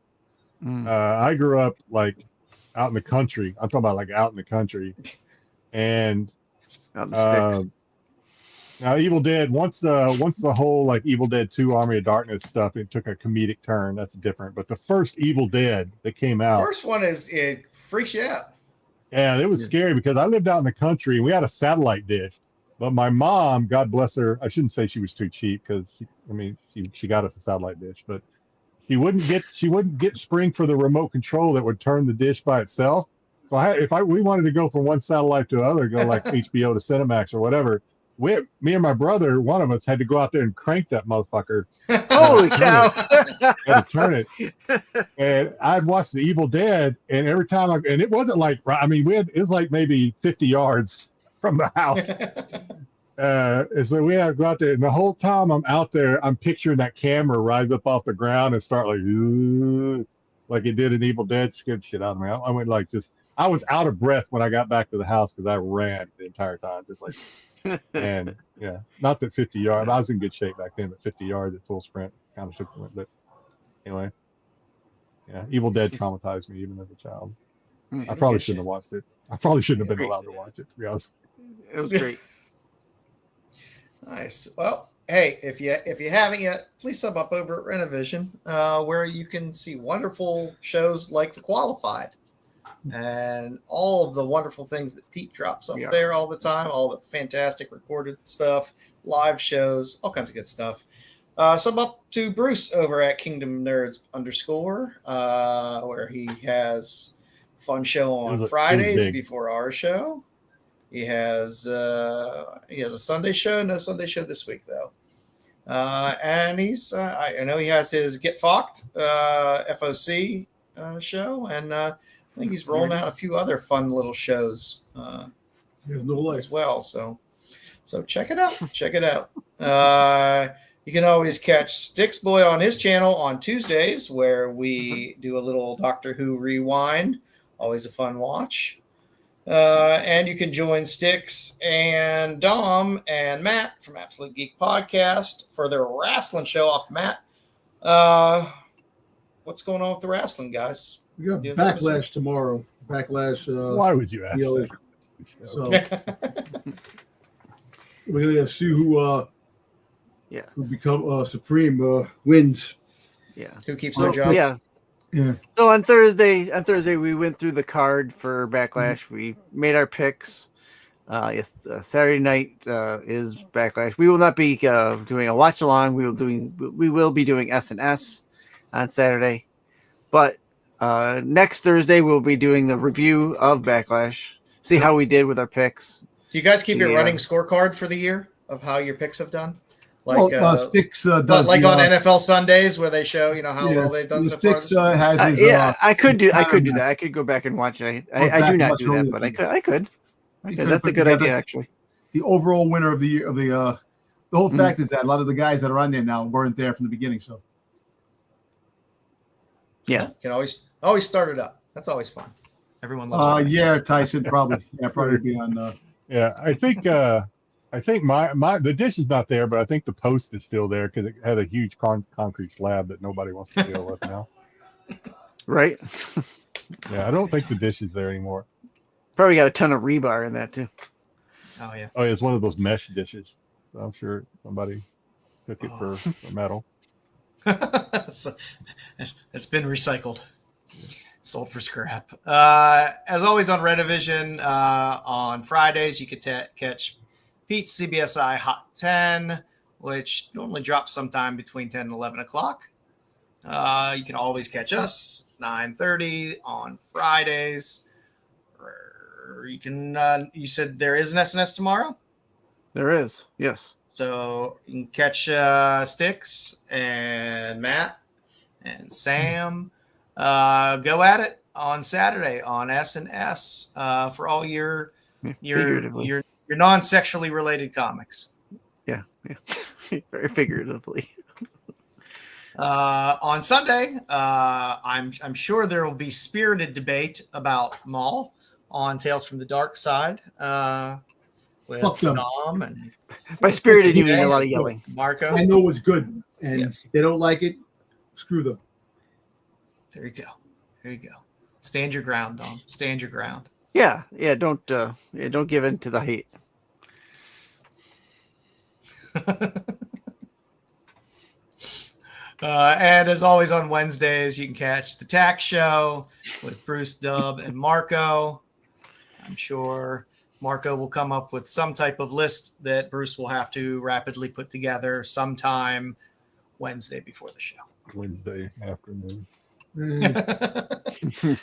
grew up like out in the country. I'm talking about like out in the country, and now Evil Dead. Once the whole like Evil Dead 2 Army of Darkness stuff, it took a comedic turn. That's different. But the first Evil Dead that came out, first one it freaks you out. Yeah, it was scary because I lived out in the country and we had a satellite dish. But my mom, God bless her, I shouldn't say she was too cheap because she got us a satellite dish, but she wouldn't get Spring for the remote control that would turn the dish by itself. So we wanted to go from one satellite to the other, go like HBO to Cinemax or whatever. Me and my brother, one of us had to go out there and crank that motherfucker. Holy cow! Had to turn it. And I'd watch The Evil Dead, and every time and it wasn't like, it was like maybe 50 yards from the house. And so we had to go out there, and the whole time I'm out there, I'm picturing that camera rise up off the ground and start like it did in Evil Dead. Scared shit out of me. I went like I was out of breath when I got back to the house because I ran the entire time, just like. And yeah, not that 50 yards. I was in good shape back then, but 50 yards at full sprint kind of shook the wind. But anyway, yeah, Evil Dead traumatized me even as a child. I probably shouldn't have watched it. I probably shouldn't have been allowed to watch it, to be honest. It was great. Nice. Well, hey, if you haven't yet, please sub up over at Renovision, where you can see wonderful shows like The Qualified and all of the wonderful things that Pete drops up there all the time, all the fantastic recorded stuff, live shows, all kinds of good stuff. Sub up to Bruce over at Kingdom Nerds _, where he has a fun show on Fridays before our show. He has a Sunday show. No Sunday show this week though. And I know he has his Get Focked FOC show, and I think he's rolling out a few other fun little shows as well. So check it out. Check it out. You can always catch Styx Boy on his channel on Tuesdays, where we do a little Doctor Who rewind. Always a fun watch. And you can join Styx and Dom and Matt from Absolute Geek Podcast for their wrestling show off the mat. What's going on with the wrestling, guys? We got Backlash tomorrow. Backlash. Why would you ask that? So we're gonna see who become Supreme wins. Yeah. Who keeps their job? Yeah. Yeah. So on Thursday we went through the card for Backlash. We made our picks. Saturday night is Backlash. We will not be doing a watch along. We will be doing S&S on Saturday, but next Thursday we'll be doing the review of Backlash. See how we did with our picks. Do you guys keep your running scorecard for the year of how your picks have done? Like Styx does, like on NFL Sundays where they show how well they've done so far. Styx has his, I could do that. I could go back and watch it. I do not do that, but I could. That's a good idea, actually. The overall winner of the year the whole fact is that a lot of the guys that are on there now weren't there from the beginning. So yeah, you can always start it up. That's always fun. Everyone loves it. Yeah, Tyson probably be on. Yeah, I think my the dish is not there, but I think the post is still there because it had a huge concrete slab that nobody wants to deal with now. Right? Yeah, I don't think the dish is there anymore. Probably got a ton of rebar in that too. Oh yeah. Oh, yeah, it's one of those mesh dishes. So I'm sure somebody took it for metal. So, it's been recycled, sold for scrap. As always on Renovision, on Fridays you could catch Pete's CBSI Hot 10, which normally drops sometime between 10 and 11 o'clock. You can always catch us 9:30 on Fridays. You can. You said there is an SNS tomorrow? There is, yes. So you can catch Styx and Matt and Sam. Go at it on Saturday on S&S for all your non-sexually related comics. Yeah. Very figuratively. On Sunday, I'm sure there will be spirited debate about Maul on Tales from the Dark Side with Dom and by spirited you mean a lot of yelling. Marco, I know what's good, and if they don't like it, screw them. There you go. Stand your ground, Dom. Stand your ground. Yeah. Don't give in to the hate. And as always on Wednesdays, you can catch the Tax Show with Bruce, Dub, and Marco. I'm sure Marco will come up with some type of list that Bruce will have to rapidly put together sometime Wednesday before the show. Wednesday afternoon. And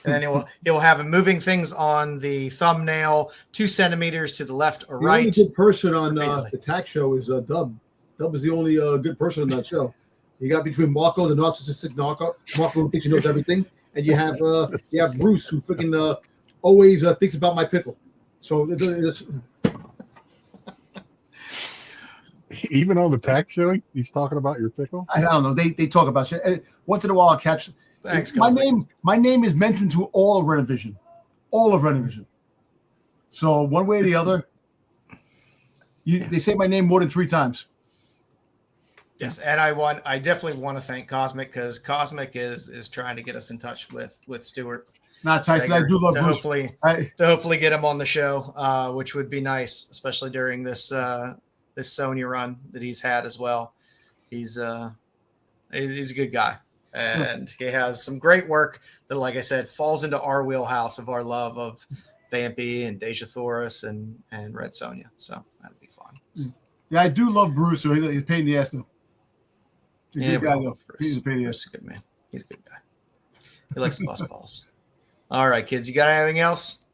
then he'll have him moving things on the thumbnail 2 centimeters to the left or right. The only good person on the Tax Show is Dub. Dub is the only good person on that show. You got between Marco, the narcissistic Marco who thinks he knows everything, and you have Bruce, who freaking always thinks about my pickle. So it's even on the Tax Show, he's talking about your pickle. I don't know. They talk about shit. Once in a while, I'll catch. Thanks, my name is mentioned to all of Renovision. So one way or the other, they say my name more than 3 times. Yes, and I definitely want to thank Cosmic, because Cosmic is trying to get us in touch with Stuart. Not Tyson. I do love to hopefully get him on the show, which would be nice, especially during this Sonya run that he's had as well. He's a good guy, and he has some great work that, like I said, falls into our wheelhouse of our love of Vampy and Deja Thoris and Red Sonja. So that'll be fun. Yeah, I do love Bruce. So he's a pain in the ass though. He's a good guy, though. He's a pain in the ass. Bruce is a good man. He's a good guy. He likes to bust balls. All right, kids, you got anything else?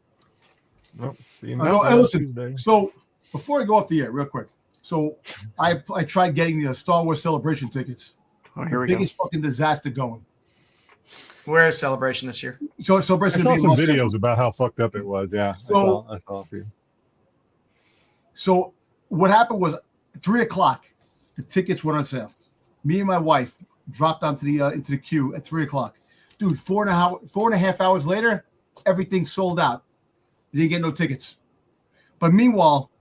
Nope. Listen. So before I go off the air, real quick. So I tried getting the Star Wars Celebration tickets. Oh, here we go. Biggest fucking disaster going. Where is Celebration this year? So Celebration. I saw some videos about how fucked up it was. Yeah. So I saw a few. So what happened was at 3:00, the tickets went on sale. Me and my wife dropped onto the into the queue at 3:00. Dude, 4.5 hours later, everything sold out. You didn't get no tickets. But meanwhile,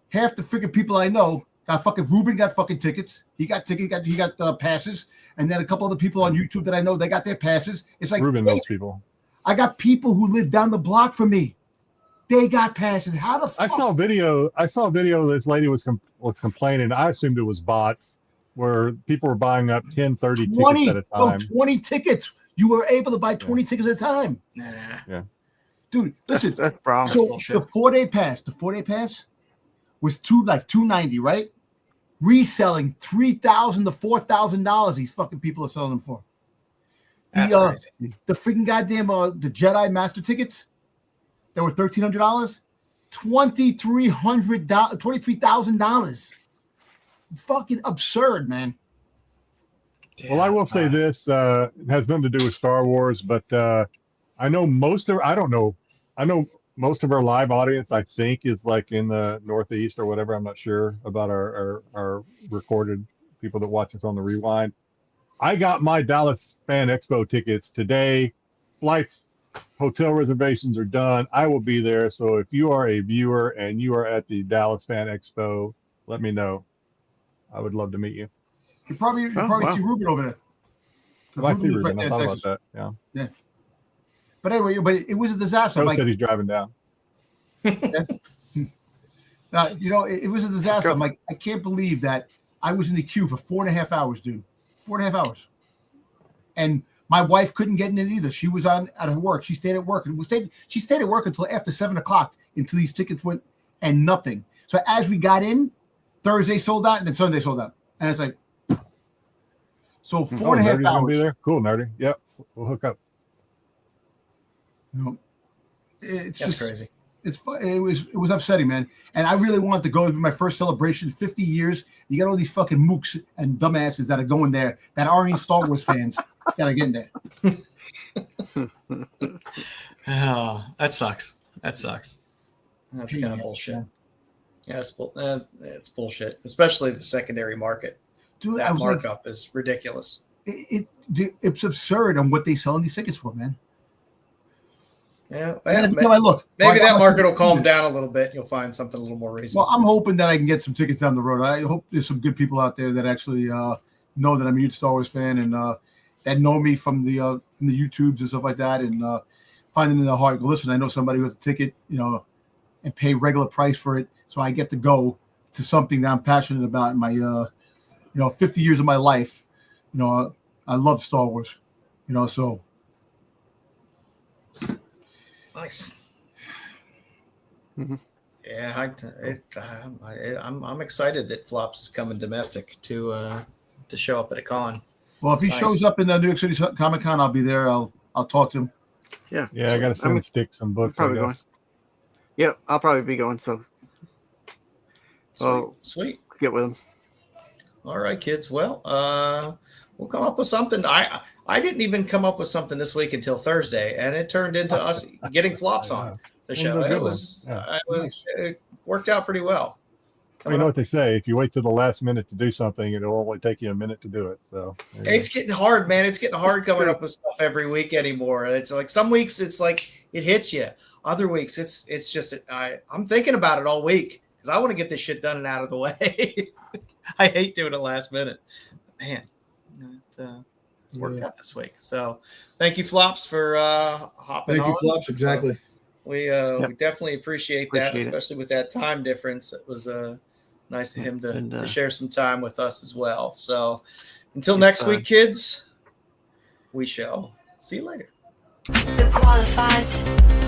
half the freaking people I know got fucking Ruben got fucking tickets. He got tickets. He got passes. And then a couple other people on YouTube that I know, they got their passes. It's like Ruben knows people. I got people who live down the block from me. They got passes. How the fuck? I saw a video. This lady was complaining. I assumed it was bots, where people were buying up 10, 30 tickets at a time. 20 tickets. You were able to buy 20 tickets at a time. Yeah. Dude, listen. That's brown. So the 4-day pass was $290, right? Reselling $3,000 to $4,000. These fucking people are selling them for. That's crazy. The freaking goddamn the Jedi Master tickets that were $1,300, $23,000. Fucking absurd, man. Well, I will say this it has nothing to do with Star Wars, but I know most of our live audience, I think, is like in the Northeast or whatever. I'm not sure about our recorded people that watch us on the rewind. I got my Dallas Fan Expo tickets today. Flights, hotel reservations are done. I will be there. So if you are a viewer and you are at the Dallas Fan Expo, let me know. I would love to meet you. You probably see Ruben over there. I see Ruben. I thought about that. Yeah. But anyway, it was a disaster. Joe said he's driving down. It was a disaster. I'm like, I can't believe that I was in the queue for 4.5 hours, dude. 4.5 hours. And my wife couldn't get in it either. She was out of work. She stayed at work she stayed at work until after 7:00 until these tickets went and nothing. So as we got in, Thursday sold out and then Sunday sold out. And it's like, so 4.5 hours. Be there? Cool, Nerdy. Yep. We'll hook up. It's That's just crazy. It was upsetting, man. And I really wanted to go. It'd be my first celebration, 50 years. You got all these fucking mooks and dumbasses that are going there that aren't even Star Wars fans that are getting there. Oh, that sucks. That's kind of bullshit. Yeah, it's bullshit, especially the secondary market. Dude, that markup is ridiculous. It's absurd on what they sell these tickets for, man. Yeah, maybe that market will calm down a little bit. You'll find something a little more reasonable. Well, I'm hoping that I can get some tickets down the road. I hope there's some good people out there that actually know that I'm a huge Star Wars fan and that know me from the YouTubes and stuff like that, and finding in their heart, listen, I know somebody who has a ticket, and pay regular price for it, so I get to go to something that I'm passionate about in my 50 years of my life. I love Star Wars, so. Nice. Mm-hmm. Yeah, I'm excited that Flops is coming domestic to show up at a con. Well, if he shows up in New York City Comic Con, I'll be there. I'll talk to him. Yeah. I got to send Styx some books. Probably going. Yeah, I'll probably be going. So, sweet. Get with him. All right, kids. Well, we'll come up with something. I didn't even come up with something this week until Thursday, and it turned into us getting Flops on the show. It worked out pretty well. Well, you know what they say: if you wait till the last minute to do something, it'll only take you a minute to do it. So it's getting hard, man. It's getting hard coming up with stuff every week anymore. It's like some weeks it's like it hits you. Other weeks it's just I'm thinking about it all week because I want to get this shit done and out of the way. I hate doing it last minute. Man, it worked out this week. So thank you, Flops, for hopping on. Thank you, Flops. Exactly. We definitely appreciate that, especially with that time difference. It was Nice of him to, And, to share some time with us as well. So until next week, kids, we shall see you later. The qualified.